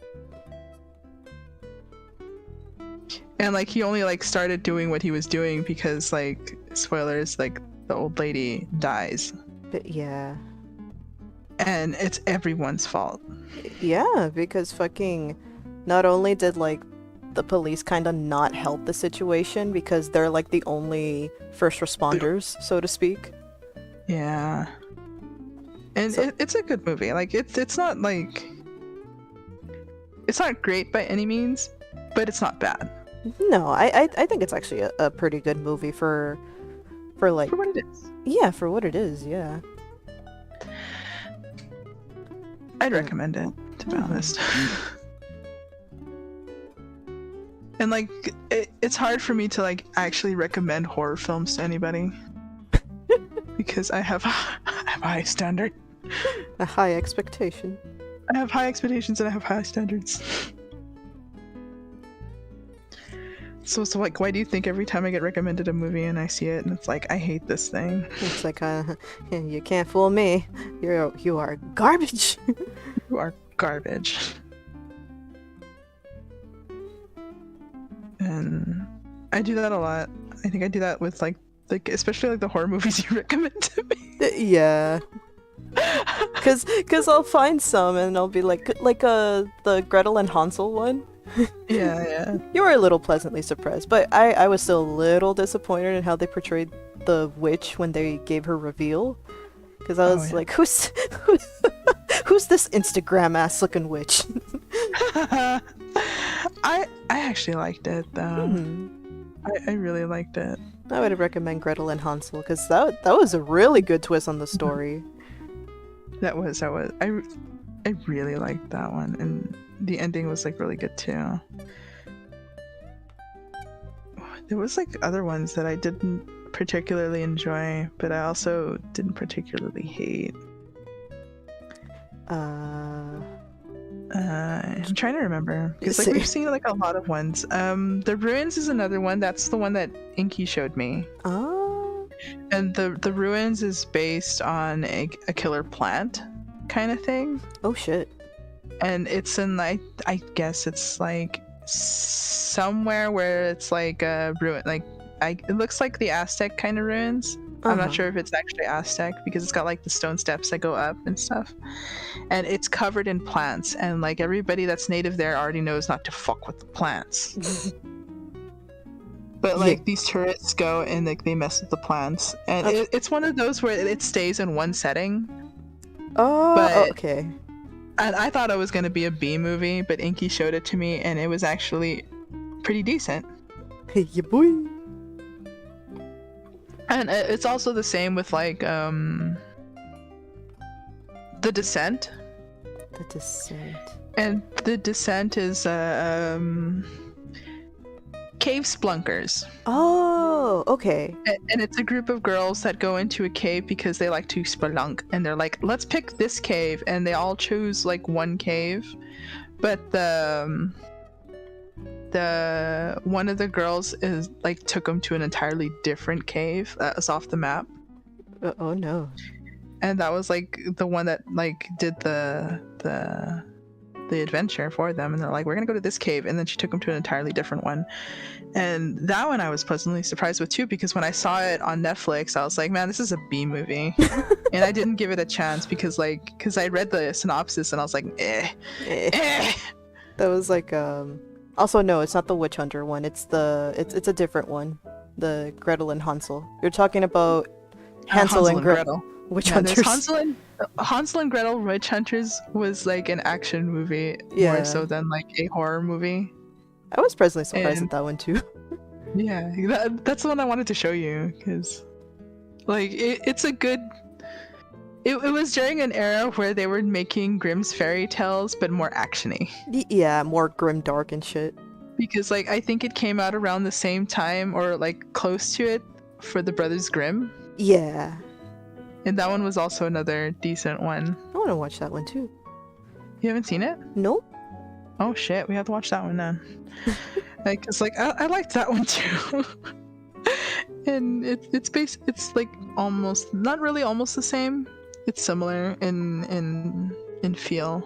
[SPEAKER 1] And like he only like started doing what he was doing because like spoilers, like the old lady dies.
[SPEAKER 2] But yeah.
[SPEAKER 1] And it's everyone's fault.
[SPEAKER 2] Yeah, because fucking not only did like the police kind of not help the situation because they're like the only first responders, so to speak.
[SPEAKER 1] Yeah. And
[SPEAKER 2] So,
[SPEAKER 1] it's a good movie. Like it's not like it's not great by any means, but it's not bad.
[SPEAKER 2] no, I think it's actually a pretty good movie for like
[SPEAKER 1] For what it is.
[SPEAKER 2] yeah, for what it is, yeah.
[SPEAKER 1] I'd recommend it, to be honest. And like it's hard for me to like actually recommend horror films to anybody because I have a high standard.
[SPEAKER 2] A high expectation.
[SPEAKER 1] I have high expectations and I have high standards. So like, why do you think every time I get recommended a movie and I see it and it's like, I hate this thing?
[SPEAKER 2] It's like, you can't fool me. You are garbage.
[SPEAKER 1] You are garbage. And I do that a lot. I think I do that with like especially like the horror movies you recommend to me.
[SPEAKER 2] Yeah. Cause I'll find some and I'll be like the Gretel and Hansel one.
[SPEAKER 1] Yeah.
[SPEAKER 2] You were a little pleasantly surprised, but I was still a little disappointed in how they portrayed the witch when they gave her reveal. Because I was like, who's this Instagram ass looking witch?
[SPEAKER 1] I actually liked it though. I really liked it.
[SPEAKER 2] I would recommend Gretel and Hansel because that was a really good twist on the story.
[SPEAKER 1] That was. I really liked that one, and the ending was like really good too. There was like other ones that I didn't particularly enjoy, but I also didn't particularly hate. I'm trying to remember because like we've seen like a lot of ones. The Ruins is another one. That's the one that Inky showed me.
[SPEAKER 2] Oh.
[SPEAKER 1] And the Ruins is based on a killer plant kind of thing.
[SPEAKER 2] Oh shit. And
[SPEAKER 1] it's in like I guess it's like somewhere where it's like a ruin, like it looks like the Aztec kind of ruins. I'm not sure if it's actually Aztec because it's got like the stone steps that go up and stuff. And it's covered in plants, and like everybody that's native there already knows not to fuck with the plants. But like these tourists go and like they mess with the plants, and it's one of those where it stays in one setting.
[SPEAKER 2] Okay.
[SPEAKER 1] And I thought it was gonna be a B movie, but Inky showed it to me, and it was actually pretty decent.
[SPEAKER 2] Hey, ya boy.
[SPEAKER 1] And it's also the same with like The Descent.
[SPEAKER 2] The Descent.
[SPEAKER 1] And The Descent is cave splunkers.
[SPEAKER 2] Oh, okay.
[SPEAKER 1] And it's a group of girls that go into a cave because they like to spelunk, and they're like, let's pick this cave, and they all choose like one cave, but the one of the girls is like took them to an entirely different cave that was off the map.
[SPEAKER 2] Oh no.
[SPEAKER 1] And that was like the one that like did the adventure for them, and they're like, we're gonna go to this cave, and then she took them to an entirely different one. And that one I was pleasantly surprised with too, because when I saw it on Netflix I was like, man, this is a B movie. And I didn't give it a chance because I read the synopsis and I was like, eh.
[SPEAKER 2] That was like also no, it's not the Witch Hunter one, it's a different one, the Gretel and Hansel. You're talking about Hansel and Gretel. Witch Hunters.
[SPEAKER 1] Hansel and Gretel Witch Hunters was like an action movie more so than like a horror movie.
[SPEAKER 2] I was pleasantly surprised at that one too.
[SPEAKER 1] Yeah, that's the one I wanted to show you because like it's a good. It was during an era where they were making Grimm's fairy tales but more actiony.
[SPEAKER 2] Yeah, more grim dark and shit.
[SPEAKER 1] Because like I think it came out around the same time or like close to it for the Brothers Grimm.
[SPEAKER 2] Yeah.
[SPEAKER 1] And that one was also another decent one.
[SPEAKER 2] I want to watch that one too.
[SPEAKER 1] You haven't seen it?
[SPEAKER 2] Nope.
[SPEAKER 1] Oh shit, we have to watch that one then. Like, it's like I liked that one too. And it's like almost not really almost the same. It's similar in feel.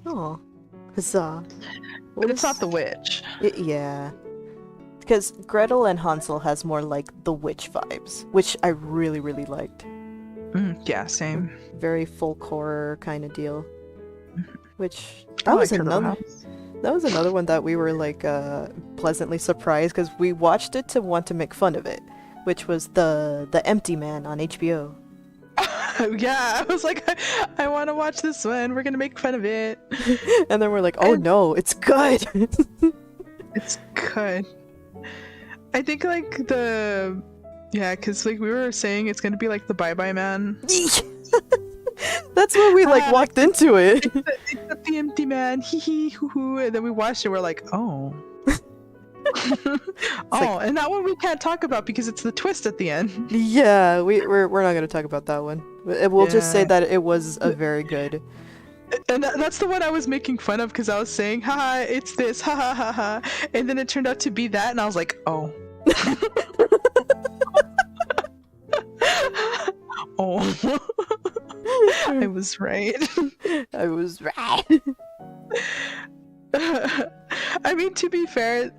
[SPEAKER 2] Oh, huzzah!
[SPEAKER 1] But it's not the witch.
[SPEAKER 2] Yeah. Because Gretel and Hansel has more like the witch vibes, which I really, really liked.
[SPEAKER 1] Yeah, same.
[SPEAKER 2] Very folk horror kind of deal. Which
[SPEAKER 1] I
[SPEAKER 2] that was
[SPEAKER 1] like Turtle
[SPEAKER 2] another.
[SPEAKER 1] House.
[SPEAKER 2] That was another one that we were like pleasantly surprised because we watched it to want to make fun of it, which was the Empty Man on HBO.
[SPEAKER 1] Yeah, I was like, I want to watch this one. We're gonna make fun of it.
[SPEAKER 2] And then we're like, oh no, it's good.
[SPEAKER 1] It's good. I think like because like we were saying it's gonna be like the Bye Bye Man.
[SPEAKER 2] That's where we like walked into it.
[SPEAKER 1] It's the Empty Man, hee hee hoo hoo, and then we watched it. We're like, oh, and that one we can't talk about because it's the twist at the end.
[SPEAKER 2] Yeah, we're not gonna talk about that one. We'll just say that it was a very good.
[SPEAKER 1] And that's the one I was making fun of because I was saying, haha, it's this, ha ha ha ha, and then it turned out to be that, and I was like, oh. Oh. I was right.
[SPEAKER 2] I was right.
[SPEAKER 1] I mean, to be fair,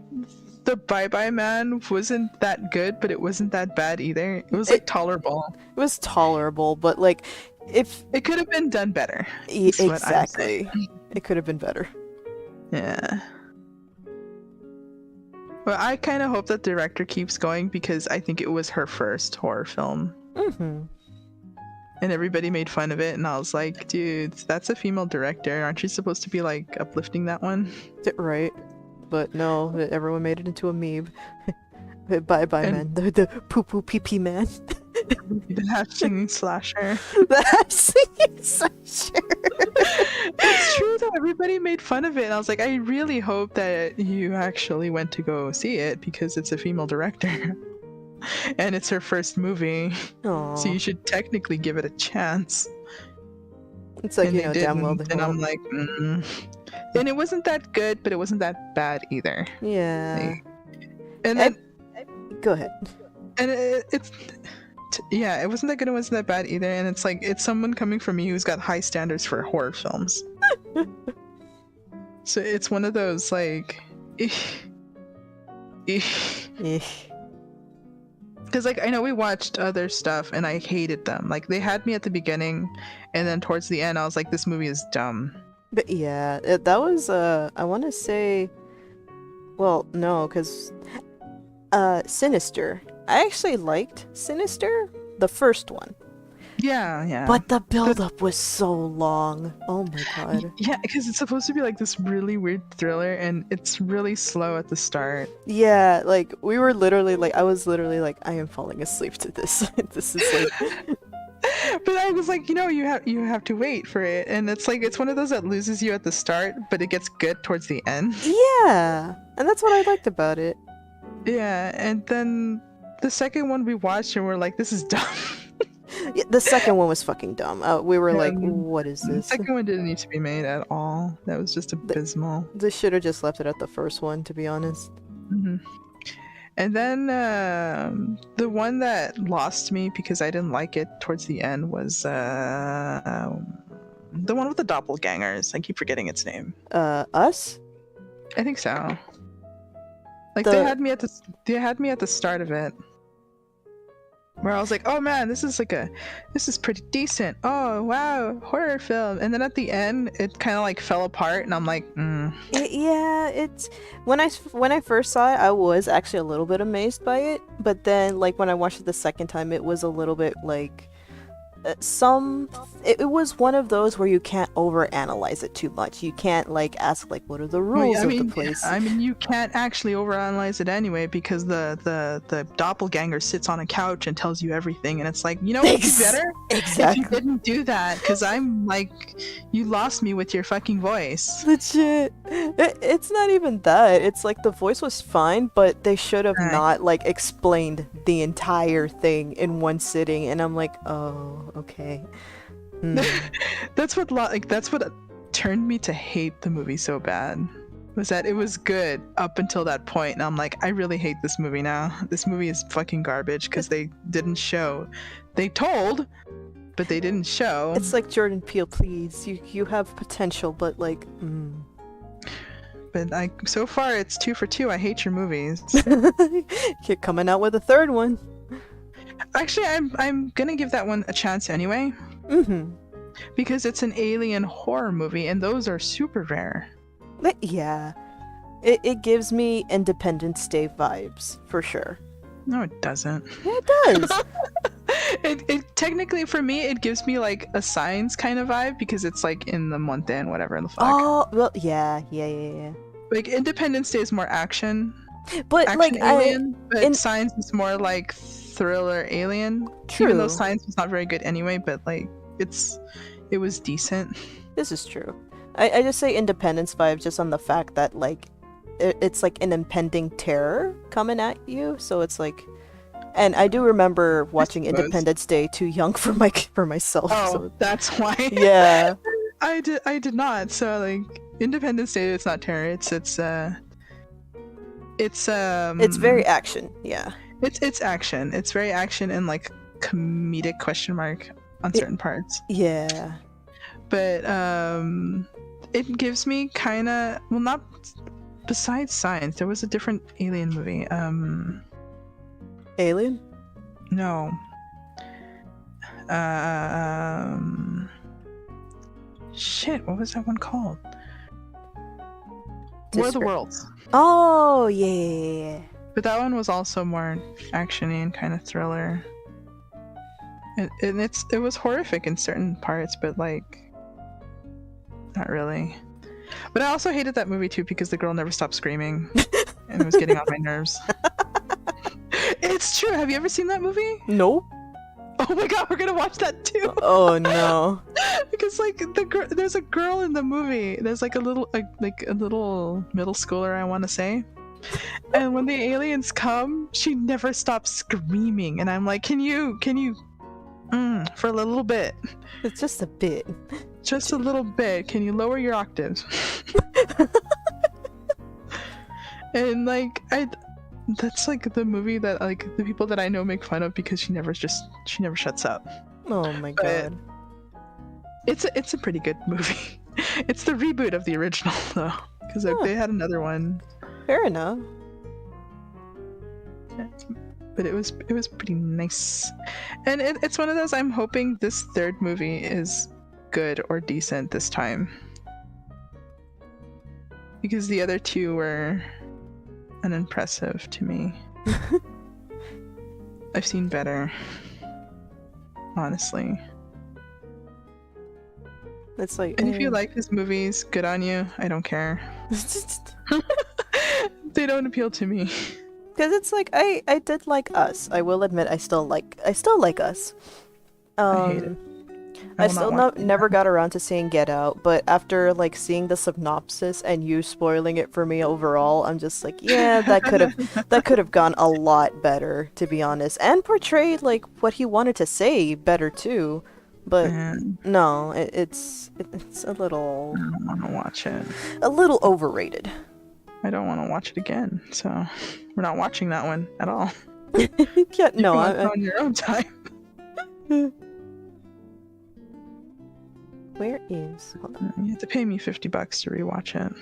[SPEAKER 1] the Bye Bye Man wasn't that good, but it wasn't that bad either. It was like tolerable.
[SPEAKER 2] It was tolerable, but like if
[SPEAKER 1] it could have been done better.
[SPEAKER 2] Exactly. It could have been better.
[SPEAKER 1] Yeah. Well, I kind of hope that the director keeps going because I think it was her first horror film.
[SPEAKER 2] Mm-hmm.
[SPEAKER 1] And everybody made fun of it, and I was like, dude, that's a female director. Aren't you supposed to be like uplifting that one?
[SPEAKER 2] Right. But no, everyone made it into a meme. Bye bye man. The poo poo pee pee man.
[SPEAKER 1] The half singing slasher.
[SPEAKER 2] The half singing slasher.
[SPEAKER 1] It's true though, everybody made fun of it, and I was like, I really hope that you actually went to go see it because it's a female director. And it's her first movie.
[SPEAKER 2] Aww.
[SPEAKER 1] So you should technically give it a chance.
[SPEAKER 2] It's like,
[SPEAKER 1] and
[SPEAKER 2] damn well.
[SPEAKER 1] And I'm like, and it wasn't that good, but it wasn't that bad either.
[SPEAKER 2] Yeah.
[SPEAKER 1] And then
[SPEAKER 2] go ahead.
[SPEAKER 1] And it wasn't that good. It wasn't that bad either. And it's like, it's someone coming from me who's got high standards for horror films. So it's one of those like, because like I know we watched other stuff and I hated them. Like they had me at the beginning, and then towards the end I was like, this movie is dumb.
[SPEAKER 2] But yeah, that was I want to say, well, no, because Sinister. I actually liked Sinister, the first one.
[SPEAKER 1] Yeah.
[SPEAKER 2] But the build-up was so long. Oh my god.
[SPEAKER 1] Yeah, because it's supposed to be like this really weird thriller, and it's really slow at the start.
[SPEAKER 2] Yeah, like we were literally like, I was literally like, I am falling asleep to this. This is like.
[SPEAKER 1] But I was like, you have to wait for it, and it's like it's one of those that loses you at the start, but it gets good towards the end.
[SPEAKER 2] Yeah, and that's what I liked about it.
[SPEAKER 1] Yeah, and then the second one we watched, and we're like, this is dumb.
[SPEAKER 2] Yeah, the second one was fucking dumb. We were like, what is this?
[SPEAKER 1] The second one didn't need to be made at all. That was just abysmal.
[SPEAKER 2] They should have just left it at the first one, to be honest.
[SPEAKER 1] Mm-hmm. And then the one that lost me because I didn't like it towards the end was the one with the doppelgangers. I keep forgetting its name.
[SPEAKER 2] Us?
[SPEAKER 1] I think so. Like they had me at the start of it. Where I was like, oh man, this is pretty decent. Oh wow, horror film. And then at the end, it kind of like fell apart, and I'm like,
[SPEAKER 2] Yeah, it's when I first saw it, I was actually a little bit amazed by it. But then, like when I watched it the second time, it was a little bit like it was one of those where you can't overanalyze it too much. You can't like ask like what are the rules of the place.
[SPEAKER 1] I mean, you can't actually overanalyze it anyway because the doppelganger sits on a couch and tells you everything, and it's like, you know what'd be better?
[SPEAKER 2] Exactly.
[SPEAKER 1] If you didn't do that, because I'm like, you lost me with your fucking voice.
[SPEAKER 2] Legit. It's not even that. It's like the voice was fine, but they should have not like explained the entire thing in one sitting, and I'm like, oh. Okay.
[SPEAKER 1] That's what turned me to hate the movie so bad. Was that it was good up until that point, and I'm like, I really hate this movie now. This movie is fucking garbage because they didn't show. They told, but they didn't show.
[SPEAKER 2] It's like Jordan Peele, please. You have potential, but like.
[SPEAKER 1] But so far it's 2 for 2. I hate your movies.
[SPEAKER 2] You're coming out with a third one.
[SPEAKER 1] Actually, I'm gonna give that one a chance anyway.
[SPEAKER 2] Mm-hmm.
[SPEAKER 1] Because it's an alien horror movie, and those are super rare.
[SPEAKER 2] Yeah. It gives me Independence Day vibes, for sure.
[SPEAKER 1] No, it doesn't.
[SPEAKER 2] Yeah, it does.
[SPEAKER 1] It technically, for me, it gives me like a Signs kind of vibe because it's like in the month end, whatever the fuck.
[SPEAKER 2] Oh, well, yeah.
[SPEAKER 1] Like Independence Day is more action,
[SPEAKER 2] but
[SPEAKER 1] action
[SPEAKER 2] like
[SPEAKER 1] alien, but Signs is more like thriller alien.
[SPEAKER 2] True.
[SPEAKER 1] Even though Signs was not very good anyway, but like it was decent.
[SPEAKER 2] This is true. I just say Independence vibes just on the fact that like it's like an impending terror coming at you, so it's like. And I do remember watching Independence Day too young for myself.
[SPEAKER 1] Oh,
[SPEAKER 2] so.
[SPEAKER 1] That's why.
[SPEAKER 2] Yeah.
[SPEAKER 1] I did not. So like Independence Day, it's not terror. It's
[SPEAKER 2] very action. Yeah.
[SPEAKER 1] It's action. It's very action and like comedic question mark on certain parts.
[SPEAKER 2] Yeah.
[SPEAKER 1] But it gives me kind of not besides Signs. There was a different alien movie.
[SPEAKER 2] Alien?
[SPEAKER 1] No. Shit, what was that one called? War of the Worlds.
[SPEAKER 2] Oh, yeah.
[SPEAKER 1] But that one was also more action-y and kind of thriller. And it was horrific in certain parts, but like not really. But I also hated that movie too because the girl never stopped screaming and it was getting on my nerves. It's true. Have you ever seen that movie?
[SPEAKER 2] No.
[SPEAKER 1] Oh my god, we're gonna watch that too.
[SPEAKER 2] Oh no.
[SPEAKER 1] Because like there's a girl in the movie. There's like a little middle schooler, I want to say. And when the aliens come, she never stops screaming, and I'm like, can you for a little bit?
[SPEAKER 2] It's just a bit.
[SPEAKER 1] Just a little bit. Can you lower your octaves? And like that's like the movie that like the people that I know make fun of because she never shuts up.
[SPEAKER 2] Oh my god.
[SPEAKER 1] It's a pretty good movie. It's the reboot of the original though, because they had another one.
[SPEAKER 2] Fair enough.
[SPEAKER 1] But it was pretty nice, and it's one of those. I'm hoping this third movie is good or decent this time, because the other two were unimpressive to me. I've seen better, honestly.
[SPEAKER 2] It's like,
[SPEAKER 1] and if you like these movies, good on you. I don't care. They don't appeal to me.
[SPEAKER 2] Because it's like I did like Us. I will admit I still like Us.
[SPEAKER 1] I hate it.
[SPEAKER 2] I still never got around to seeing Get Out, but after like seeing the synopsis and you spoiling it for me overall, I'm just like, yeah, that could have gone a lot better, to be honest, and portrayed like what he wanted to say better too. But no, it's a little.
[SPEAKER 1] I don't want to watch it.
[SPEAKER 2] A little overrated.
[SPEAKER 1] I don't want to watch it again, so we're not watching that one at all.
[SPEAKER 2] Yeah, no,
[SPEAKER 1] on your own time.
[SPEAKER 2] Where is? Hold on.
[SPEAKER 1] You have to pay me $50 to rewatch it.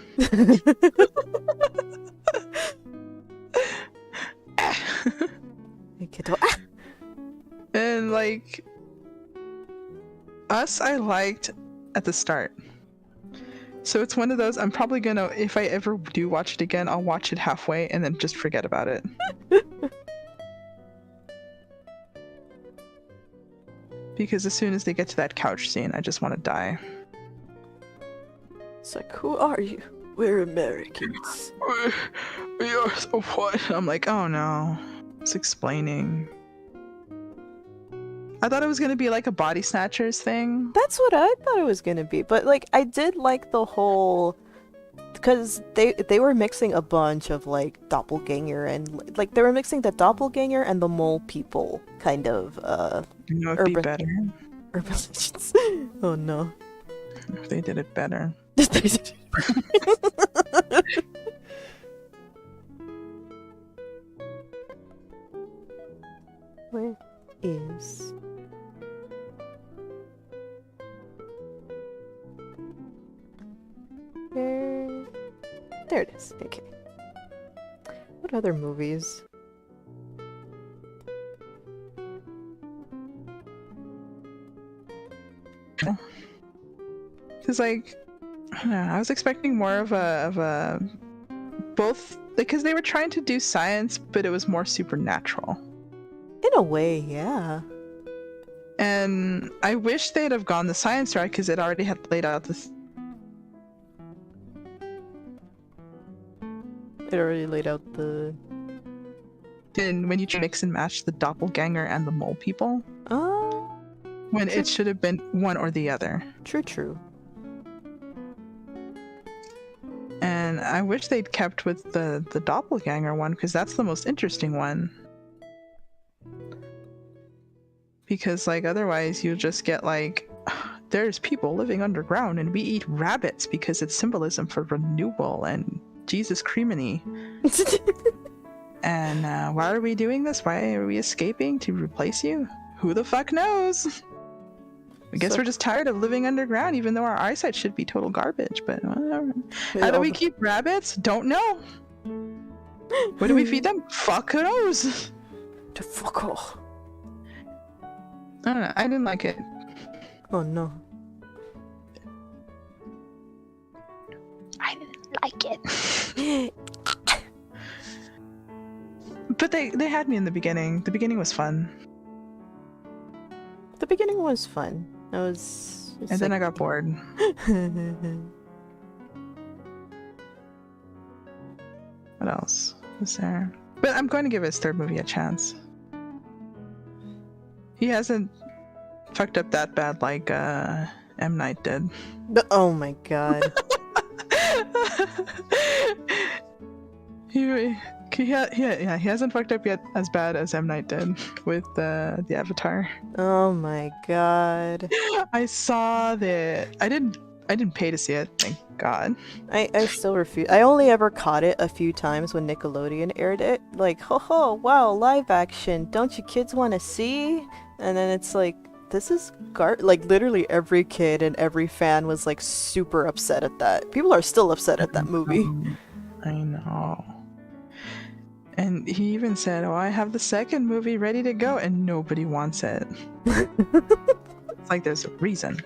[SPEAKER 1] And like Us, I liked at the start. So it's one of those, I'm probably gonna, if I ever do watch it again, I'll watch it halfway and then just forget about it. Because as soon as they get to that couch scene, I just want to die.
[SPEAKER 2] It's like, who are you? We're Americans.
[SPEAKER 1] We are so what? I'm like, oh no. It's explaining. I thought it was gonna be like a Body Snatchers thing.
[SPEAKER 2] That's what I thought it was gonna be, but like I did like the whole, because they were mixing a bunch of like doppelganger and like they were mixing the doppelganger and the mole people kind of
[SPEAKER 1] You know, it'd be better
[SPEAKER 2] urban legends. Oh no.
[SPEAKER 1] If they did it better.
[SPEAKER 2] Where is? Where There it is. Okay. What other movies?
[SPEAKER 1] Because like, I don't know, I was expecting more of a both, because they were trying to do science, but it was more supernatural.
[SPEAKER 2] In a way, yeah.
[SPEAKER 1] And I wish they'd have gone the science route, because it already had laid out this.
[SPEAKER 2] It already laid out the.
[SPEAKER 1] And when you mix and match the doppelganger and the mole people, when it should have been one or the other.
[SPEAKER 2] True.
[SPEAKER 1] And I wish they'd kept with the doppelganger one, because that's the most interesting one. Because like otherwise you'll just get like, there's people living underground and we eat rabbits because it's symbolism for renewal and Jesus Creaminy. And why are we doing this? Why are we escaping to replace you? Who the fuck knows? I guess we're just tired of living underground, even though our eyesight should be total garbage, but whatever. How do we keep rabbits? Don't know. What do we feed them? Fuck knows.
[SPEAKER 2] To fuck off.
[SPEAKER 1] I don't know. I didn't like it.
[SPEAKER 2] Oh no.
[SPEAKER 1] I didn't like it. But they had me in the beginning. The beginning was fun.
[SPEAKER 2] The beginning was fun. It was.
[SPEAKER 1] And then I got bored. What else was there? But I'm going to give his third movie a chance. He hasn't fucked up that bad like M. Night did.
[SPEAKER 2] Oh my god.
[SPEAKER 1] He hasn't fucked up yet as bad as M. Night did with the Avatar.
[SPEAKER 2] Oh my god.
[SPEAKER 1] I saw that. I didn't pay to see it, thank God.
[SPEAKER 2] I still refuse. I only ever caught it a few times when Nickelodeon aired it. Like, ho, wow, live action. Don't you kids want to see? And then it's like, this is like literally every kid and every fan was like super upset at that. People are still upset at that movie.
[SPEAKER 1] I know. And he even said, oh, I have the second movie ready to go, and nobody wants it. It's like there's a reason.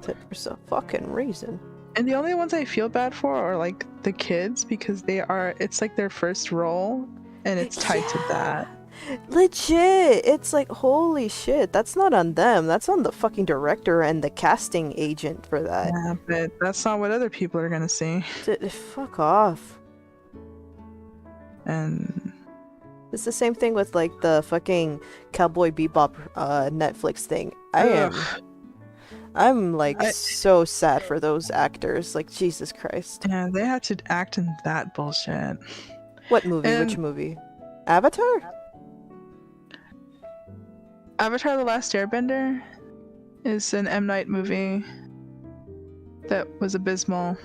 [SPEAKER 2] There's a fucking reason.
[SPEAKER 1] And the only ones I feel bad for are like the kids, because it's like their first role, and it's tied to that.
[SPEAKER 2] Legit! It's like, holy shit, that's not on them. That's on the fucking director and the casting agent for that.
[SPEAKER 1] Yeah, but that's not what other people are gonna see.
[SPEAKER 2] Fuck off.
[SPEAKER 1] And
[SPEAKER 2] it's the same thing with like the fucking Cowboy Bebop Netflix thing. I'm like so sad for those actors. Like, Jesus Christ.
[SPEAKER 1] Yeah, they had to act in that bullshit.
[SPEAKER 2] What movie? Which movie? Avatar?
[SPEAKER 1] Avatar: The Last Airbender is an M. Night movie that was abysmal.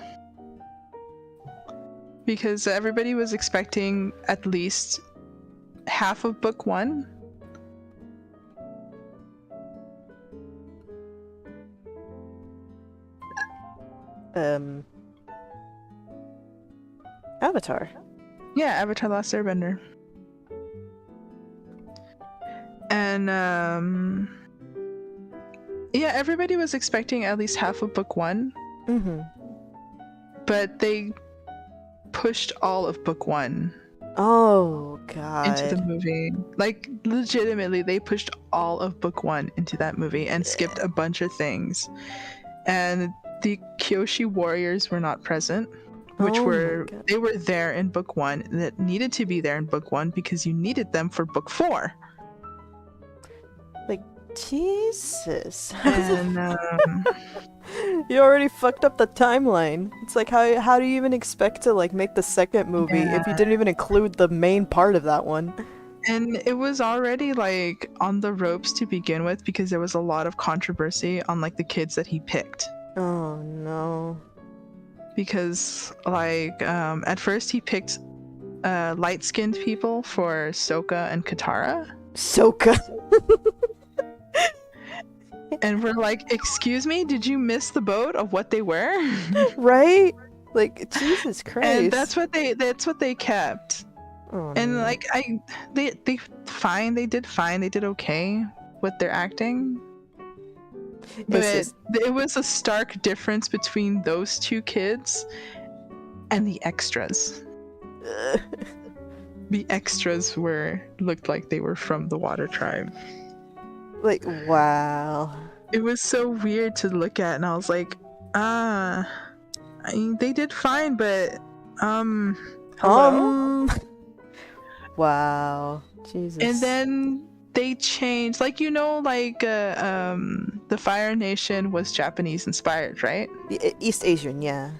[SPEAKER 1] Because everybody was expecting at least half of book one.
[SPEAKER 2] Avatar.
[SPEAKER 1] Yeah, Avatar: The Last Airbender. And yeah, everybody was expecting at least half of book one.
[SPEAKER 2] Mm-hmm.
[SPEAKER 1] But they pushed all of book one.
[SPEAKER 2] Oh god.
[SPEAKER 1] Into the movie. Like, legitimately, they pushed all of book one into that movie and skipped a bunch of things. And the Kyoshi warriors were not present, which they were there in book one, that needed to be there in book one because you needed them for book 4.
[SPEAKER 2] Like, Jesus.
[SPEAKER 1] And
[SPEAKER 2] you already fucked up the timeline. It's like, how do you even expect to like make the second movie if you didn't even include the main part of that one?
[SPEAKER 1] And it was already like on the ropes to begin with, because there was a lot of controversy on like the kids that he picked.
[SPEAKER 2] Oh no.
[SPEAKER 1] Because like at first he picked light-skinned people for Sokka and Katara.
[SPEAKER 2] Sokka.
[SPEAKER 1] And we're like, excuse me, did you miss the boat of what they were?
[SPEAKER 2] Right? Like, Jesus Christ.
[SPEAKER 1] And that's what they kept.
[SPEAKER 2] Oh,
[SPEAKER 1] And
[SPEAKER 2] no.
[SPEAKER 1] like they did fine, they did okay with their acting. But it was a stark difference between those two kids and the extras. The extras looked like they were from the Water Tribe.
[SPEAKER 2] Like, wow.
[SPEAKER 1] It was so weird to look at, and I was like, they did fine, but hello?
[SPEAKER 2] Wow. Jesus.
[SPEAKER 1] And then they changed, like, the Fire Nation was Japanese inspired, right?
[SPEAKER 2] East Asian, yeah.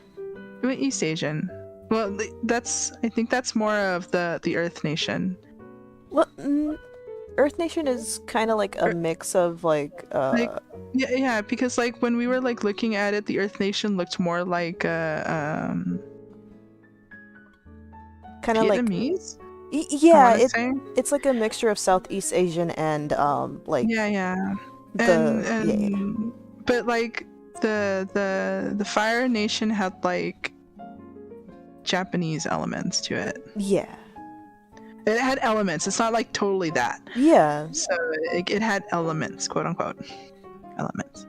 [SPEAKER 1] East Asian. Well, I think that's more of the Earth Nation.
[SPEAKER 2] Well, Earth Nation is kind of like a mix of
[SPEAKER 1] yeah, because like when we were like looking at it, the Earth Nation looked more like
[SPEAKER 2] kind of like
[SPEAKER 1] Vietnamese.
[SPEAKER 2] Yeah, it's like a mixture of Southeast Asian and like
[SPEAKER 1] but like the Fire Nation had like Japanese elements to it.
[SPEAKER 2] Yeah.
[SPEAKER 1] It had elements. It's not like totally that.
[SPEAKER 2] Yeah.
[SPEAKER 1] So it had elements, quote unquote, elements.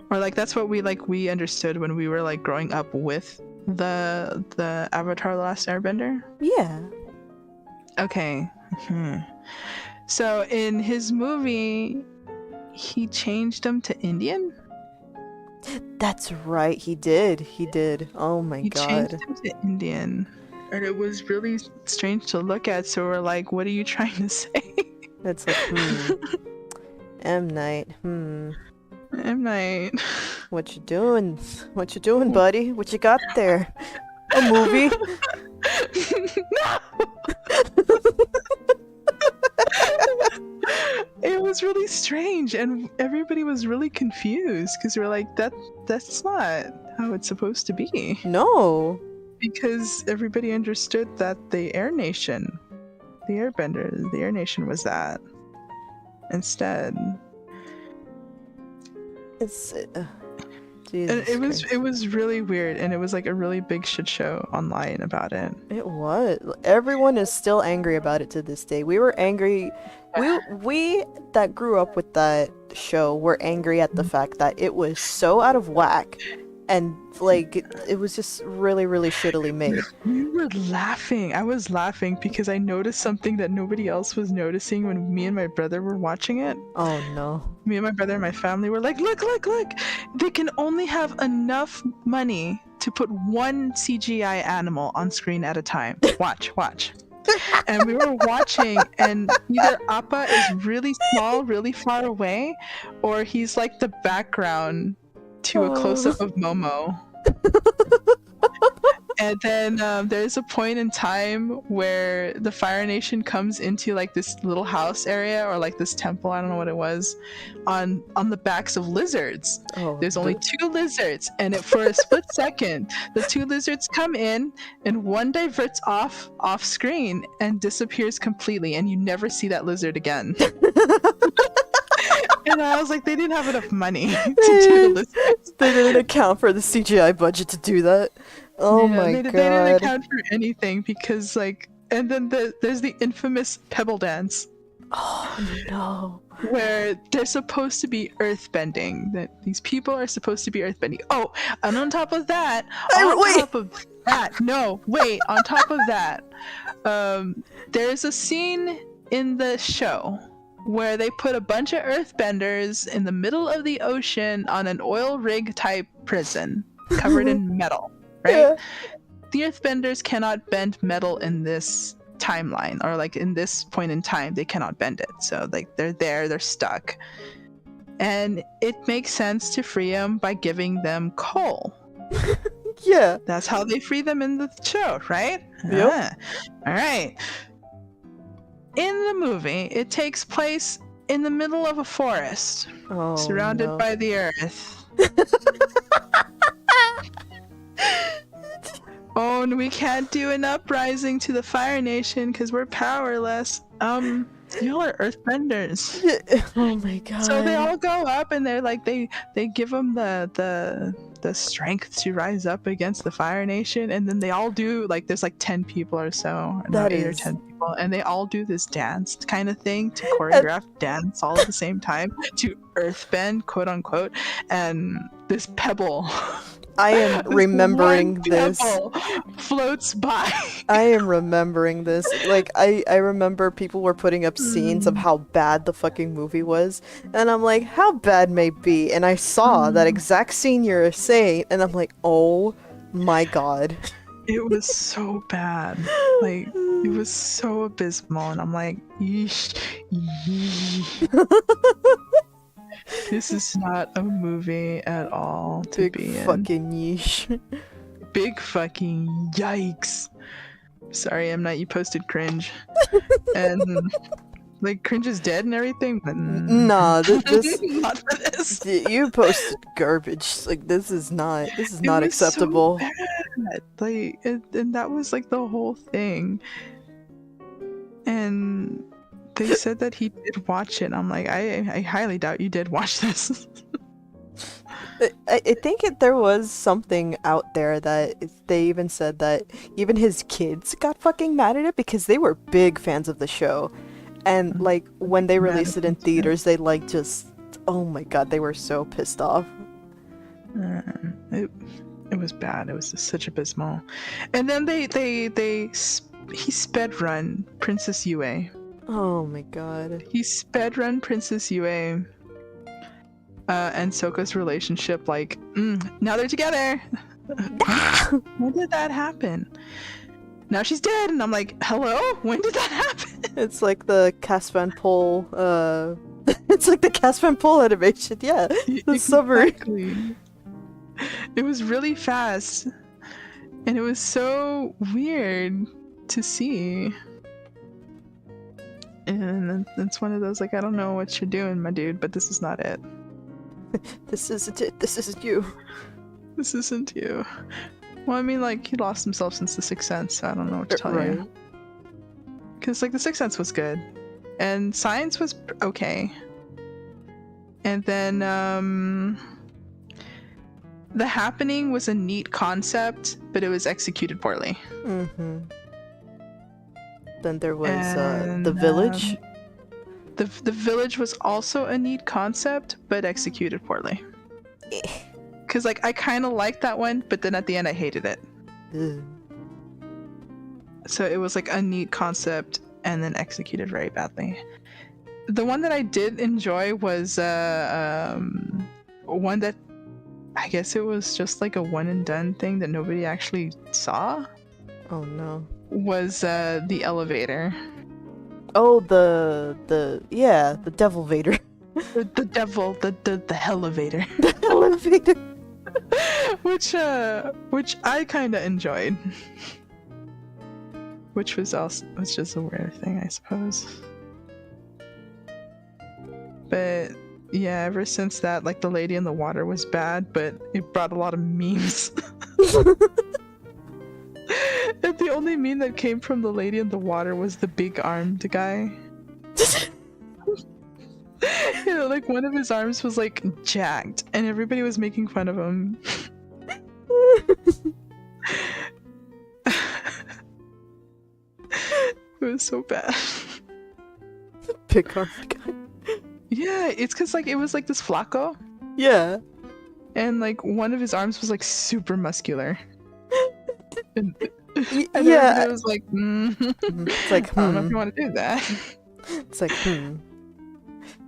[SPEAKER 1] Or like that's what we understood when we were like growing up with the Avatar: The Last Airbender.
[SPEAKER 2] Yeah.
[SPEAKER 1] Okay. So in his movie, he changed them to Indian.
[SPEAKER 2] That's right. He did. Oh my god. He
[SPEAKER 1] changed him to Indian. And it was really strange to look at, so we're like, what are you trying to say?
[SPEAKER 2] It's like, M. Night,
[SPEAKER 1] M. Night.
[SPEAKER 2] What you doing, buddy? What you got there? A movie?
[SPEAKER 1] No! It was really strange, and everybody was really confused, because we were like, that's not how it's supposed to be.
[SPEAKER 2] No.
[SPEAKER 1] Because everybody understood that the Air Nation, the Airbender, the Air Nation was that. Instead.
[SPEAKER 2] It's
[SPEAKER 1] Jesus and it was really weird, and it was like a really big shit show online about it.
[SPEAKER 2] It was. Everyone is still angry about it to this day. We were angry. We that grew up with that show were angry at the fact that it was so out of whack. And like it was just really, really shittily made.
[SPEAKER 1] We were laughing. I was laughing because I noticed something that nobody else was noticing when me and my brother were watching it.
[SPEAKER 2] Oh no.
[SPEAKER 1] Me and my brother and my family were like, look. They can only have enough money to put one CGI animal on screen at a time. Watch. And we were watching, and either Appa is really small, really far away, or he's like the background to a close-up of Momo. And then there's a point in time where the Fire Nation comes into like this little house area, or like this temple, I don't know what it was, on the backs of lizards. There's only 2 lizards, and for a split second the 2 lizards come in and one diverts off screen and disappears completely, and you never see that lizard again. And I was like, they didn't have enough money to do the lizards.
[SPEAKER 2] They didn't account for the CGI budget to do that. Oh my god. They
[SPEAKER 1] didn't account for anything, because like, and then there's the infamous pebble dance.
[SPEAKER 2] Oh no.
[SPEAKER 1] Where they're supposed to be earthbending. That these people are supposed to be earthbending. Oh, and on top of that, there's a scene in the show where they put a bunch of earthbenders in the middle of the ocean on an oil rig type prison covered in metal, right? Yeah. The earthbenders cannot bend metal in this timeline, or like in this point in time, they cannot bend it. So like they're stuck. And it makes sense to free them by giving them coal.
[SPEAKER 2] Yeah.
[SPEAKER 1] That's how they free them in the show, right?
[SPEAKER 2] Yep.
[SPEAKER 1] All right. In the movie, it takes place in the middle of a forest, surrounded by the earth. Oh, and we can't do an uprising to the Fire Nation because we're powerless. Y'all are earthbenders.
[SPEAKER 2] Oh my god.
[SPEAKER 1] So they all go up, and they're like, they give them the the strength to rise up against the Fire Nation, and then they all do like there's like 10 people or so, no, 8 or 10 people, and they all do this dance kind of thing to choreograph dance all at the same time to earthbend, quote unquote, and this pebble.
[SPEAKER 2] I am remembering this.
[SPEAKER 1] Floats by.
[SPEAKER 2] I am remembering this. Like, I remember people were putting up scenes of how bad the fucking movie was, and I'm like, how bad may be? And I saw that exact scene you're saying, and I'm like, oh my god.
[SPEAKER 1] It was so bad. Like, it was so abysmal, and I'm like, yeesh. This is not a movie at all to
[SPEAKER 2] Big
[SPEAKER 1] be in.
[SPEAKER 2] fucking yeesh. Big
[SPEAKER 1] fucking yikes. Sorry, M. Night, you posted cringe. And, like, cringe is dead and everything, but...
[SPEAKER 2] Nah, this...
[SPEAKER 1] not for this.
[SPEAKER 2] You posted garbage. Like, this is not acceptable.
[SPEAKER 1] So bad. Like, and that was, like, the whole thing. And... they said that he did watch it. I'm like, I highly doubt you did watch this.
[SPEAKER 2] I think there was something out there that they even said that even his kids got fucking mad at it because they were big fans of the show. And, like, when they released it in theaters, they, like, just... oh my god, they were so pissed off.
[SPEAKER 1] It was bad. It was just such abysmal. And then he sped run Princess Yue.
[SPEAKER 2] Oh my god.
[SPEAKER 1] He sped run Princess Yue and Soka's relationship, like, now they're together. When did that happen? Now she's dead, and I'm like, hello? When did that happen?
[SPEAKER 2] It's like the Casvan Pole, it's like the Casvan Pole animation, yeah. The summary.
[SPEAKER 1] Exactly. It was really fast, and it was so weird to see. And it's one of those, like, I don't know what you're doing, my dude, but this is not it.
[SPEAKER 2] This isn't it. This isn't you.
[SPEAKER 1] This isn't you. Well, I mean, like, he lost himself since The Sixth Sense, so I don't know what to tell you. Because, like, The Sixth Sense was good. And Science was okay. And then, The Happening was a neat concept, but it was executed poorly.
[SPEAKER 2] Mm-hmm. Then there was The Village.
[SPEAKER 1] The Village was also a neat concept, but executed poorly. Because, like, I kind of liked that one, but then at the end I hated it.
[SPEAKER 2] Ugh.
[SPEAKER 1] So it was, like, a neat concept and then executed very badly. The one that I did enjoy was one that I guess it was just like a one and done thing that nobody actually saw.
[SPEAKER 2] Oh no.
[SPEAKER 1] Was the elevator.
[SPEAKER 2] Oh, the Devil Vader.
[SPEAKER 1] the devil, the elevator.
[SPEAKER 2] The elevator.
[SPEAKER 1] which I kind of enjoyed. Which was just a weird thing, I suppose. But yeah, ever since that, like, the Lady in the Water was bad, but it brought a lot of memes. And the only meme that came from the Lady in the Water was the big armed guy. You know, like, one of his arms was, like, jacked, and everybody was making fun of him. It was so bad.
[SPEAKER 2] Big armed guy.
[SPEAKER 1] Yeah, it's because, like, it was like this flaco.
[SPEAKER 2] Yeah.
[SPEAKER 1] And, like, one of his arms was, like, super muscular. And
[SPEAKER 2] yeah.
[SPEAKER 1] It was like,
[SPEAKER 2] It's like,
[SPEAKER 1] I don't know if you want to do that.
[SPEAKER 2] It's like,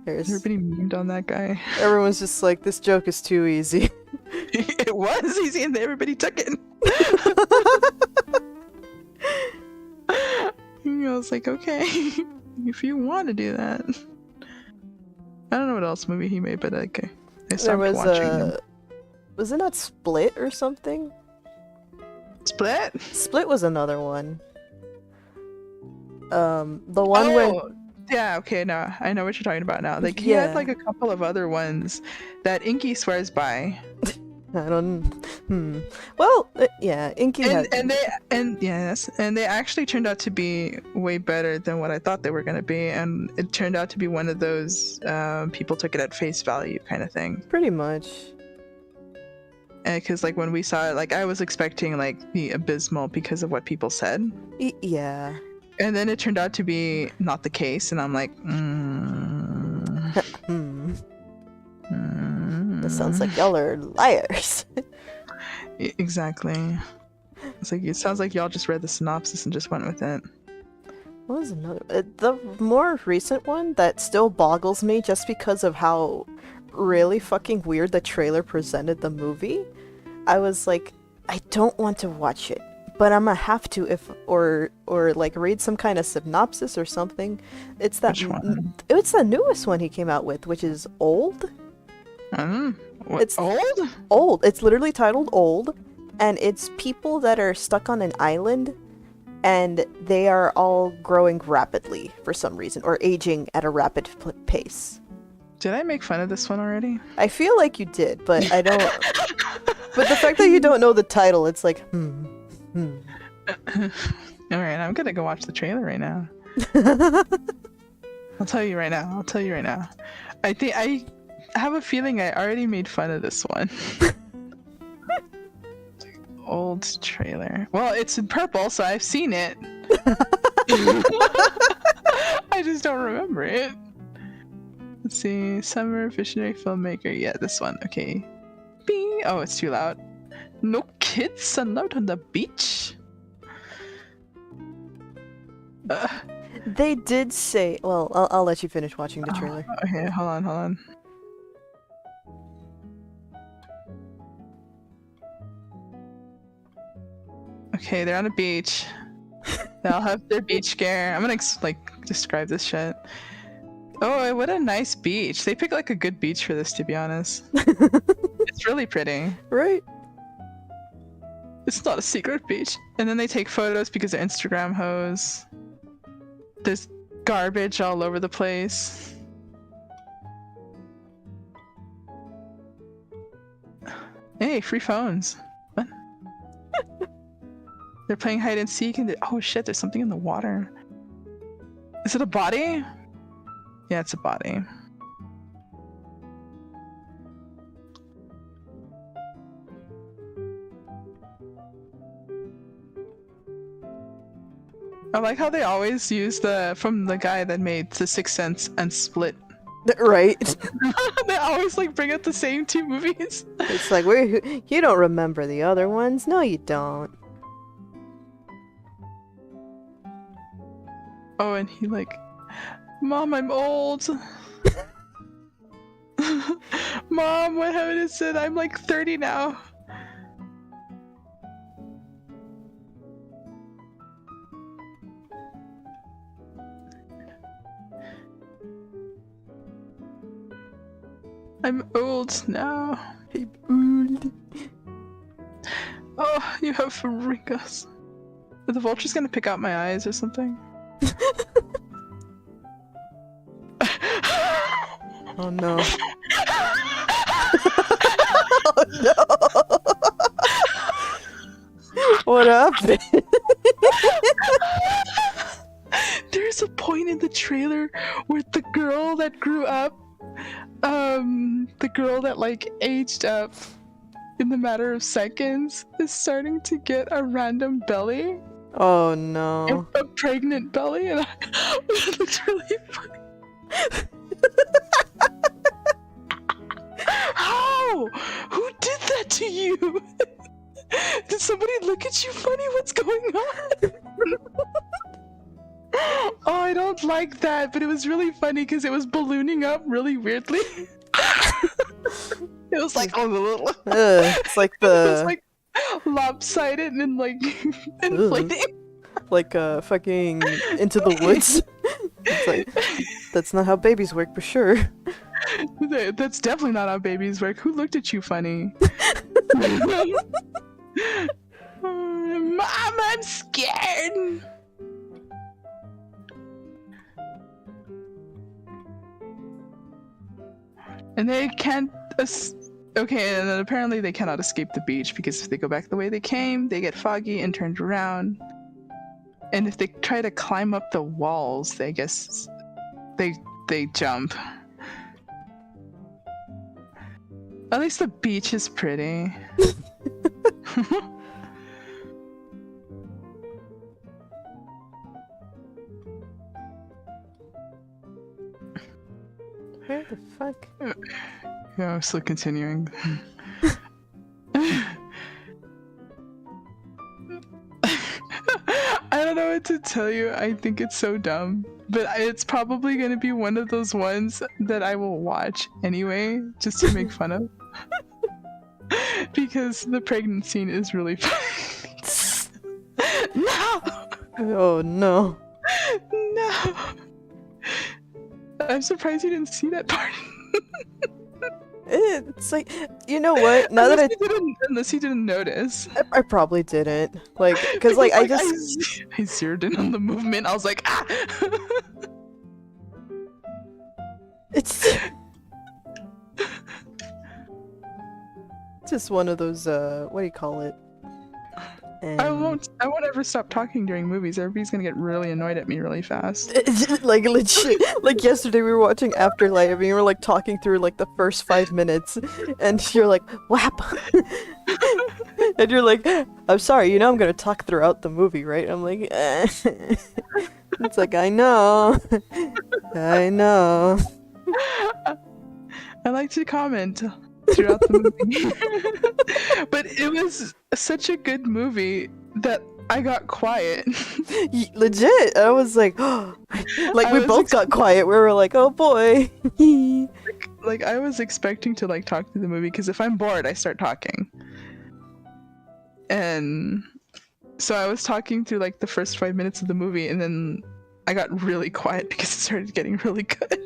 [SPEAKER 1] Everybody memed on that guy.
[SPEAKER 2] Everyone's just like, this joke is too easy.
[SPEAKER 1] It was easy, and everybody took it. I was like, okay, if you want to do that. I don't know what else movie he made, but okay. I stopped watching them.
[SPEAKER 2] Was it not Split or something?
[SPEAKER 1] Split?
[SPEAKER 2] Split was another one. The one where...
[SPEAKER 1] Yeah, okay, no, I know what you're talking about now. Like, he had, like, a couple of other ones that Inky swears by.
[SPEAKER 2] I don't... Well, yeah, Inky had...
[SPEAKER 1] And they actually turned out to be way better than what I thought they were going to be, and it turned out to be one of those people took it at face value kind of thing.
[SPEAKER 2] Pretty much.
[SPEAKER 1] because like when we saw it, like I was expecting like the abysmal because of what people said,
[SPEAKER 2] Yeah.
[SPEAKER 1] and then it turned out to be not the case, and I'm like,
[SPEAKER 2] This sounds like y'all are liars.
[SPEAKER 1] Exactly. It's like, it sounds like y'all just read the synopsis and just went with it.
[SPEAKER 2] What was another? The more recent one that still boggles me just because of how really fucking weird the trailer presented the movie. I was like, I don't want to watch it, but I'm gonna have to if or like read some kind of synopsis or something. It's that
[SPEAKER 1] Which one?
[SPEAKER 2] It's the newest one he came out with, which is Old.
[SPEAKER 1] It's old?
[SPEAKER 2] Old. It's literally titled Old, and it's people that are stuck on an island, and they are all growing rapidly for some reason, or aging at a rapid pace.
[SPEAKER 1] Did I make fun of this one already?
[SPEAKER 2] I feel like you did, but I don't. But the fact that you don't know the title, it's like,
[SPEAKER 1] Alright, I'm gonna go watch the trailer right now. I'll tell you right now. I think I have a feeling I already made fun of this one. Old trailer. Well, it's in purple, so I've seen it. I just don't remember it. Let's see. Summer visionary filmmaker. Yeah, this one. Okay. Bing. Oh, it's too loud. No kids allowed on the beach?
[SPEAKER 2] They did say. Well, I'll let you finish watching the trailer.
[SPEAKER 1] Okay, hold on. Okay, they're on a beach. They'll have their beach scare. I'm gonna describe this shit. Oh, what a nice beach. They picked like a good beach for this, to be honest. It's really pretty.
[SPEAKER 2] Right?
[SPEAKER 1] It's not a secret beach. And then they take photos because they're Instagram hoes. There's garbage all over the place. Hey, free phones. What? They're playing hide and seek and oh shit, there's something in the water. Is it a body? Yeah, it's a body. I like how they always use from the guy that made The Sixth Sense and Split.
[SPEAKER 2] Right.
[SPEAKER 1] They always like bring up the same two movies.
[SPEAKER 2] It's like, you don't remember the other ones? No, you don't.
[SPEAKER 1] Oh, and he like, Mom, I'm old. Mom, what happened is that I'm like 30 now. I'm old now.
[SPEAKER 2] I'm old.
[SPEAKER 1] Oh, you have wrinkles. Are the vultures gonna pick out my eyes or something?
[SPEAKER 2] Oh no. Oh no. What happened?
[SPEAKER 1] There's a point in the trailer where the girl that grew up, the girl that like aged up in the matter of seconds is starting to get a random belly.
[SPEAKER 2] Oh no.
[SPEAKER 1] A pregnant belly, and it looks really funny. How? Who did that to you? Did somebody look at you funny? What's going on? Oh, I don't like that, but it was really funny because it was ballooning up really weirdly. It was like,
[SPEAKER 2] it's like the.
[SPEAKER 1] It was like lopsided and like inflating.
[SPEAKER 2] Like fucking Into the Woods. It's like, that's not how babies work for sure.
[SPEAKER 1] That's definitely not how babies work. Who looked at you funny? Mom, I'm scared. And they can't. Okay, and then apparently they cannot escape the beach because if they go back the way they came, they get foggy and turned around. And if they try to climb up the walls, they guess they jump. At least the beach is pretty.
[SPEAKER 2] Where the fuck?
[SPEAKER 1] Yeah, I'm still continuing. I don't know what to tell you. I think it's so dumb. But it's probably going to be one of those ones that I will watch anyway, just to make fun of. Because the pregnant scene is really funny. No!
[SPEAKER 2] Oh no.
[SPEAKER 1] No! I'm surprised you didn't see that part.
[SPEAKER 2] It's like, you know what? Now that
[SPEAKER 1] unless you didn't notice.
[SPEAKER 2] I probably didn't. Like, because like I
[SPEAKER 1] zeroed in on the movement. I was like, ah!
[SPEAKER 2] It's just one of those, what do you call it?
[SPEAKER 1] I won't ever stop talking during movies. Everybody's gonna get really annoyed at me really fast.
[SPEAKER 2] Like legit, like yesterday we were watching Afterlife and we were like talking through like the first 5 minutes and you're like, WAP! And you're like, I'm sorry, you know I'm gonna talk throughout the movie, right? I'm like, It's like, I know. I know.
[SPEAKER 1] I like to comment throughout the movie. But it was such a good movie that I got quiet.
[SPEAKER 2] Legit, I was like, like we both got quiet. We were like, oh boy.
[SPEAKER 1] like I was expecting to like talk through the movie because if I'm bored, I start talking. And so I was talking through like the first 5 minutes of the movie, and then I got really quiet because it started getting really good.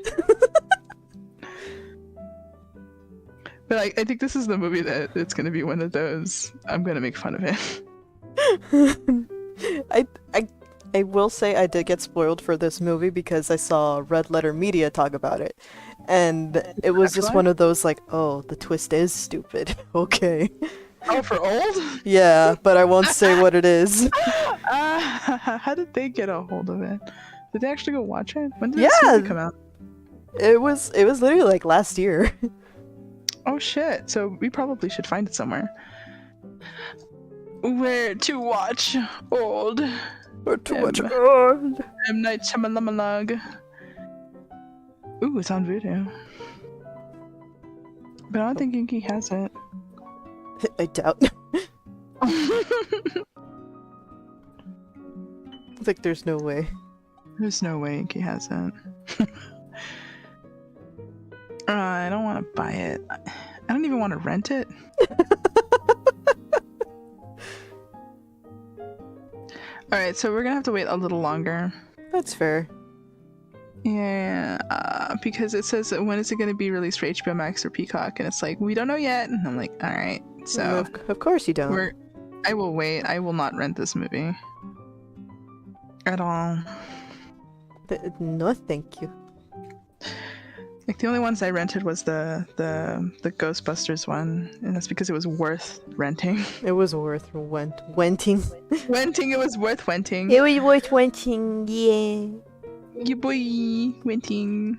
[SPEAKER 1] But I think this is the movie that it's going to be one of those. I'm going to make fun of it.
[SPEAKER 2] I will say I did get spoiled for this movie because I saw Red Letter Media talk about it. And it was just one of those like, oh, the twist is stupid. Okay.
[SPEAKER 1] Oh, for old?
[SPEAKER 2] Yeah, but I won't say what it is.
[SPEAKER 1] How did they get a hold of it? Did they actually go watch it? When did this movie come out?
[SPEAKER 2] It was literally like last year.
[SPEAKER 1] Oh shit, so we probably should find it somewhere. Where to watch old.
[SPEAKER 2] Where to watch old.
[SPEAKER 1] M. Night Shyamalan. Ooh, it's on Voodoo. But I don't think Inky has it.
[SPEAKER 2] I doubt. It's like there's no way.
[SPEAKER 1] There's no way Inky has it. I don't want to buy it. I don't even want to rent it. Alright, so we're gonna have to wait a little longer.
[SPEAKER 2] That's fair.
[SPEAKER 1] Yeah, because it says when is it going to be released for HBO Max or Peacock, and it's like, we don't know yet. And I'm like, alright, so
[SPEAKER 2] of course you don't.
[SPEAKER 1] I will wait. I will not rent this movie at all.
[SPEAKER 2] No, thank you.
[SPEAKER 1] Like the only ones I rented was the Ghostbusters one, and that's because it was worth renting.
[SPEAKER 2] It was worth wenting.
[SPEAKER 1] Wenting, it was worth wenting.
[SPEAKER 2] It was worth wenting, yeah.
[SPEAKER 1] You boy, wenting.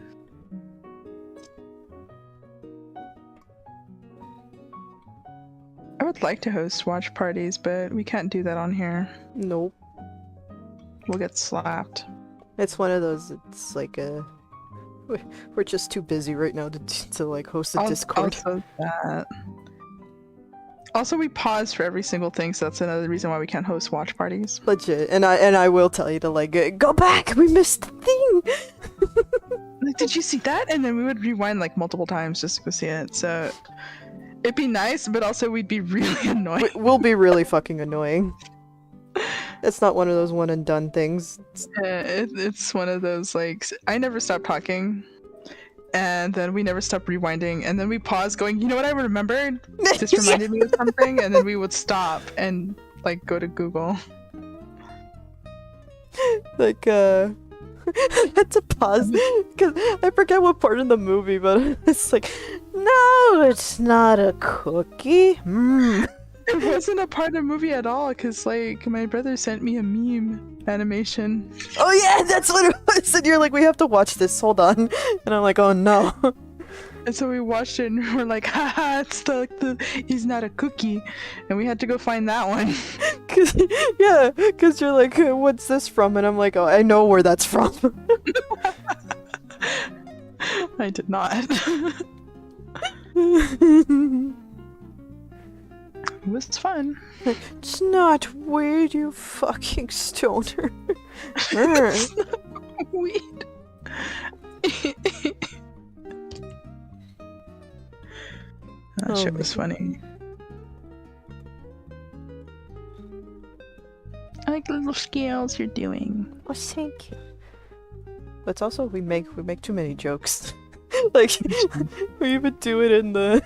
[SPEAKER 1] I would like to host watch parties, but we can't do that on here.
[SPEAKER 2] Nope.
[SPEAKER 1] We'll get slapped.
[SPEAKER 2] It's one of those, it's like we're just too busy right now to like host a Discord.
[SPEAKER 1] Also that. Also, we pause for every single thing, so that's another reason why we can't host watch parties.
[SPEAKER 2] Legit, and I will tell you to like go back. We missed the thing.
[SPEAKER 1] Like, did you see that? And then we would rewind like multiple times just to go see it. So it'd be nice, but also we'd be really annoying.
[SPEAKER 2] We'll be really fucking annoying. It's not one of those one and done things.
[SPEAKER 1] It's one of those like I never stop talking. And then we never stopped rewinding, and then we paused going, you know what I remembered? This reminded me of something, and then we would stop and like go to Google.
[SPEAKER 2] Like I had to pause because I forget what part of the movie, but it's like, no, it's not a cookie.
[SPEAKER 1] It wasn't a part of the movie at all, because like my brother sent me a meme animation.
[SPEAKER 2] Oh yeah, that's what it was. And you're like, we have to watch this. Hold on. And I'm like, oh no.
[SPEAKER 1] And so we watched it and we're like, haha, it's he's not a cookie. And we had to go find that one.
[SPEAKER 2] Cause you're like, what's this from? And I'm like, oh, I know where that's from.
[SPEAKER 1] I did not. It was fun.
[SPEAKER 2] It's not weed, you fucking stoner.
[SPEAKER 1] It's not weed. That shit was funny. I like the little scales you're doing.
[SPEAKER 2] Oh, thank you. But also, we make too many jokes. Like, we even do it in the.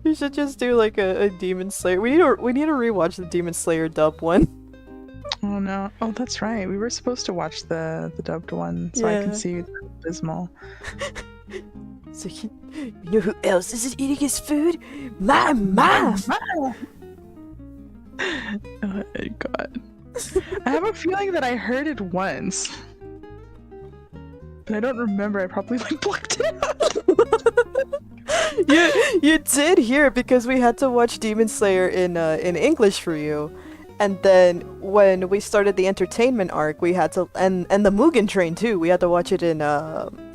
[SPEAKER 2] We should just do like a Demon Slayer. We need to rewatch the Demon Slayer dub one.
[SPEAKER 1] Oh no! Oh, that's right. We were supposed to watch the dubbed one, so I can see the abysmal.
[SPEAKER 2] So you know who else isn't eating his food? My mom!
[SPEAKER 1] Oh my god. I have a feeling that I heard it once. But I don't remember. I probably like blocked it out.
[SPEAKER 2] You did hear it because we had to watch Demon Slayer in English for you. And then when we started the entertainment arc, we had to and the Mugen Train too. We had to watch it in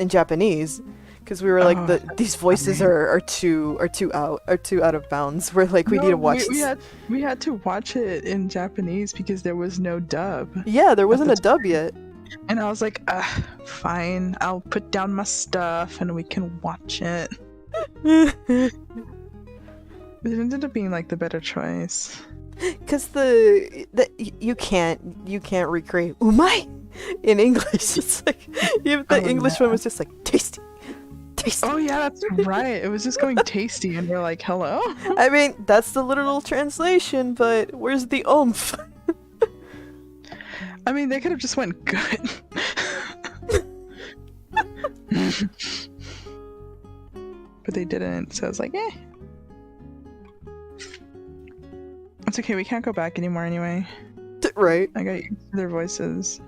[SPEAKER 2] Japanese. Because we were like, these voices are too out of bounds. We're like, we need to watch this.
[SPEAKER 1] We had to watch it in Japanese because there was no dub.
[SPEAKER 2] Yeah, there wasn't a dub yet.
[SPEAKER 1] And I was like, fine, I'll put down my stuff and we can watch it. It ended up being like the better choice.
[SPEAKER 2] Cause you can't recreate umai in English. It's like even the English one was just like tasty.
[SPEAKER 1] Oh yeah, that's right. It was just going tasty, and we're like, hello?
[SPEAKER 2] I mean, that's the literal translation, but where's the oomph?
[SPEAKER 1] I mean, they could have just went good. But they didn't, so I was like, eh. It's okay, we can't go back anymore anyway.
[SPEAKER 2] Right.
[SPEAKER 1] I got used to their voices.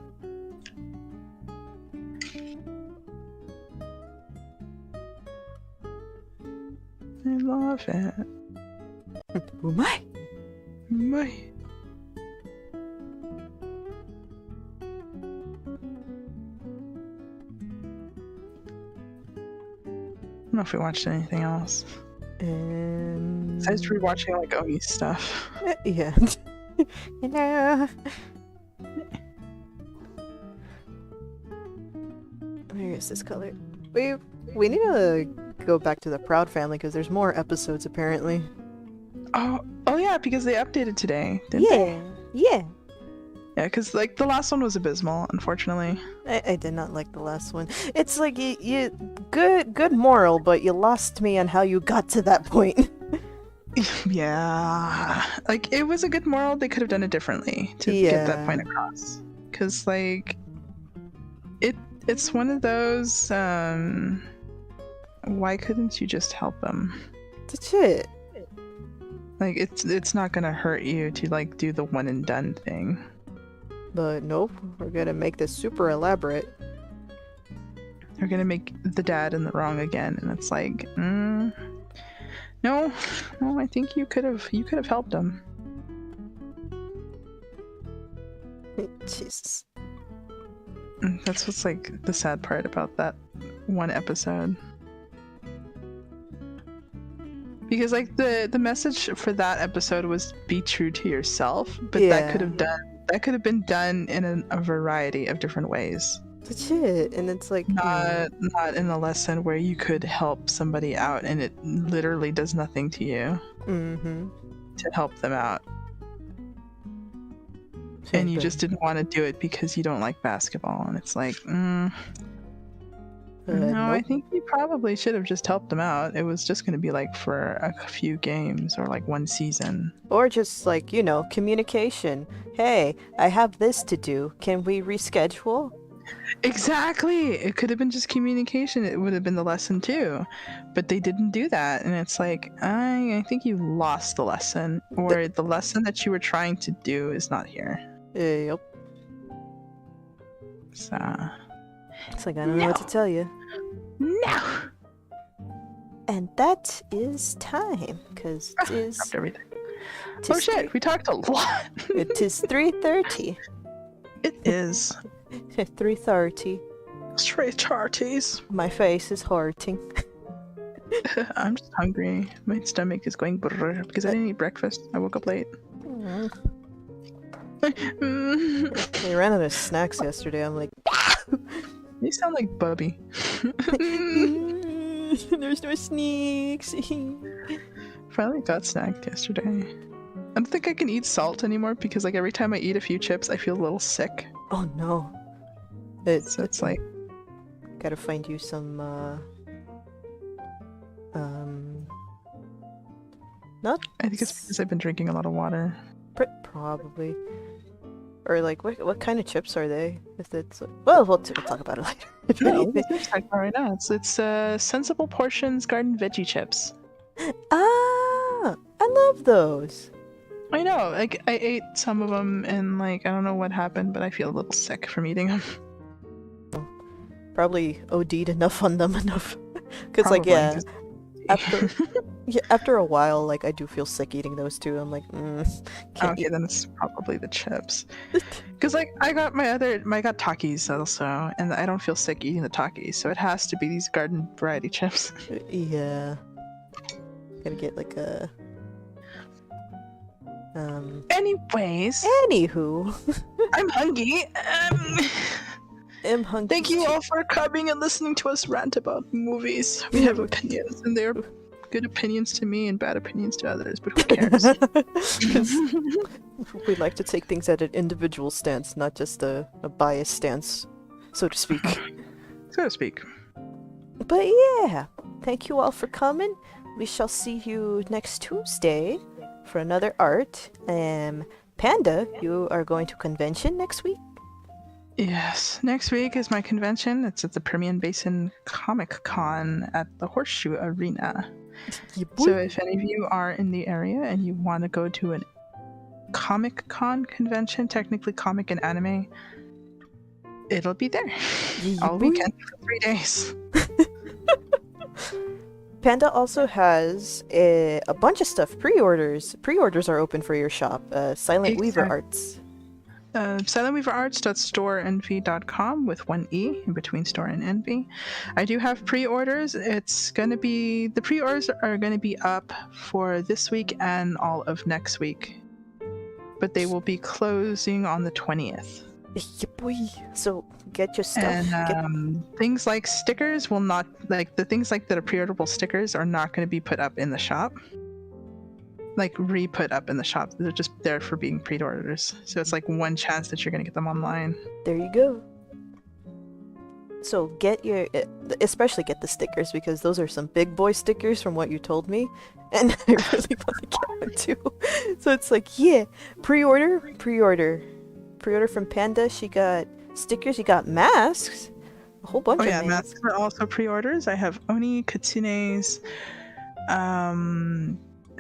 [SPEAKER 1] I love it.
[SPEAKER 2] Umai!
[SPEAKER 1] Umai. I don't know if we watched anything else. Besides rewatching like Oni stuff.
[SPEAKER 2] Yeah. Hello. Where is this color? We need to go back to the Proud Family because there's more episodes apparently.
[SPEAKER 1] Oh yeah, because they updated today, didn't they?
[SPEAKER 2] Yeah.
[SPEAKER 1] Yeah, because like the last one was abysmal, unfortunately.
[SPEAKER 2] I did not like the last one. It's like you good moral, but you lost me on how you got to that point.
[SPEAKER 1] Yeah, like it was a good moral. They could have done it differently to get that point across. Because like it's one of those. Why couldn't you just help them?
[SPEAKER 2] That's it.
[SPEAKER 1] Like it's not gonna hurt you to like do the one and done thing. But
[SPEAKER 2] nope, we're gonna make this super elaborate.
[SPEAKER 1] They're gonna make the dad in the wrong again, and it's like, no, I think you could have helped him.
[SPEAKER 2] Jesus.
[SPEAKER 1] That's what's like the sad part about that one episode. Because like the message for that episode was be true to yourself, but that could have been done in a variety of different ways.
[SPEAKER 2] Legit, and it's like
[SPEAKER 1] not in a lesson where you could help somebody out and it literally does nothing to you to help them out. And you just didn't want to do it because you don't like basketball, and it's like, no,
[SPEAKER 2] nope.
[SPEAKER 1] I think you probably should have just helped them out. It was just going to be like for a few games or like one season.
[SPEAKER 2] Or just like, communication. Hey, I have this to do. Can we reschedule?
[SPEAKER 1] Exactly. It could have been just communication. It would have been the lesson too. But they didn't do that. And it's like, I think you lost the lesson. Or the lesson that you were trying to do is not here.
[SPEAKER 2] Yep.
[SPEAKER 1] So...
[SPEAKER 2] It's like, I don't know what to tell you.
[SPEAKER 1] No!
[SPEAKER 2] And that is time, because it is...
[SPEAKER 1] Dropped everything.
[SPEAKER 2] tis
[SPEAKER 1] Oh shit, we talked a lot!
[SPEAKER 2] It is 3:30.
[SPEAKER 1] It is.
[SPEAKER 2] 3:30.
[SPEAKER 1] Straight charties.
[SPEAKER 2] My face is hurting.
[SPEAKER 1] I'm just hungry. My stomach is going brrr because I didn't eat breakfast. I woke up late.
[SPEAKER 2] We ran out of snacks yesterday. I'm like,
[SPEAKER 1] You sound like Bubby.
[SPEAKER 2] there's no snacks.
[SPEAKER 1] Finally got snacked yesterday. I don't think I can eat salt anymore because like every time I eat a few chips, I feel a little sick.
[SPEAKER 2] Oh no.
[SPEAKER 1] So it's like,
[SPEAKER 2] gotta find you some, not...
[SPEAKER 1] I think it's because I've been drinking a lot of water.
[SPEAKER 2] Probably. Or like, what kind of chips are they? If it's well, we'll talk about it later.
[SPEAKER 1] No, let's talk about it right now. It's Sensible Portions Garden Veggie Chips.
[SPEAKER 2] Ah, I love those.
[SPEAKER 1] I know, like I ate some of them and like I don't know what happened, but I feel a little sick from eating them.
[SPEAKER 2] Probably OD'd enough on them because like yeah, after a while, like I do feel sick eating those too. I'm like, can't
[SPEAKER 1] okay, then it's probably the chips. Because like I got Takis also, and I don't feel sick eating the Takis, so it has to be these garden variety chips.
[SPEAKER 2] Yeah, gotta get like a.
[SPEAKER 1] Anyways.
[SPEAKER 2] Anywho.
[SPEAKER 1] I'm hungry.
[SPEAKER 2] I'm hungry.
[SPEAKER 1] Thank you all for coming and listening to us rant about movies. We have opinions, and they're good opinions to me and bad opinions to others, but who cares?
[SPEAKER 2] We like to take things at an individual stance, not just a biased stance, so to speak.
[SPEAKER 1] So to speak.
[SPEAKER 2] But yeah, thank you all for coming. We shall see you next Tuesday for another art. Panda, you are going to convention next week?
[SPEAKER 1] Yes, next week is my convention. It's at the Permian Basin Comic Con at the Horseshoe Arena. So if any of you are in the area and you want to go to a Comic Con convention, technically comic and anime, it'll be there all weekend for 3 days.
[SPEAKER 2] Panda also has a bunch of stuff. Pre-orders are open for your shop. Silent Weaver Arts.
[SPEAKER 1] silentweaverarts.storeenvy.com with one E in between store and envy. I do have pre-orders. The pre-orders are going to be up for this week and all of next week, but they will be closing on the 20th.
[SPEAKER 2] Yeah, boy. So get your stuff.
[SPEAKER 1] And things like stickers will not, like the things like that are pre-orderable stickers are not going to be put up in the shop. Like re-put up in the shop. They're just there for being pre-orders. So it's like one chance that you're going to get them online.
[SPEAKER 2] There you go. So especially get the stickers, because those are some big boy stickers from what you told me. And I really want to get one too. So it's like, yeah, pre-order from Panda. She got stickers, she got masks. A whole bunch of things.
[SPEAKER 1] Masks are also pre-orders. I have Oni Katsune's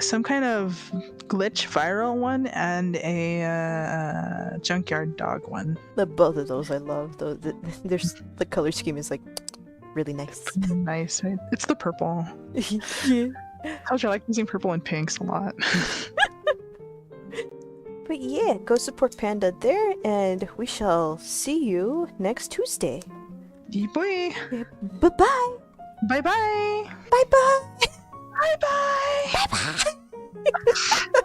[SPEAKER 1] some kind of glitch viral one and a junkyard dog one.
[SPEAKER 2] Both of those I love. The color scheme is like really nice.
[SPEAKER 1] Nice, right? It's the purple.
[SPEAKER 2] Yeah.
[SPEAKER 1] I like using purple and pinks a lot.
[SPEAKER 2] But yeah, go support Panda there, and we shall see you next Tuesday.
[SPEAKER 1] Boy.
[SPEAKER 2] Bye-bye.
[SPEAKER 1] Bye-bye.
[SPEAKER 2] Bye-bye.
[SPEAKER 1] Bye-bye.
[SPEAKER 2] Bye-bye.